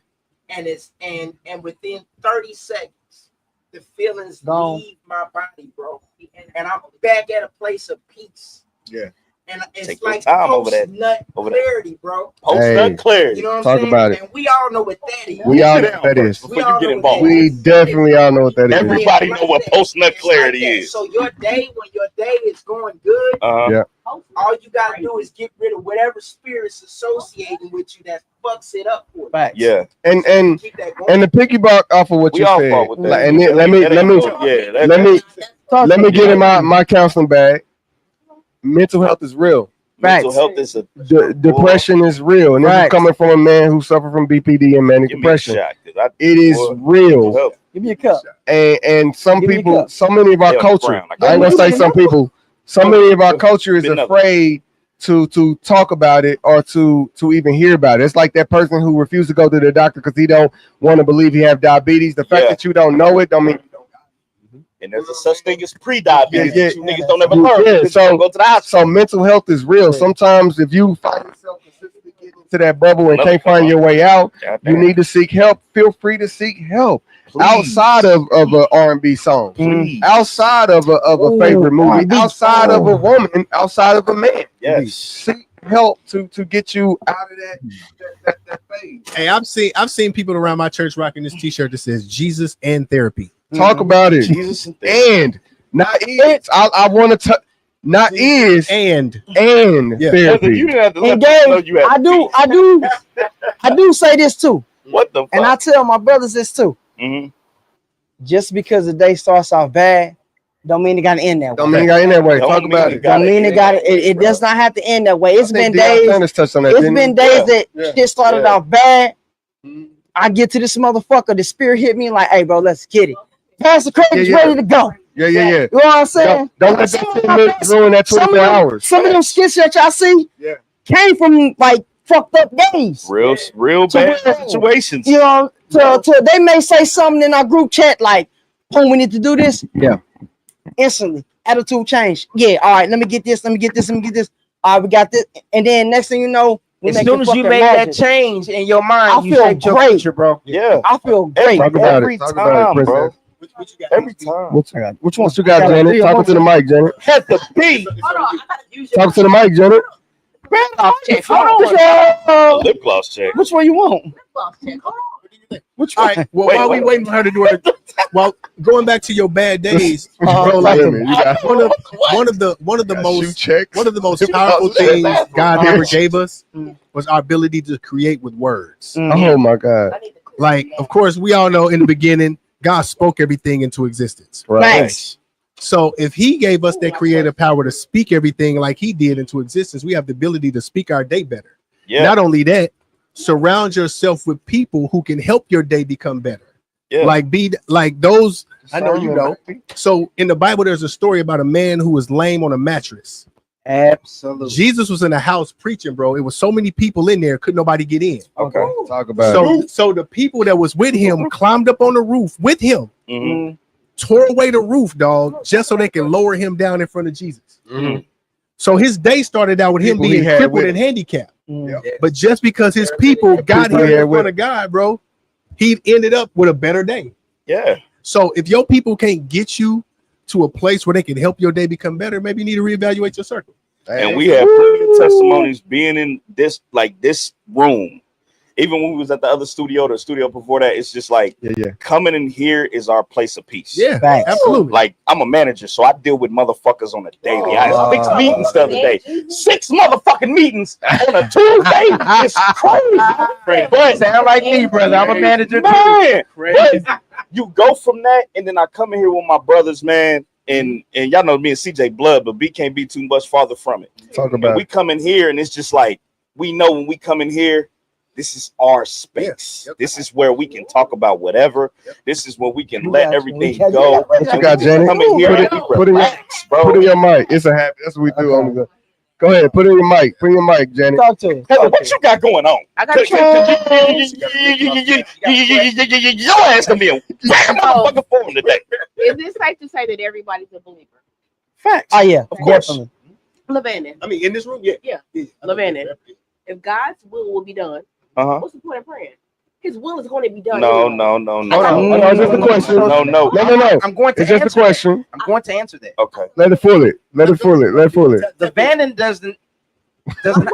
And it's and within 30 seconds, the feelings leave my body, bro. And I'm back at a place of peace. Yeah. And it's Take like time over that. Post-nut clarity, bro. Post-nut clarity. You know what I'm Talk saying? about it. And we all know what that is. We all know what that is. Before you get involved. We definitely all know what that is. Everybody know what post-nut clarity is. So your day, when your day is going good, Yeah. all you gotta do is get rid of whatever spirits associating with you that fucks it up for you. Yeah. And the piggyback off of what We you all said. fought with that. Like, and then, let me get in my counseling bag. Mental health is real. Mental health is a depression is real, and this is coming from a man who suffered from BPD and manic depression. It is real. Give me a cup. And some people, so many of our culture, I ain't gonna say some people, so many of our culture is afraid to talk about it or to even hear about it. It's like that person who refused to go to the doctor because he don't want to believe he have diabetes. The fact that you don't know it don't mean. And there's a such thing as pre-diabetes. That you niggas don't ever learn. Yeah, so go to the hospital. So mental health is real. Sometimes if you find yourself consistently getting into that bubble and can't find your way out, you need to seek help. Feel free to seek help. Please. Outside of an R&B song, outside of a favorite movie, outside of a woman, outside of a man. Yes. Seek help to get you out of that phase. Hey, I've seen people around my church rocking this T-shirt that says Jesus and therapy. Talk about it. Jesus and not is. I want to not is and therapy. You didn't have to And Dave, I do say this too. What the fuck? And I tell my brothers this too. Just because the day starts off bad, don't mean it got to end that way. Don't mean it got to end that way. Talk about it. Don't mean it got to. It does not have to end that way. It's been days. It's been days that shit started off bad. I get to this motherfucker, the spirit hit me like, hey, bro, let's get it. Pastor Craig's ready to go. Yeah. You know what I'm saying? Don't let that ruin that 24 hours. Some of them skits that y'all see came from like fucked up days. Real bad situations. You know, to they may say something in our group chat like, oh, we need to do this. Yeah. Instantly. Attitude change. Yeah, all right, let me get this. All right, we got this. And then next thing you know, as soon as you made that change in your mind, I feel great, bro. Yeah. I feel great every time, bro. Every time. Which one you got, Janet? Talk to the mic, Janet. Hit the beat. Talk to the mic, Janet. Lip gloss check. Which one you want? Which one? All right. Well, while we waiting for her to do it, well, going back to your bad days, bro, like one of the most powerful things God ever gave us was our ability to create with words. Oh my God! Like, of course, we all know in the beginning, God spoke everything into existence. Right. Nice. So if he gave us that creative power to speak everything like he did into existence, we have the ability to speak our day better. Yeah. Not only that, surround yourself with people who can help your day become better. Yeah. Like be like those. I know you know. So in the Bible, there's a story about a man who was lame on a mattress. Absolutely. Jesus was in a house preaching, bro. It was so many people in there, couldn't nobody get in. Okay. Talk about it. So the people that was with him climbed up on the roof with him, tore away the roof, dog, just so they can lower him down in front of Jesus. So his day started out with him being crippled and handicapped. But just because his people got him in front of God, bro, he ended up with a better day. Yeah. So if your people can't get you to a place where they can help your day become better, maybe you need to reevaluate your circle. And we have plenty of testimonies being in this room even when we was at the other studio, the studio before that, it's just like coming in here is our place of peace. Yeah, absolutely. Like I'm a manager, so I deal with motherfuckers on a daily. I had 6 meetings the other day. 6 motherfucking meetings on a Tuesday. It's crazy. But Sound like me, brother. I'm a manager man. But you go from that, and then I come in here with my brothers, man. And y'all know me and CJ blood, but B can't be too much farther from it. Talk about we come in here, and it's just like we know when we come in here, this is our space. This is where we can talk about whatever. This is where we can let everything go. What you got, Jenny? Come in here and put in your mic. It's a habit. That's what we do on the go. Go ahead, put in your mic. Put in your mic, Jenny. Talk to him. Hey, what you got going on? I got your ass gonna be a motherfucking forum today. Is it safe to say that everybody's a believer? Facts. Oh yeah, of course. definitely. LaVanden. I mean, in this room, yeah. LaVanden. If God's will be done, what's the point of praying? His will is going to be done. No. It's just a question. No. I'm going to It's just a answer question. I'm going to answer that. Okay. Let it fool it. LaVanden doesn't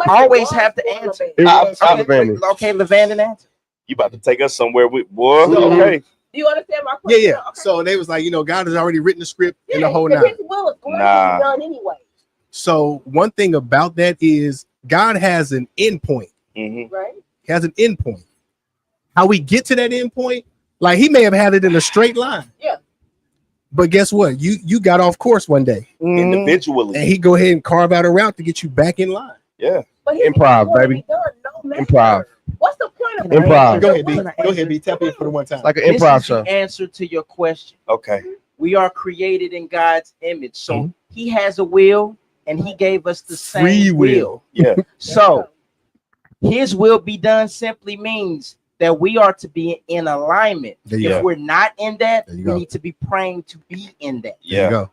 always have to answer. It was LaVanden. Okay, LaVanden answer. You about to take us somewhere with boy? Okay. Do you understand my question? Yeah. Okay. So they was like, God has already written the script and the whole His nine. will is going to be done anyway. So one thing about that is God has an end point. Right. He has an end point. How we get to that end point, like he may have had it in a straight line. Yeah. But guess what? You got off course one day. Individually. And he go ahead and carve out a route to get you back in line. Yeah. But Improv, baby. Improv. What's the point of Improv. Go ahead, B. Go ahead, B. Tap in for the one time. It's like an improv show. The answer to your question. Okay. We are created in God's image. So he has a will and he gave us the same Free will. Yeah. So his will be done simply means that we are to be in alignment. There you If go. we're not in that, There you we go. need to be praying to be in that. Yeah. There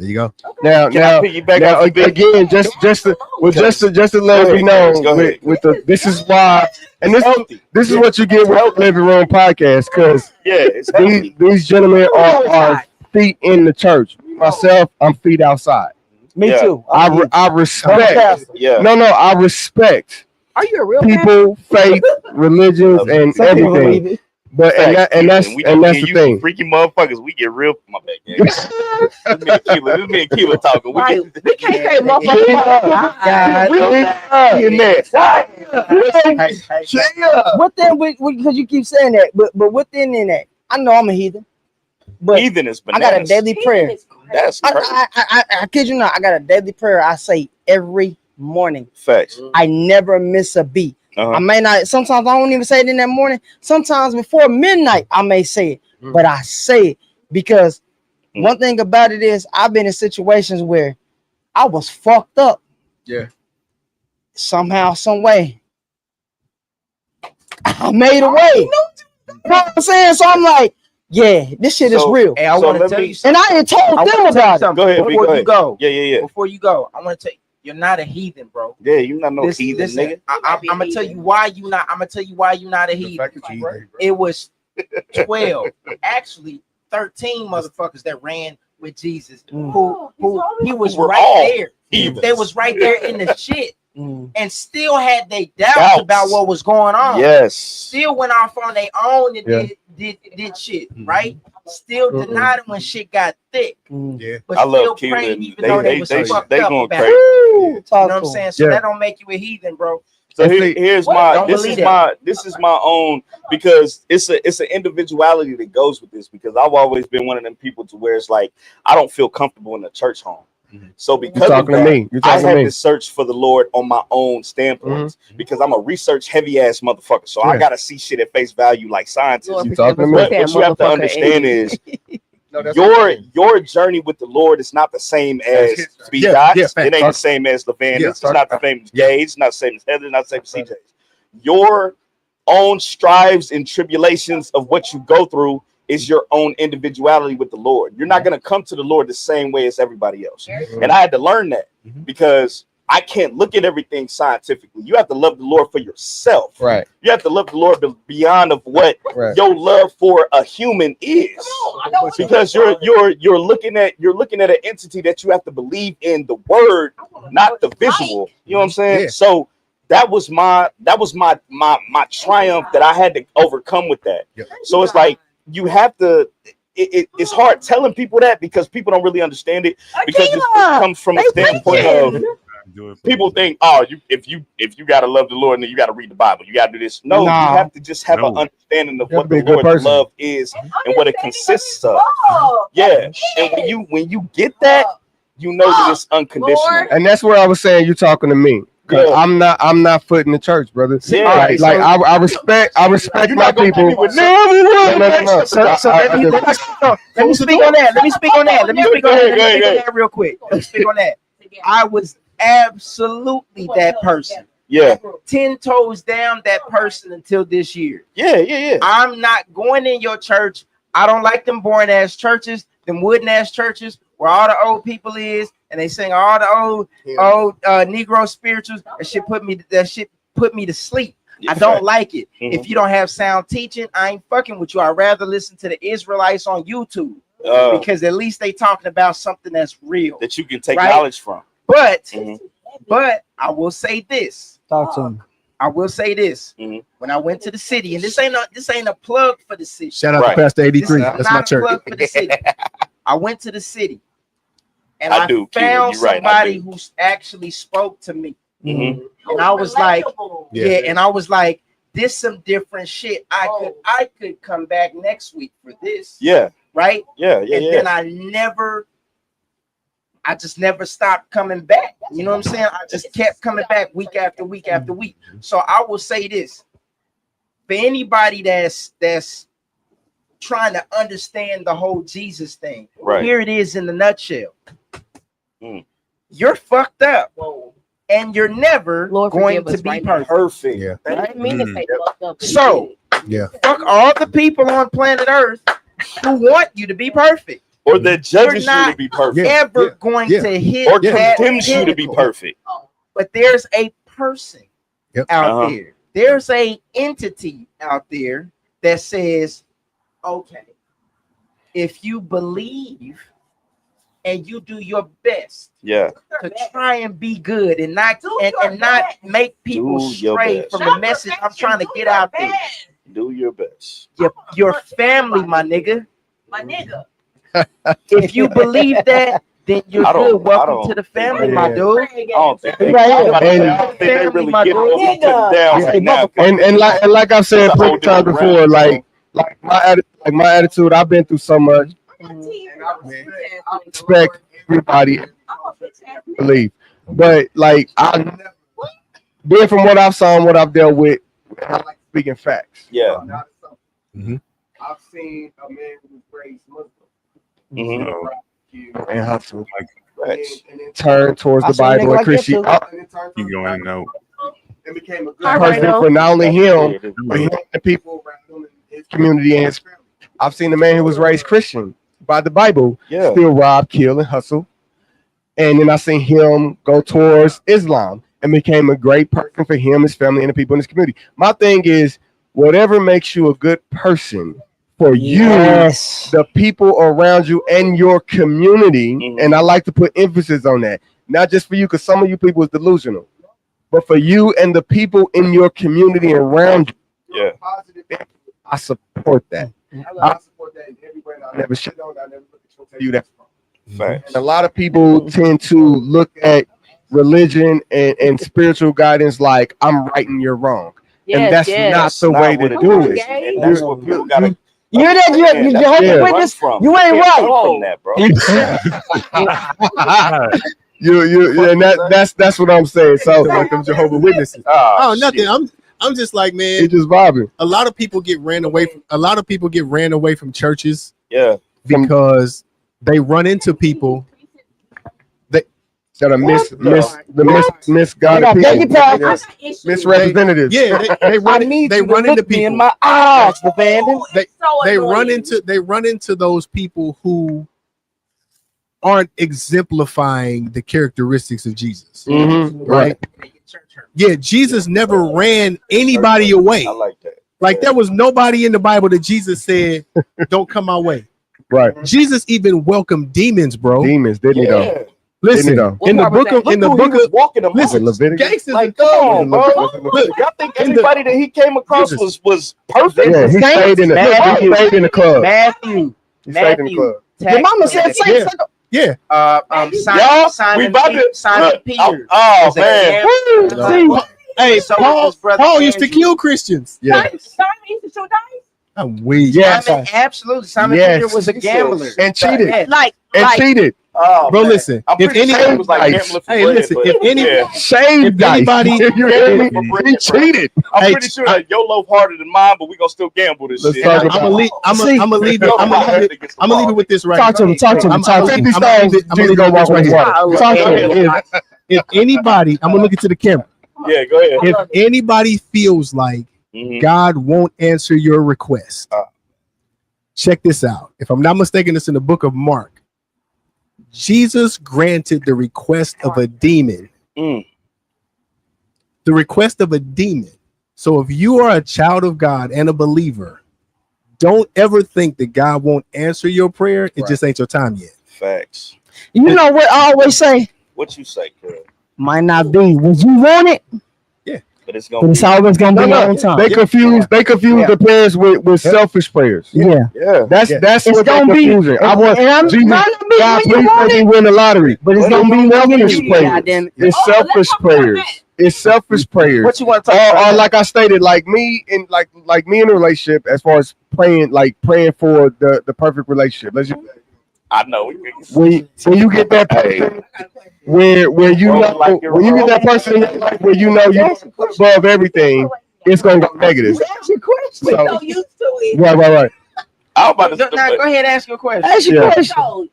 you go. Now, again, just to let it be known, with the this is why, and this is what you get with Living Room Podcast, because these gentlemen are feet in the church. Myself, I'm feet outside. Me too. I respect. I respect. Are you a real people, faith, religions, and everything? But and that's the thing. Freaky motherfuckers, we get real. My bad. This me and Keela talking. We can't say motherfucker. What then? Because you keep saying that, but what then in that? I know I'm a heathen. But heathen is bananas. I got a daily prayer. That's crazy. I kid you not. I got a daily prayer. I say every morning. Facts. I never miss a beat. I may not. Sometimes I don't even say it in that morning. Sometimes before midnight, I may say it, but I say it because one thing about it is I've been in situations where I was fucked up. Yeah. Somehow, some way, I made a way. You know what I'm saying? So I'm like, yeah, this shit is real. Hey, I want to tell you something. And I had told them about it. Go ahead, before you go. Yeah. Before you go, I want to tell you. You're not a heathen, bro. Yeah, you're not no heathen, nigga. I'm gonna tell you why you not. I'm gonna tell you why you're not a heathen. It was 12, actually 13 motherfuckers that ran with Jesus. Who he was right there. They was right there in the shit, and still had they doubts about what was going on. Yes. Still went off on their own and did shit, right? Still denied it when shit got thick. Yeah. But I still love praying Keelan. even though they was fucked they up going about crazy. it. You know what I'm saying? So that don't make you a heathen, bro. So here's my this is my own, because it's an individuality that goes with this, because I've always been one of them people to where it's like I don't feel comfortable in a church home. So because of that, I had to search for the Lord on my own standpoint, because I'm a research heavy ass motherfucker. So I gotta see shit at face value like scientists. What you have to understand is your journey with the Lord is not the same as B. Dot. It ain't the same as LaVanden. It's not the same as Gage. It's not the same as Heather. Not the same as CJ. Your own strives and tribulations of what you go through is your own individuality with the Lord. You're not going to come to the Lord the same way as everybody else. And I had to learn that, because I can't look at everything scientifically. You have to love the Lord for yourself. Right. You have to love the Lord beyond of what your love for a human is. Because you're looking at an entity that you have to believe in the word, not the visual. You know what I'm saying? So that was my triumph that I had to overcome with that. Yep. So it's like you have to. It's hard telling people that because people don't really understand it because it comes from a standpoint of people think, oh, if you gotta love the Lord and then you gotta read the Bible, you gotta do this. No, you have to just have an understanding of what the Lord's love is and what it consists of. Yeah, and when you get that, you know that it's unconditional. And that's where I was saying you're talking to me. Cause I'm not footing the church, brother. Yeah. Like I respect my people. No. So let me speak on that. Let me speak on that real quick. Let me speak on that. I was absolutely that person. Yeah. 10 toes down that person until this year. Yeah. I'm not going in your church. I don't like them boring ass churches, them wooden ass churches where all the old people is and they sing all the old Negro spirituals. That shit put me to sleep. I don't like it. If you don't have sound teaching, I ain't fucking with you. I'd rather listen to the Israelites on YouTube because at least they talking about something that's real that you can take knowledge from. But I will say this. Talk to him. I will say this. When I went to the city, and this ain't a plug for the city. Shout out to Pastor 83. That's my church. Plug for the city. I went to the city, and I found somebody who actually spoke to me. And I was like, and I was like, this some different shit. I could come back next week for this. Yeah. Right? Yeah. Then I just never stopped coming back. You know what I'm saying? I just kept coming back week after week after week. So I will say this. For anybody that's trying to understand the whole Jesus thing, here it is in the nutshell. You're fucked up. And you're never going to be perfect. Yeah. I mean to say fucked up. So fuck all the people on planet Earth who want you to be perfect. Or that judges you to be perfect. Ever going to hit or condemns you to be perfect. But there's a person out there. There's a entity out there that says, okay, if you believe and you do your best to try and be good and not make people stray from the message I'm trying to get out there. Do your best. Your family, my nigga. If you believe that, then you're good. Welcome to the family, my dude. I don't think they really get down now. And like I've said plenty of times before, like my attitude, I've been through so much. I respect everybody believe, but like being from what I've saw and what I've dealt with, I like speaking facts. Yeah. I've seen a man who was raised Muslim and hustle and then turn towards the Bible and Christianity. You going no? It became a good person for not only him, but him and the people around him in his community and his family. I've seen a man who was raised Christian by the Bible, still rob, kill, and hustle. And then I seen him go towards Islam and became a great person for him, his family, and the people in his community. My thing is, whatever makes you a good person for you, the people around you, and your community, and I like to put emphasis on that, not just for you, because some of you people is delusional, but for you and the people in your community around you. I support that. I support that in every way. I never shit on. I never look at you and tell you that. And a lot of people tend to look at religion and spiritual guidance like I'm right and you're wrong, and that's not the way to do it. And that's what people gotta. You're Jehovah's Witness. You ain't right. From that, bro. And that's what I'm saying. So like them Jehovah's Witnesses. Oh, nothing. I'm just like, man. It's just vibing. A lot of people get ran away from churches. Yeah. Because they run into people that are misguided people, misrepresentatives. Yeah, they run into people in my eyes, LaVanden. They run into those people who aren't exemplifying the characteristics of Jesus. Right? Yeah, Jesus never ran anybody away. I like that. Like there was nobody in the Bible that Jesus said, "Don't come my way." Right. Jesus even welcomed demons, bro. Demons, didn't he? Though. Listen, Look in the book of walking listen, Leviticus. gangsters like, are come on, bro. Look, Y'all think everybody that he came across was perfect? Yeah, he stayed in the club. Matthew. He stayed in the club. Your mama said Saint. Yeah. Simon Peter. Oh man. Hey, So Paul his brother used to Andrew. kill Christians. Yeah. Simon used to show dice. I'm weak. Simon, absolutely. Simon Yes. Peter was a gambler. And cheated. Like cheated. Oh, Bro, man. listen. I'm If pretty any, sure it was like gambling for hey, bread, listen. but If any, yeah. Shaved if anybody, you hear me? He cheated. I'm Hey, pretty sure that your loaf harder than mine, but we gonna still gamble this Let's shit. talk I'm about- gonna leave. I'm gonna leave it with this right. Talk to him. Talk to him. I'm Talk to him. gonna leave it with this right here. Talk to him. If anybody, I'm gonna look into the camera. Yeah, go ahead. If anybody feels like God won't answer your request, check this out. If I'm not mistaken, it's in the book of Mark. Jesus granted the request of a demon. The request of a demon. So if you are a child of God and a believer, don't ever think that God won't answer your prayer. It just ain't your time yet. Facts. You know what I always say? What you say, girl? Might not be when you want it, But it's but gonna it's be. always gonna be No, on time. They confuse the prayers with selfish prayers. Yeah. That's It's what they're gonna be. confusing. I want and I'm Jesus, not gonna be God, when you please want let me it, win the lottery. but it's gonna be when you Selfish need prayers. it. It's selfish prayers. It's selfish prayers. What you want to talk Or about? like I stated, like me in a relationship, as far as praying for the perfect relationship. Let's just I know. when you get that person where you know when you get that person in your life where you know you above everything, it's gonna go negative. We're so used to it. Right. I'm about to. Now go ahead and ask your question. Ask your question. So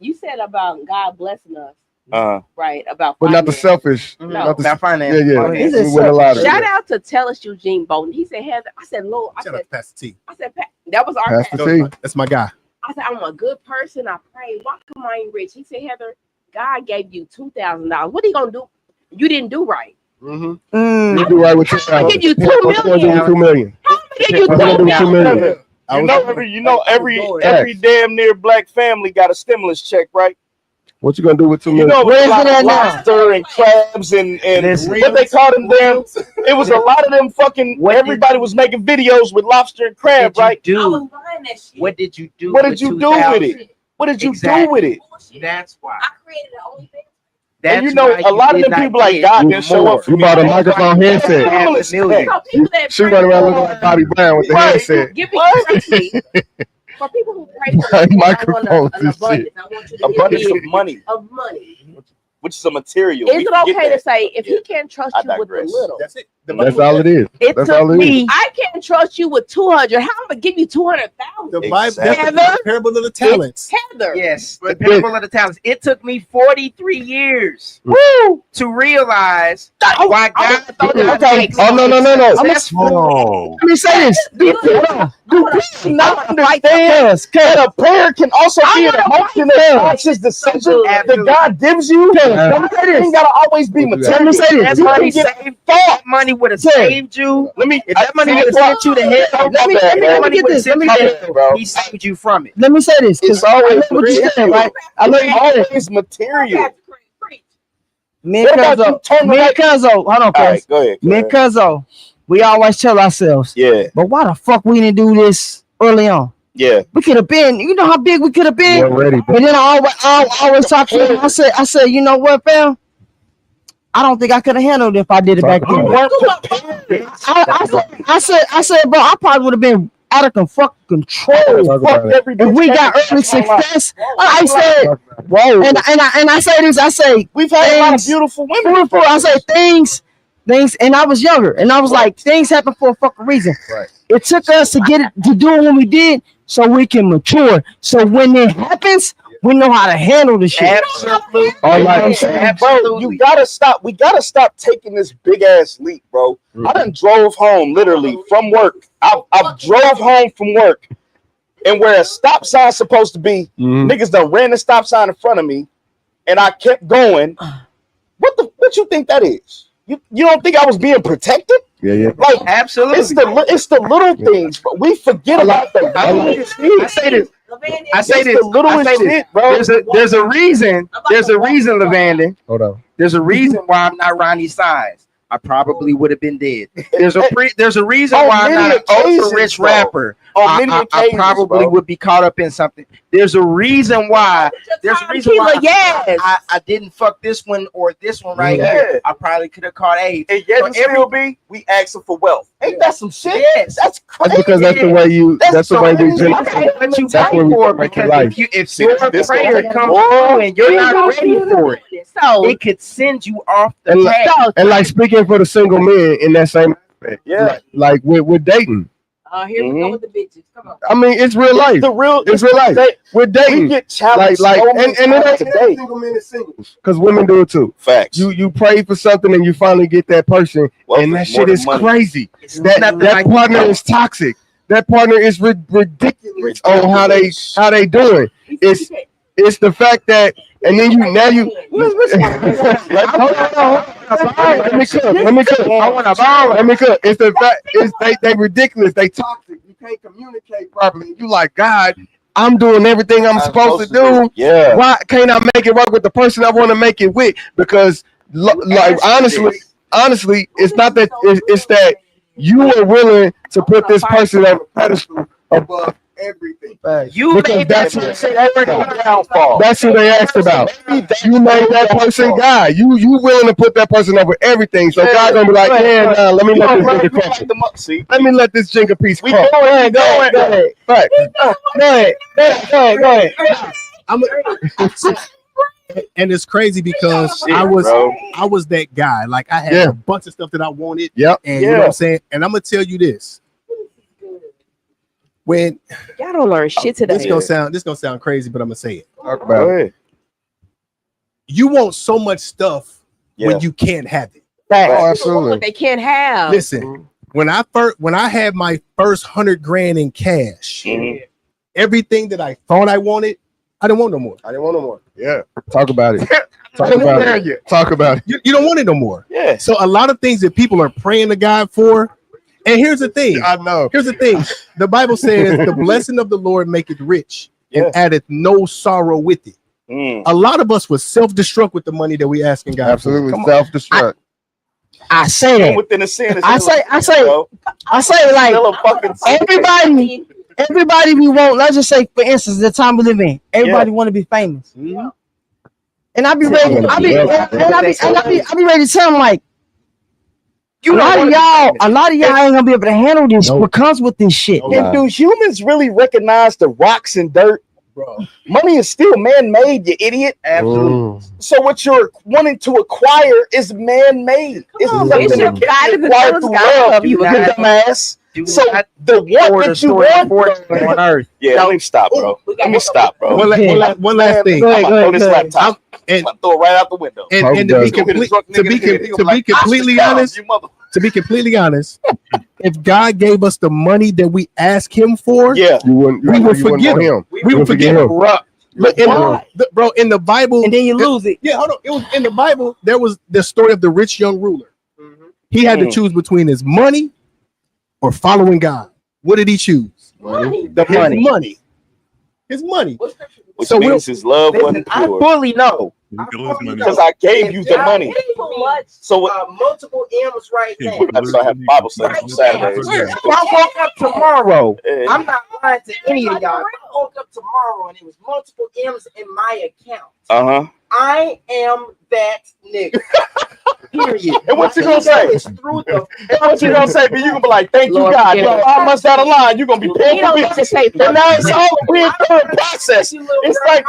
you said about God blessing us, right? About But not the finance. selfish. No. Not the, About finance. Yeah. Is We it win the lottery. Shout out to Tell Us Eugene Bolton. He said, Heather, I said, Lord, I Shout out said, to Pastor T. that was our Pastor pastor. T. That's my guy. I said, I'm a good person. I pray. Why come I ain't rich? He said, Heather, God gave you $2,000. What are you gonna do? You didn't do right. You do right with I'm gonna give you $2 million. 2 million. How am I gonna give you I'm gonna do 2 $2 million. You know, every damn near black family got a stimulus check, right? What you gonna do with 2 You million? know, Where's a lot it at of now? lobster and crabs and what they call them damn. It was a lot of them fucking. Everybody was making videos with lobster and crab, right? I was buying that shit. What did you do? What did you do with it? What did you do with it? That's why. I created an OnlyFans. And you know, a lot of them people like God didn't show up for You me. bought a microphone headset. Stimulus check. So people that She pray running around for- looking like Bobby Brown with the headset. Give me for people who pray for Like me, microphones I want an and abundance. shit. I want you to Abundance give of me money, of money. which is a material. Is We it forget okay to that. say if he can't trust I you with the digress. little? That's it. That's all it is. It That's took all it me. is. I can't trust you with 200. How am I gonna give you 200,000? The Bible, Exactly. that's the parable of the talents. Heather. Yes, the parable of the talents. It took me 43 years to realize why God thought that Okay. Oh no. Let me say this. Do you not understand that a prayer can also be an emotion that conscious decision that God gives you? It ain't gotta always be material. Let me say That this. money saved. That money would have saved you. If that money would have sent you to hell, Let me get this. Let me get this. he saved you from it. Let me say this. It's Because I always know what you're saying, right? I know It's always material. Me What and about you turn Cuzzo, hold on, All Cuz. right, go ahead. Me and Cuzzo, we always tell ourselves, Yeah, but why the fuck we didn't do this early on? yeah. We could have been, you know how big we could have been? You're ready. But then I always talk to him. I said, you know what, fam? I don't think I could have handled it if I did it back You then. weren't prepared. I said, bro, I probably would have been out of fucking control. Fuck every If we bitch got ever early in my life. success, I said, Whoa. and I say this, I say, We've had a lot of things- beautiful women. I say things, and I was younger, and I was like, things happen for a fucking reason. Right. It took us to get it to do it when we did, so we can mature. So when it happens, we know how to handle the shit. Absolutely. All right. Bro, you gotta stop. We gotta stop taking this big ass leap, bro. I done drove home literally from work. I drove home from work, and where a stop sign's supposed to be, niggas done ran the stop sign in front of me, and I kept going. What you think that is? You don't think I was being protected? Yeah. Like Absolutely. it's the little things, but we forget about the I say this. I say this. The littlest shit, bro. There's a reason. There's a reason, LaVanden. Hold on. There's a reason why I'm not Ronnie Size. I probably would have been dead. There's a reason why I'm not an ultra rich rapper. I probably would be caught up in something. There's a reason why. I didn't fuck this one or this one right here. I probably could have caught AIDS. And yet we asking for wealth. Ain't that some shit? Yes, that's crazy. That's because that's the way you. That's the way we do. But you That's pay what we for it make your because life. if your prayer comes through and you're not ready for it, it could send you off the path. And like speaking for the single men in that same aspect. Yeah. Like with dating. Here we go with the bitches. Come on. I mean, it's real life. It's real life. With dating, we get challenged like so and it many ain't times today. single men is singles because women do it too. Facts. You pray for something and you finally get that person, and that shit is crazy. That partner is toxic. That partner is ridiculous on how they doing. It's the fact that, and then let me cook. It's the fact they ridiculous. They toxic. You can't communicate properly. You like, God, I'm doing everything I'm supposed to do. Yeah. Why can't I make it work with the person I want to make it with? Because like honestly, it's not that it's that you are willing to put this person on a pedestal above everything. Because that's who they asked about. You made that person God. You willing to put that person over everything. So God gonna be like, man, let me let this Jenga crumble. Let me let this Jenga piece crumble. Go ahead. And it's crazy because I was that guy. Like I had a bunch of stuff that I wanted. Yep. And you know what I'm saying? And I'm gonna tell you this. When y'all don't learn shit today. This gonna sound crazy, but I'm gonna say it. Talk about it. You want so much stuff when you can't have it. Absolutely. They can't have. Listen, when I had my first $100,000 in cash, everything that I thought I wanted, I didn't want no more. Yeah. Talk about it. Talk about it. You don't want it no more. Yeah. So a lot of things that people are praying to God for. And here's the thing. I know. Here's the thing. The Bible says the blessing of the Lord maketh rich and addeth no sorrow with it. A lot of us was self-destruct with the money that we asking God. Absolutely self-destruct. I say that. Within a sin, I say like everybody we want. Let's just say, for instance, the time we live in, everybody want to be famous. And I be ready. I be ready to tell them like, a lot of y'all ain't gonna be able to handle this. What comes with this shit? And do humans really recognize the rocks and dirt? Bro, money is still man-made, you idiot. Absolutely. So what you're wanting to acquire is man-made. It's something that can be acquired through wealth, you dumbass. So the one that you want on earth. Yeah, let me stop, bro. Let me stop, bro. One last thing. I'm gonna throw this laptop. I'm gonna throw it right out the window. And to be completely honest, if God gave us the money that we ask Him for, we would forgive Him. We would forgive Him. Bro, in the Bible, and then you lose it. Yeah, hold on. It was in the Bible. There was the story of the rich young ruler. He had to choose between his money or following God. What did he choose? His money. Which means his love wasn't pure. I fully know. Because I gave you the money. So multiple M's right now. I have Bible study on Saturdays. If I woke up tomorrow, I'm not lying to any of y'all. If I woke up tomorrow and it was multiple M's in my account, I am that nigga. Period. And what you gonna say? What you gonna say? But you gonna be like, thank you, God. How much down the line you gonna be paying for this? And now it's all a weird process. It's like,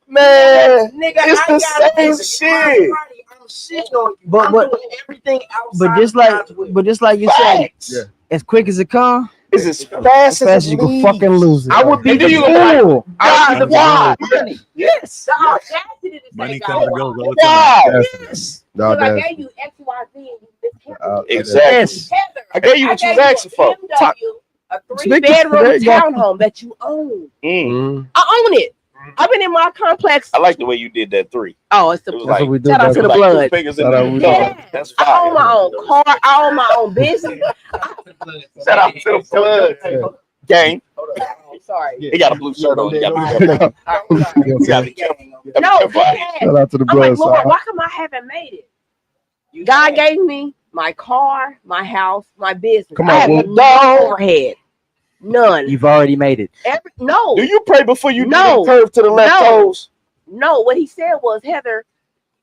man, it's the same shit. I'm shitting on you. I'm doing everything outside. But just like you said, as quick as it comes, it's as fast as you can fucking lose it. I would be the fool. Why? Yes. Money comes and goes all the Why? time. Yes. I gave you X, Y, Z, and you exactly. I gave you what you was asking for. A 3-bedroom townhome that you own. I own it. I've been in my complex. I like the way you did that 3. Oh, it's the blood. Shout out to the blood. That's fire. I own my own car. I own my own business. Shout out to the blood. Gang. sorry. He got a blue shirt on. You gotta be careful. You gotta be careful. No, Shout out to the I'm like, blood Lord, side. why come I haven't made it? God gave me my car, my house, my business. Come I on, have well, no overhead. None. You've already made it. No. Do you pray before you No. do the curve to the left toes? No, what he said was, Heather,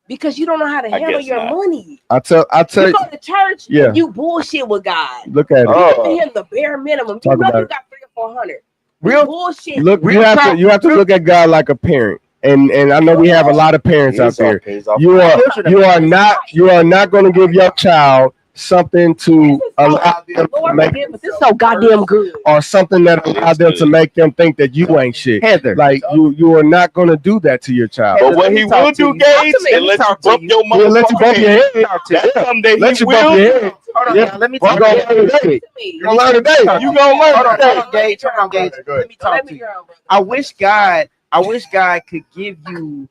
because you don't know how to I handle guess your not. money. I tell You you, go to church, Yeah. and you bullshit with God. look at it. You give him the bare minimum. You Talk know about you it. got 300 or 400. Real Bullshit. Look, you have to look at God like a parent. And I know we have a lot of parents out there. You are not going to give your child something to allow them to make This is so goddamn good. or something that allows them to make them think that you ain't shit. Heather. Like you are not going to do that to your child. But what he will do, Gage, and let you bump your mother. He'll let you bump your head. That's something that Let he you bump will. your head. Hold on, Yeah. now, let me You're talk gonna to learn you. today. You're gonna learn today. You gonna learn Hold on, today. hold on, Gage. Hold on, Gage. Let me talk to you. I wish God could give you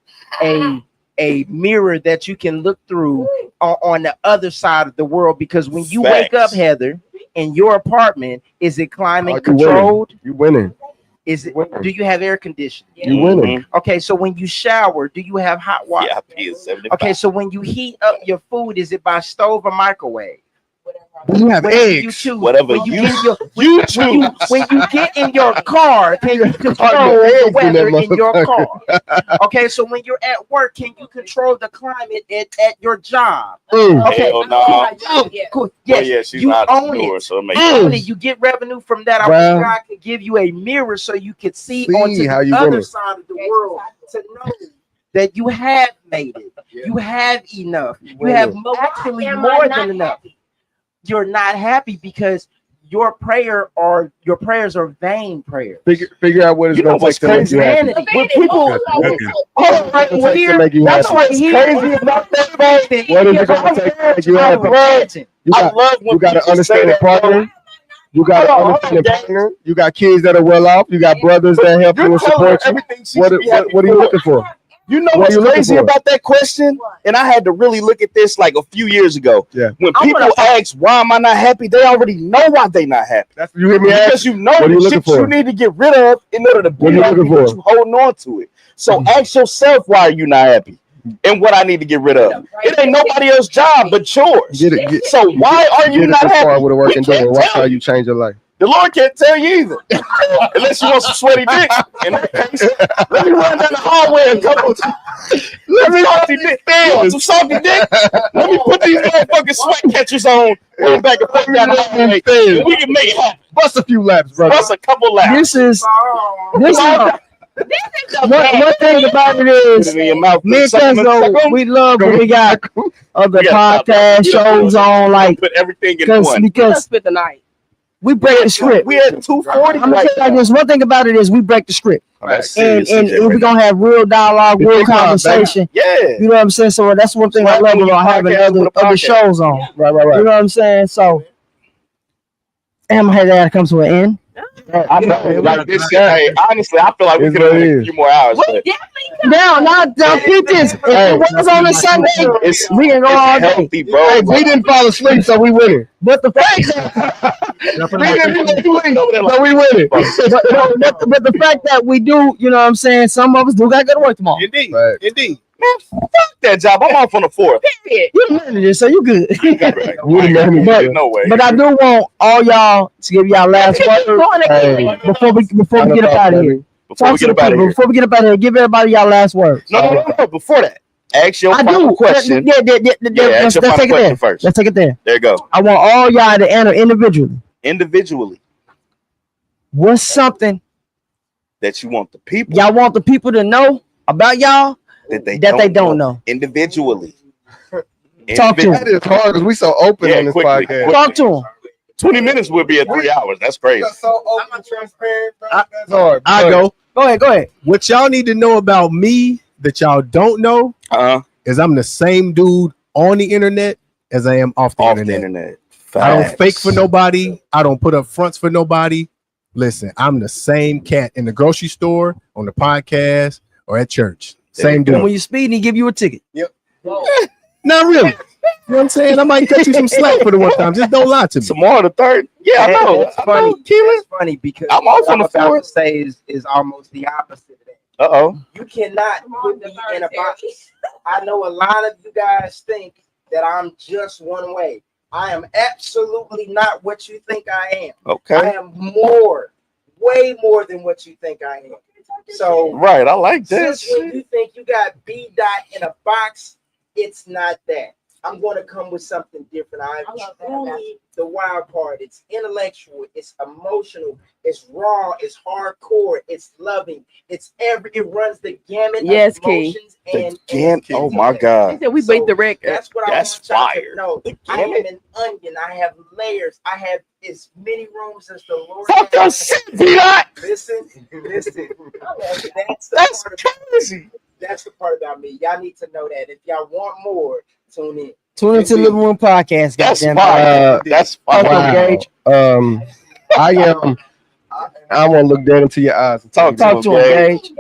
a mirror that you can look through on the other side of the world, because when you wake up, Facts. Heather, in your apartment, is it climate Oh, you controlled? You winning. Is it? Do you have air conditioning? You winning. Okay, so when you shower, do you have hot water? Yeah, I pee is 75. Okay, so when you heat up your food, is it by stove or microwave? You have Whatever you eggs. choose. Whatever When you when you get in your car, can you control your eggs the in weather that in your motherfucker. car? Okay, so when you're at work, can you control the climate at your job? Mm. Okay, Hell no. cool. Well, Yes, yeah, she's you not own entrepreneur, it. so it makes You own sense. it. You get revenue from that. I Well, wish God could give you a mirror so you could see see onto how the you other winning. side of the world to know that you have made it. You have enough. You have actually more than enough. You're not happy because your prayers are vain prayers. Figure out what it's You know gonna what's take to make crazy? you happy. Vanity. When people Right here, that's what's crazy about that, man. What is it gonna take to make you happy? I love when You gotta people say understand that, partner. You gotta understand partner. You got kids that are well off. You got brothers that help you and support you. everything she What should be happy are you for. looking for? You know What what's are you looking crazy for? about that question? And I had to really look at this like a few years ago. Yeah. When people ask, why am I not happy? They already know why they not happy. That's you hear me Because ask? you know What are you the looking shit you for? need to get rid of in order to What are be you happy, looking but for? you holding on to it. So ask yourself, why are you not happy? And what I need to get rid of. It ain't nobody else's job but yours. So why are you Get it not this far happy? with a We working door. can't Watch tell how you. you change your life. The Lord can't tell you either. Unless you want some sweaty dick. In that case, let me run down the hallway and couple. Let me salty dick. You want some salty dick? Let me put these motherfucking sweat catchers on. Run back and forth down the hallway. And we can make it happen. Bust a few laps, brother. Bust a couple laps. This is one thing about it Put is it in your mouth. me and Cuzzo, we love when we got other podcast shows on, like Put everything in one. because Spend the night. we break the script. We at 240 I'm gonna right tell you like now. this. One thing about it is we break the script, That's and serious, CJ, we're right gonna have real dialogue, real conversation. Yeah. You know what I'm saying? So that's one thing I love about having other shows on. Right. You know what I'm saying? So, damn, I had that come to an end. I know. Like this shit, hey, honestly, I feel like we could have went a few more hours. But Now, keep this. If it was on a Sunday, we can go all day. healthy, bro. Hey, we didn't fall asleep, so we winning. But the fact So we winning. but the fact that we do, you know what I'm saying, some of us do got to go to work tomorrow. Indeed. Man, fuck that job. I'm off on the 4th. You're the manager, so you good. No way. But I do want all y'all to give y'all last word before we get up out of here. Before we get up out of here. Before we get up out of here, give everybody y'all last words. No. Before that, ask your final question. Yeah, Ask your let's final take it question there. first. Let's take it there. There you go. I want all y'all to answer individually. Individually, What's something that you want the people y'all want the people to know about y'all that they don't know? Individually. Talk to That them. is hard because we so open on this podcast. Talk to them. 20 minutes will be at 3 hours. That's crazy. So open, transparent. That's hard. I go. Go ahead. What y'all need to know about me that y'all don't know is I'm the same dude on the internet as I am off the internet. I don't fake for nobody. I don't put up fronts for nobody. Listen, I'm the same cat in the grocery store, on the podcast, or at church. Same dude. And when you speed, he give you a ticket. Yep. Not really. You know what I'm saying? I might cut you some slack for the one time. Just don't lie to me. Tomorrow the 3rd. Yeah, I know. That's funny. That's funny because I'm off what on I'm the about 4th. to say is almost the opposite of that. Uh-oh. You cannot put me in a box. I know a lot of you guys think that I'm just one way. I am absolutely not what you think I am. Okay. I am more, way more than what you think I am. So right, I like this. Just when you think you got B dot in a box, it's not that. I'm going to come with something different. The wild part. It's intellectual. It's emotional. It's raw. It's hardcore. It's loving. It runs the gamut of emotions Oh my God. He said we beat the record. That's what That's I want fire. y'all to know. I am an onion. I have layers. I have as many rooms as the Lord. Fuck your shit, B-Dot. Listen. That's crazy. That's the part about me. Y'all need to know that. If y'all want more, tune in. Tune into the Living Room Podcast. That's goddamn. fire. That's fire. Wow. Gage. I want to look dead into your eyes. And Talk Talk to him, Gage.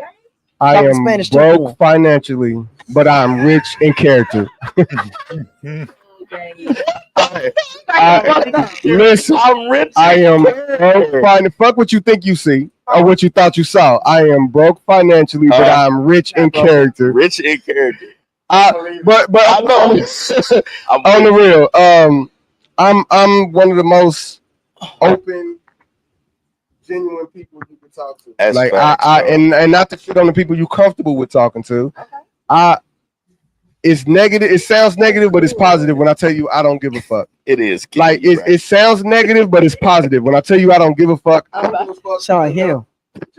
I Talk am Spanish to him. broke financially, but I'm rich in character. Listen, I'm rich. I am broke. Fuck what you think you see or what you thought you saw. I am broke financially, but I'm rich in character. Rich in character. But I know on the real. I'm one of the most open, genuine people you can talk to. That's like facts, and not to shit on the people you comfortable with talking to. It's negative. It sounds negative, but it's positive when I tell you I don't give a fuck. It is. Like it sounds negative, but it's positive when I tell you I don't give a fuck. Sorry, hell.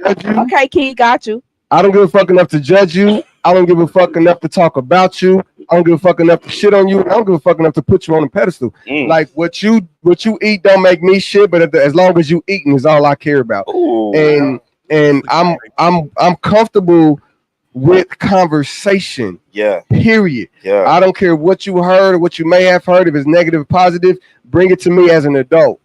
Okay, Key, got you. I don't give a fuck enough to judge you. I don't give a fuck enough to talk about you. I don't give a fuck enough to shit on you. I don't give a fuck enough to put you on a pedestal. Like what you eat don't make me shit, but as long as you eating is all I care about. Ooh. And I'm comfortable with conversation. Yeah. Period. Yeah. I don't care what you heard or what you may have heard. If it's negative or positive, bring it to me as an adult.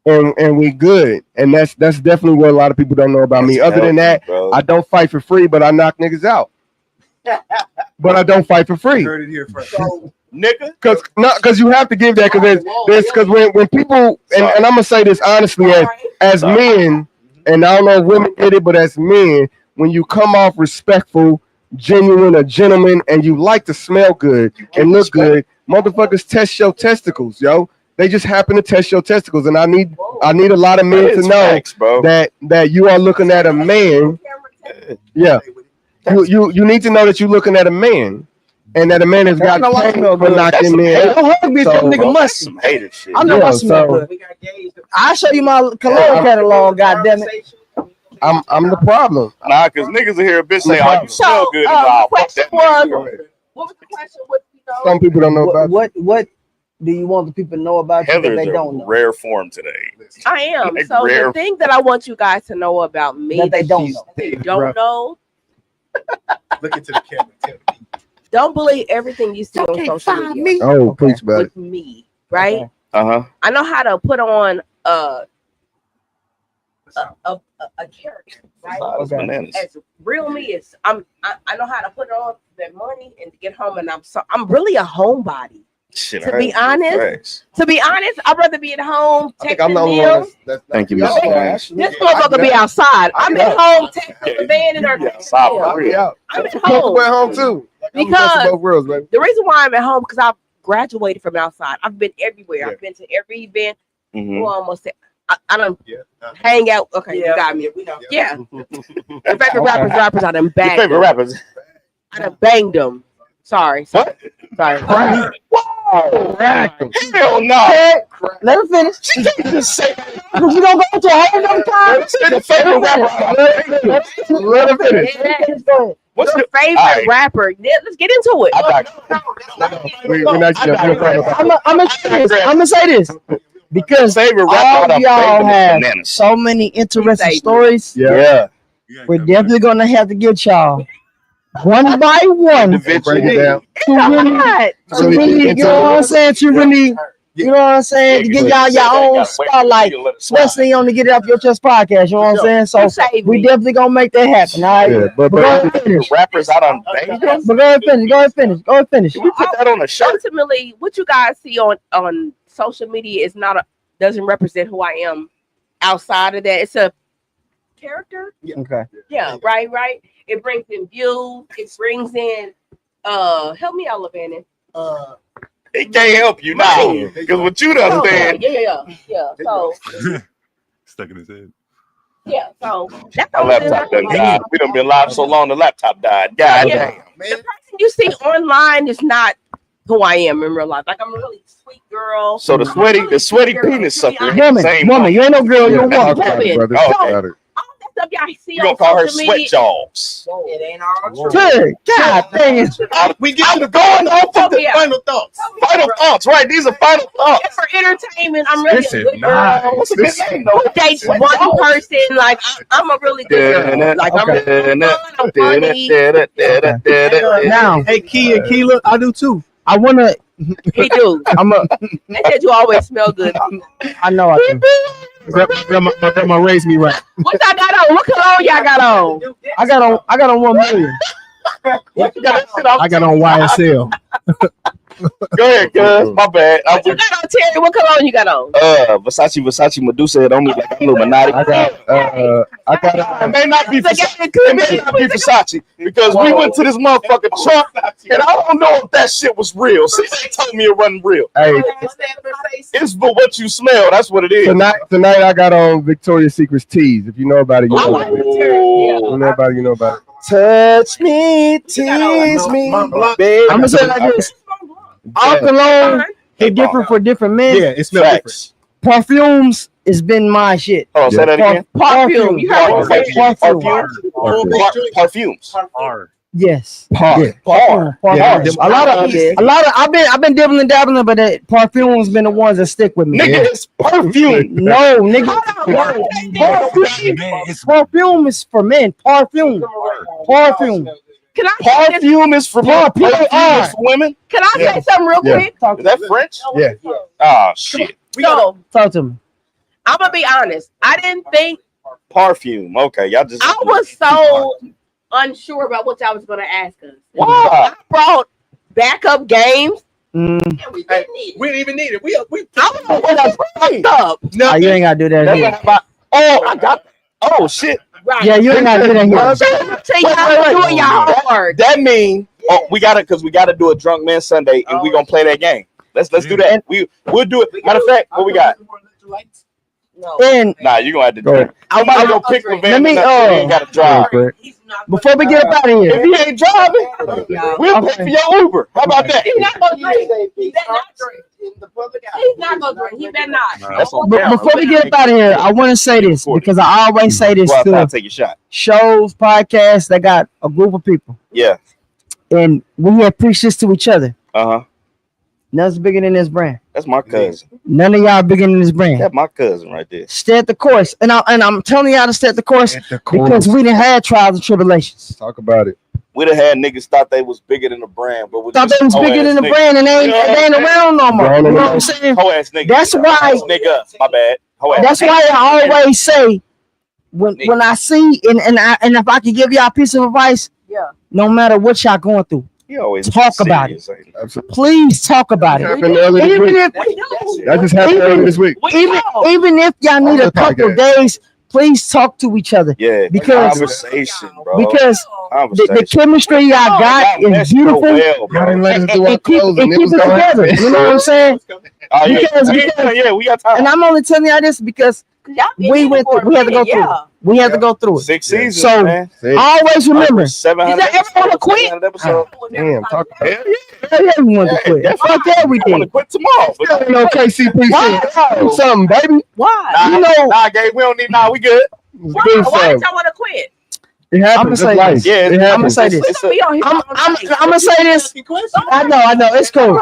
And we good. And that's definitely what a lot of people don't know about me. Other than that, I don't fight for free, but I knock niggas out. But I don't fight for free. Heard it here first. So, nigga. Because you have to give that because when people and I'm gonna say this honestly as men, and I don't know if women did it, but as men, when you come off respectful, genuine, a gentleman, and you like to smell good and look good, motherfuckers test your testicles, yo. They just happen to test your testicles, and I need a lot of men to know that you are looking at a man. Yeah, you need to know that you're looking at a man, and that a man has got paid for knocking men. Don't hug me if that nigga must. Some hater shit. I know I smell good. I'll show you my cologne catalog. Goddamn it. I'm the problem. Nah, because niggas are here, bitch say, "Oh, you smell good." The question was, what was the question? Some people don't know about what do you want the people to know about you that Heather's they don't in know? rare form today. I am. Like So rare. the thing that I want you guys to know about me That they don't know. they don't know. Look into the camera. Don't believe everything you see on social media. Oh, preach about it. With me, right? Okay. Uh-huh. I know how to put on a character, right? That's bananas. As real me is, I know how to put on that money and to get home, and I'm really a homebody. Shit, To be honest, I'd rather be at home I think I'm the texting only them. one that's Thank you, Yeah, Mr. Flash. This motherfucker be outside. I'm at home texting the band or outside for real. Yeah. I'm at Comfortable at home home too. I'm because best of both worlds, baby. the reason why I'm at home because I've graduated from outside. I've been everywhere. I've been to every event. Mhm. Well, almost. I don't hang out. Okay, you got me. Yeah. Your favorite rappers. I done Your banged favorite them. rappers? I done banged them. Sorry. What? Sorry. Wow. Hell no. Let her finish. Just say Because you don't go to a whole other time. your favorite rapper. Let her finish. What's Your your favorite rapper? Yeah, let's get into it. We're not I'm gonna say this because favorite all rapper? of y'all have Bananas. so many interesting stories. Yeah. We're definitely gonna have to get y'all one by one Break it down. to really, you know what I'm saying? To really You know what I'm saying? To give y'all your own spotlight, especially on the Get It Off Your Chest podcast. You know what I'm saying? So we definitely gonna make that happen. All right. Yeah, but go ahead and finish. Rappers out on danger. But go ahead and finish. Go ahead and finish. Go ahead and finish. We put that on a shirt. Ultimately, what you guys see on social media is doesn't represent who I am outside of that. It's a character. Okay. Yeah. Right. It brings in views. It brings in. Help me out, LaVanden. It can't help you now because what you done said. Yeah. So stuck in his head. yeah. So that's My laptop done died. We done been live so long, the laptop died. God damn. The person you see online is not who I am in real life. Like I'm a really sweet girl. So the sweaty penis sucker. Woman, you ain't no girl, you're a woman. Stuff y'all see you gonna call her sweat jaws? It ain't all true. God dang it. We get to the going off of the final thoughts. Final thoughts, right? These are final thoughts. For entertainment, I'm really a good nice. girl. Who dates one person? Like I'm a really good girl. Like I'm funny. Now, hey, Keela, I do too. I wanna. He do. They said you always smell good. I know I do. My grandma raised me right. What I got on? What cologne y'all got on? I got on 1 million. I got on YSL. Go ahead, cuz. My bad. What you got on, Terry? What cologne you got on? Versace Medusa head on me like I'm Illuminati. I got it may not be Versace because we went to this motherfucking truck and I don't know if that shit was real. See, they told me it wasn't real. Hey, it's for what you smell. That's what it is. Tonight I got on Victoria's Secret's tees. If you know about it, you know about it. You know about it. Touch me, tease me, baby. I'm gonna say it like this. All cologne is different for different men. Yeah, it smells different. Perfumes has been my shit. Oh, say that again. Perfume. You heard Perfumes. Yes. Par. A lot of I've been dibbling and dabbling, but that perfume's been the ones that stick with me. Nigga, it's perfume. No, nigga. Perfume is for men. Perfume. Can I perfume is for men. Perfume is for women. Can I say something real quick? Is that French? Yeah. Oh shit. So talk to me. I'm gonna be honest. I didn't think perfume. Okay, y'all just. I was so unsure about what y'all was gonna ask us. Why? I brought backup games. Hey, we didn't even need it. We fucked up. No, you ain't gotta do that. I got. Oh shit. Right. Yeah, you ain't gotta do that. That means we got it because we got to do a drunk man Sunday and we gonna play that game. Let's do that. We'll do it. Matter of fact, what we got? No. Nah, you gonna have to do it. I'm about to go pick LaVanden. Let me gotta drive. Before we get up out of here. If he ain't driving, we'll pay for your Uber. How about that? He's not gonna drink. He's not gonna drink. He better not. Before we get up out of here, I want to say this because I always say this to take a shot. Shows, podcasts that got a group of people. Yeah. And we have preached this to each other. Uh-huh. Nothing's bigger than this brand. That's my cousin. None of y'all bigger than this brand. That's my cousin right there. Stay at the course. And I'm telling y'all to stay at the course because we done had trials and tribulations. Talk about it. We done had niggas thought they was bigger than the brand, but thought they was bigger than the brand and they ain't around no more. You know what I'm saying? Hoe-ass nigga. That's why. Nigga, my bad. That's why I always say when I see and if I can give y'all a piece of advice, no matter what y'all going through, talk about it. Please talk about it. That just happened earlier this week. Even if y'all need a couple days, please talk to each other. Yeah, because conversation, bro. Because the chemistry y'all got is beautiful. And keep it together. You know what I'm saying? Because we got time. And I'm only telling y'all this because we had to go through it. We had to go through it. 6 seasons, so man. Always remember. 700 everyone to quit? Damn, talk about it. Everyone to quit. Fuck everything. I want to quit tomorrow. Still no KCP. Something, baby. Why? You know, nah, Gabe, we don't need. Nah, we good. Why did y'all want to quit? It happens. I'm gonna say this. Yeah, I'm gonna say this. I'm gonna say this. I know. It's cool.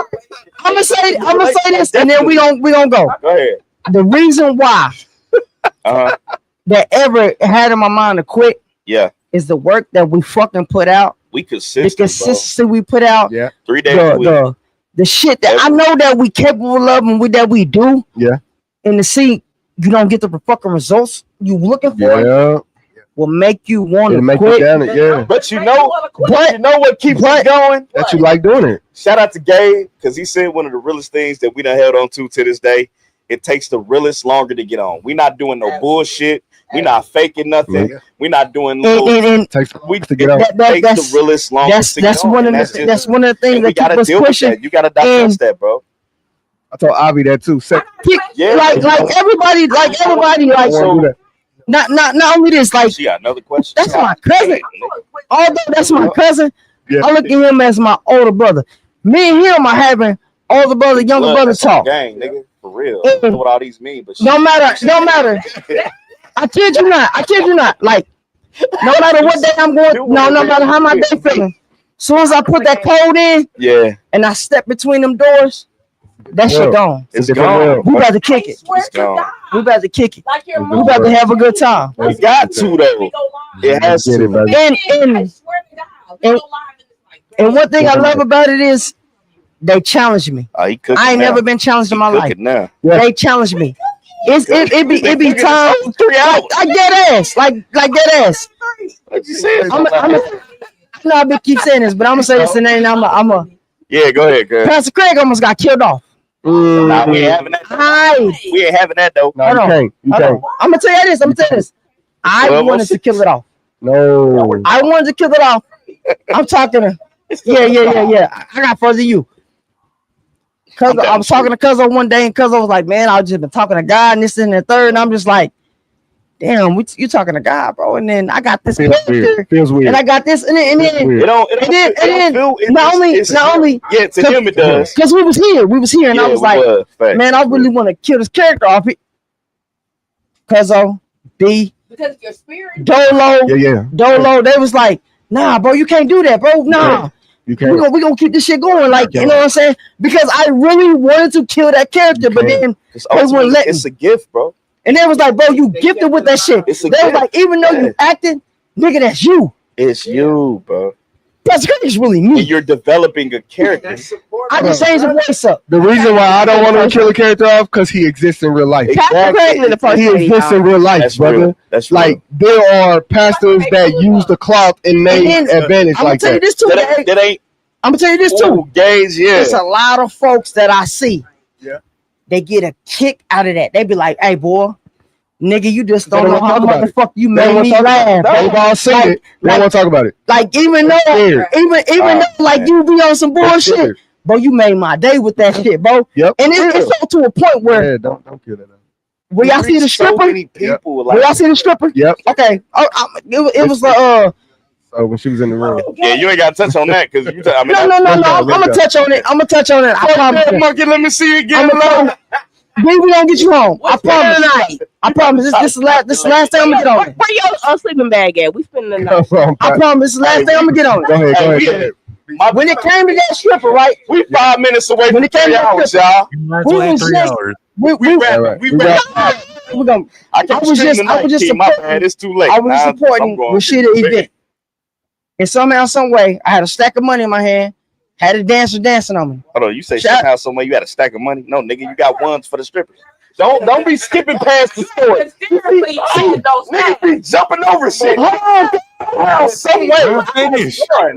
I'm gonna say this, and then we gonna go. Go ahead. The reason why that ever had in my mind to quit, is the work that we fucking put out. We consistent. The consistency we put out. 3 days a week. the shit that I know that we capable of and that we do. Yeah. And to see you don't get the fucking results you looking for. Yeah. Will make you want to make quit. you down it, yeah. But you know what keeps it going? That you like doing it. Shout out to Gabe, because he said one of the realest things that we done held on to this day. It takes the realest longer to get on. We not doing no bullshit. We not faking nothing. Yeah. We not doing takes to get on. Takes the realest longer to get on. That's one of the things that keep us pushing. You gotta digest that, bro. I told Avi that too. Yeah, like everybody, like not only this, like she got another question. That's my cousin. Although that's my cousin, I look at him as my older brother. Me and him are having older brother, younger brother talk. Gang, nigga, for real. I don't know what all these mean, but no matter. I kid you not. Like, no matter what day I'm going, no matter how my day feeling. Soon as I put that code in, and I step between them doors, that shit gone. It's gone. We about to kick it. It's gone. We about to kick it. We about to have a good time. We got to though. It has to. And one thing I love about it is they challenge me. I ain't never been challenged in my life. Now. They challenge me. It be time. Like dead ass. Like dead ass. What you saying? I know I've been keep saying this, but I'm gonna say this and then I'm a. Yeah, go ahead, girl. Pastor Craig almost got killed off. Nah, we ain't having that. We ain't having that though. No, you can't. You can't. I'm gonna tell you this. I wanted to kill it off. No. I wanted to kill it off. I'm talking to. Yeah. I got further than you. Cause I was talking to Cuzzo one day, and Cuzzo was like, "Man, I just been talking to God and this and the third," and I'm just like, "Damn, you talking to God, bro?" And then I got this character, feels weird, and I got this, and then not only, yeah, to him it does, because we was here, and I was like, "Man, I really want to kill this character off it." Cuzzo, D, because your spirit, Dolo, they was like, "Nah, bro, you can't do that, bro. Nah." You can't. We gonna keep this shit going, like you know what I'm saying? Because I really wanted to kill that character, but then they wouldn't let me. It's a gift, bro. And they was like, "Bro, you gifted with that shit." They was like, "Even though you acted, nigga, that's you." It's you, bro. That's it's really me. And you're developing a character. I can change the voice up. The reason why I don't want to kill a character off because he exists in real life. Exactly. He exists in real life, That's brother. real. That's real. Like there are pastors that use the cloth and name advantage like that. I'm gonna tell you this too. I'm gonna tell you this too. Gays, yeah. There's a lot of folks that I see. Yeah. They get a kick out of that. They be like, "Hey, boy, nigga, you just don't know how motherfucker you made me laugh." They've all seen it. They don't want to talk about it. Like even though like you be on some bullshit, bro, you made my day with that shit, bro. Yep. And it's so to a point where don't kill that. Will y'all see the stripper? So many people, Will y'all see the stripper? Yep. Okay. It was So when she was in the room. Yeah, you ain't got to touch on that because you. No. I'm gonna touch on it. I promise. Monkey, let me see it again. We gonna get you home. I promise. I promise. This is last time I'm gonna get on it. Where your sleeping bag at? We spending the night. I promise. This is last thing I'm gonna get on it. Go ahead. When it came to that stripper, right? We 5 minutes away from 3 hours, y'all. We was 3 hours. We gonna. I was just supporting. My bad. It's too late. I was supporting Rashida event. And somehow, some way, I had a stack of money in my hand. Had a dancer dancing on me. Hold on, you say somehow, some way you had a stack of money? No, nigga, you got ones for the strippers. Don't be skipping past the story. Niggas be jumping over shit. Some way. Finish. Right.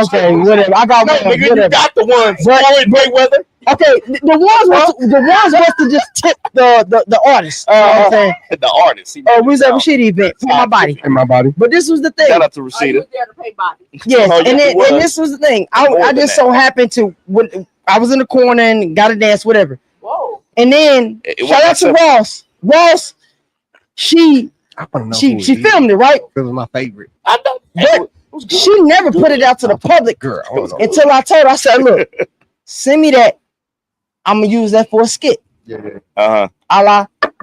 Okay, whatever. I got one. Nigga, you got the ones. Floyd Mayweather. Okay, the ones was to just tip the artist. You know what I'm saying? The artist. Oh, we was at Rashida event for my body. In my body. But this was the thing. Shout out to Rashida. Yes, and this was the thing. I just so happened to when I was in the corner and got a dance, whatever. Whoa. And then shout out to Ross. Ross, she filmed it, right? It was my favorite. I know. But she never put it out to the public until I told her, I said, "Look, send me that. I'm gonna use that for a skit." Uh-huh.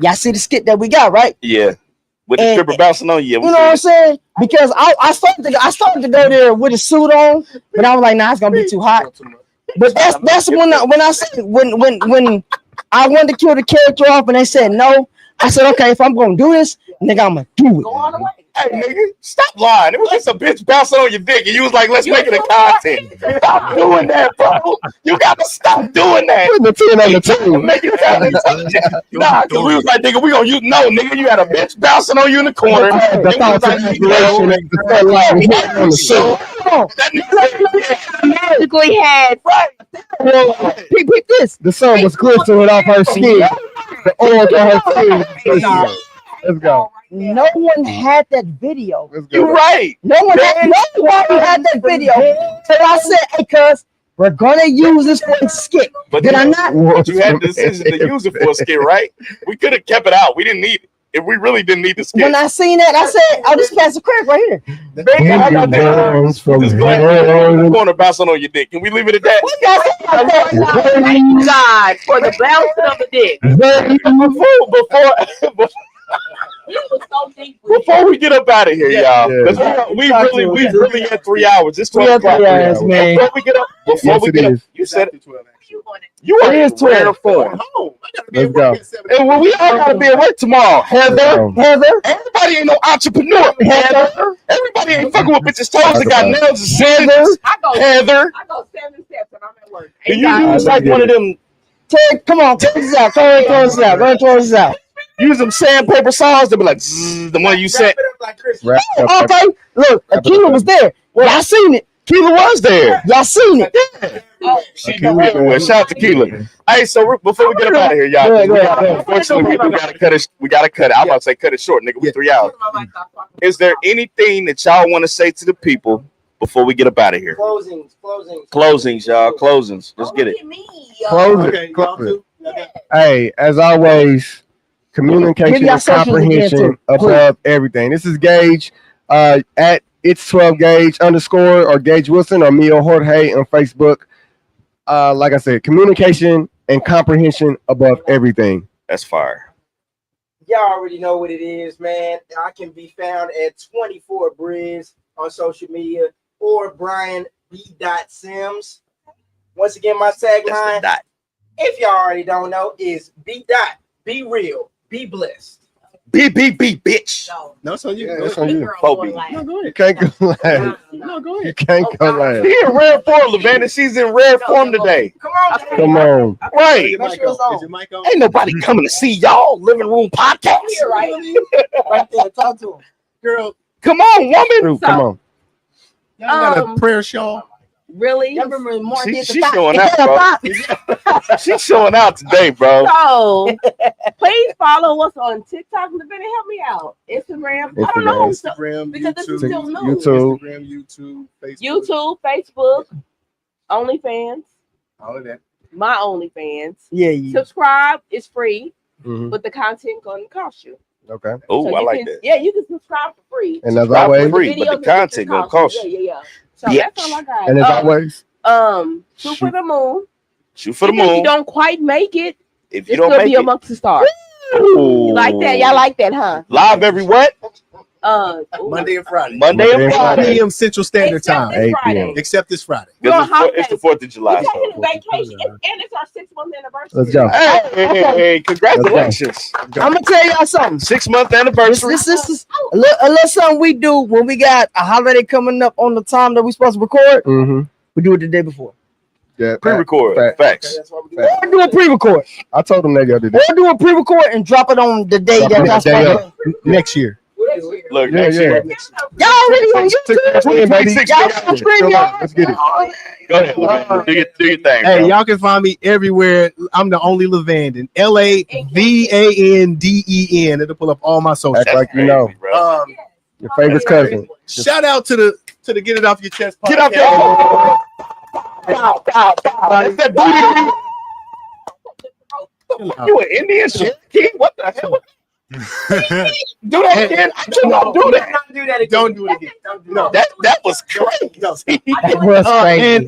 Y'all see the skit that we got, right? Yeah. With the stripper bouncing on you. You know what I'm saying? Because I started to go there with a suit on, but I was like, nah, it's gonna be too hot. But that's when I said when I wanted to kill the character off and they said no, I said, okay, if I'm gonna do this, nigga, I'm gonna do it. Hey, nigga, stop lying. It was just a bitch bouncing on your dick, and you was like, let's make it a content. Stop doing that, bro. You gotta stop doing that. Put the 10 on the 2. Make it sound nah, because we was like, nigga, we gonna use no, nigga. You had a bitch bouncing on you in the corner. The thoughts and aspirations and the sunlight hitting on the show. That nigga magically had Pick this. The sun was glistening off her skin. The oil on her skin. Let's go. No one had that video. You're right. No one had that video. So I said, hey, cuz, we're gonna use this for a skit. But Did I not? But you had the decision to use it for a skit, right? We could have kept it out. We didn't need it. If we really didn't need the skit. When I seen that, I said, oh, this Pastor Craig right here. Baby, how about that? Just go ahead and corner bouncing on your dick. Can we leave it at that? Thank God for the bouncing of the dick. Before we get up out of here, y'all, we really had 3 hours. It's 12 o'clock. Man. Before we get up, you said it. You are in rare form. Let's go. And when we all gotta be at work tomorrow, Heather, everybody ain't no entrepreneur. Heather, everybody ain't fucking with bitches' toes that got nails and scissors. Heather, I go 7 steps and I'm at work. do you use like one of them? Come on, take this out. Go ahead, throw this out. Go ahead, throw this out. Use them sandpaper saws. They be like the one you said. Okay, look, Keela was there. Y'all seen it. Keela was there. Y'all seen it. Yeah. She come everywhere. Shout out to Keela. Hey, so before we get up out of here, y'all, unfortunately, we gotta cut it. We gotta cut it. I'm about to say cut it short, nigga. With 3 hours. Is there anything that y'all want to say to the people before we get up out of here? Closings, y'all. Closings. Let's get it. Close it. Hey, as always, communication and comprehension above everything. This is Gage at It's 12 Gage _ or Gage Wilson or me or Jorge on Facebook. Like I said, communication and comprehension above everything. That's fire. Y'all already know what it is, man. I can be found at 24 Briz on social media or Brian B. Sims. Once again, my tagline, if y'all already don't know, is B. Be real, be blessed. B, bitch. No, it's on you. It's on you. No, go You can't go last. No, go ahead. You can't go last. She in rare form, LaVanden. She's in rare form today. Come on. Right. Is your mic on? Ain't nobody coming to see y'all living room podcast. Right there, talk to him. Girl, come on, woman. Come on. Y'all got a prayer shawl. Really? She's showing out, bro. She's showing out today, bro. So please follow us on TikTok. LaVanden, help me out. Instagram. I don't know. Instagram, because this is YouTube, still new. Instagram, YouTube, Facebook, OnlyFans. All of that. My OnlyFans. Yeah. Subscribe. It's free, Mhm. but the content gonna cost you. Okay. Oh, So I you like can, that. Yeah, you can subscribe for free. And as Subscribe always, for free, but the content gonna cost you. Yeah. So that's all I got. And as always, shoot for the moon. Shoot for the Even If moon. you don't quite make it, If you it's don't gonna make be it, amongst the stars. Ooh. You like that? Y'all like that, huh? Live every what? Monday and Friday. Monday and 8 Friday. p.m. Central Standard Except Time. this 8 Friday. p.m. Except this Friday. It's the 4th of July. We're taking a vacation, and it's our 6-month anniversary. Let's go. Hey, congratulations. I'm gonna tell y'all something. 6-month anniversary. This is a little something we do when we got a holiday coming up on the time that we supposed to record. Mm-hmm. We do it the day before. Yeah, Pre-record. Facts. Or do a pre-record. I told them that the other day. Or do a pre-record and drop it on the day that y'all supposed to. Next year. Look, next year. Y'all already on YouTube. 2026. Y'all on stream, y'all. Let's get it. Go ahead. Do your thing, Hey, bro. y'all can find me everywhere. I'm the only LaVanden. LaVanden. It'll pull up all my socials. That's Like you know. bro. Your favorite cousin. Shout out to the Get It Off Your Chest podcast. Get off your. It's that booty. You an Indian shit? What the hell? Do that again. I cannot do that. Don't do it again. No, that was crazy.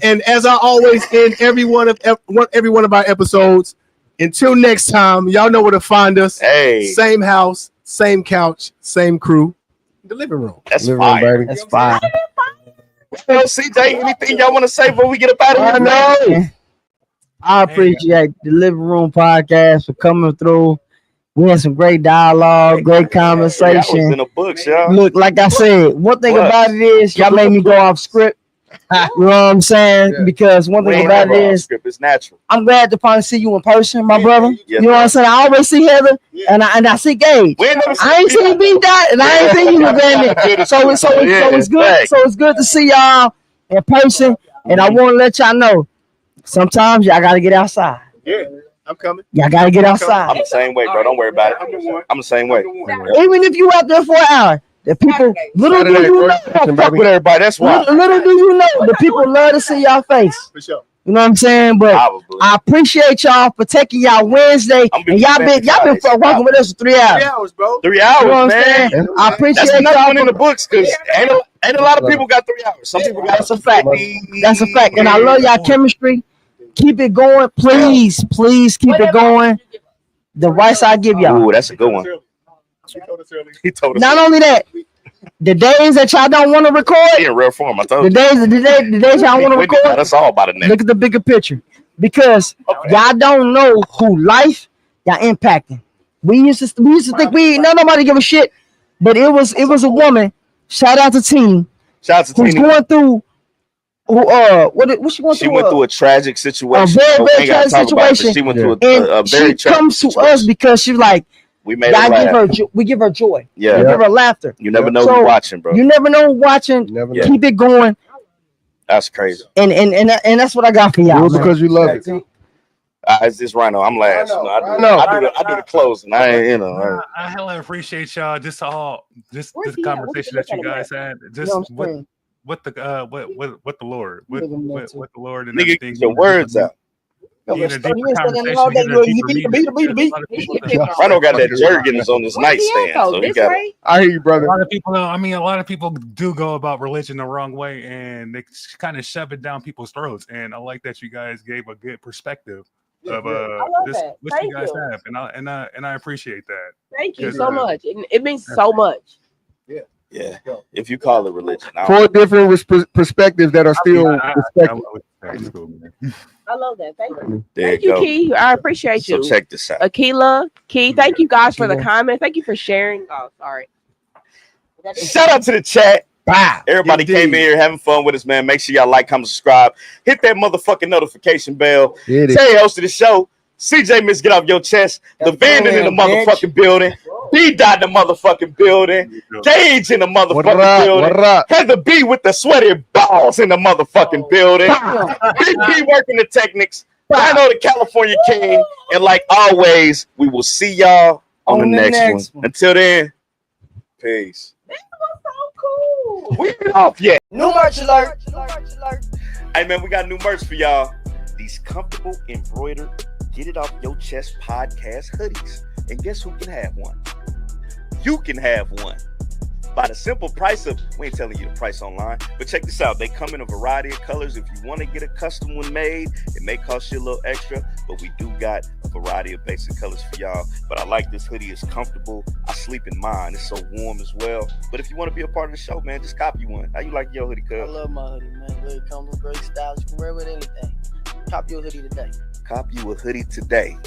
And as I always end every one of our episodes, until next time, y'all know where to find us. Hey, Same house, same couch, same crew. The living room. that's Living fire. room, baby. That's fine. Well, CJ, anything y'all want to say before we get up out of here? I know. I appreciate the Living Room Podcast for coming through We had some great dialogue, great 3 hours conversation. in the books, y'all. Look, like I said, one thing What? about it is y'all made me go off script. You know what I'm saying? Yeah. Because one We thing ain't about never it off is script. It's natural. I'm glad to finally see you in person, my brother. Yes, You know what I'm saying? I always see Heather and I see Gage. We ain't never I ain't seen B Dot and I ain't seen you, LaVanden. So it's good. So it's good to see y'all in person. And I want to let y'all know, sometimes y'all gotta get outside. Yeah, I'm coming. Y'all gotta get outside. I'm the same way, bro. Don't worry about it. I'm the same way. Even if you out there for an hour, the people little do Saturday, you know, Fuck with everybody. That's why. little do you know, the people love to see y'all face. For sure. You know what I'm saying? But Probably. I appreciate y'all for taking y'all Wednesday, I'm and y'all been working with us for 3 hours. 3 hours, bro. 3 You know what hours, I'm man. saying? I appreciate That's another y'all. one in the books because ain't a lot of people got 3 hours. Some people got That's a fact. That's a fact. And I love y'all chemistry. Keep it going, please, please keep it going. The rice I give y'all. Ooh, that's a good one. He told us. Not only that, the days that y'all don't want to record, He in real form. I told the you. days y'all want to Whitney got record, us all by the neck. look at the bigger picture. Because y'all don't know who life y'all impacting. We used to think nobody give a shit, but it was a woman. Shout out to Team. Shout out to Who's Tina. going through what she going She through? went through a tragic situation. very, We very ain't gotta tragic talk about it, but situation. she went through And a very she tragic comes to situation. us because she's like, We made her laugh. we give her joy. Yeah. We give her laughter. You never know So, who's watching, bro. You never know who's watching. Never know. Keep it going. That's crazy. And that's what I got for y'all. Do it because you love it. It's this Rhino. I'm last. I do the closing. I ain't, you know. I hella appreciate y'all. This conversation that you guys had. Just what the Lord, what the Lord and Nigga, everything. get your words out. Get a deeper conversation. Get a deeper meaning. Rhino got that jergens on his nightstand, so he got it. I hear you, brother. A lot of people do go about religion the wrong way, and they kind of shove it down people's throats. And I like that you guys gave a good perspective of this what you guys have, and I appreciate that. Thank you so much. It means so much. Yeah, if you call it religion. 4 different perspectives that are still respected. I love that. Thank you. Thank you, Key. I appreciate you. So check this out. Akila, Key, thank you guys for the comment. Thank you for sharing. Oh, sorry. Shout out to the chat. Everybody came in here having fun with us, man. Make sure y'all like, comment, subscribe. Hit that motherfucking notification bell. Say host of the show. CJ Miss Get Off Your Chest. LaVanden in the motherfucking building. B Dot in the motherfucking building. Gage in the motherfucking building. Heather B with the sweaty balls in the motherfucking building. Big B working the techniques. I know the California King. And like always, we will see y'all on the next one. Until then, peace. That was so cool. We ain't off yet. New merch alert. Hey man, we got new merch for y'all. These comfortable embroidered Get It Off Your Chest podcast hoodies. And guess who can have one? You can have one. By the simple price of, we ain't telling you the price online, but check this out. They come in a variety of colors. If you want to get a custom one made, it may cost you a little extra, but we do got a variety of basic colors for y'all. But I like this hoodie. It's comfortable. I sleep in mine. It's so warm as well. But if you want to be a part of the show, man, just copy one. How you like your hoodie, cuz? I love my hoodie, man. Very comfortable, very stylish. You can wear it with anything. Cop your hoodie today. Cop you a hoodie today.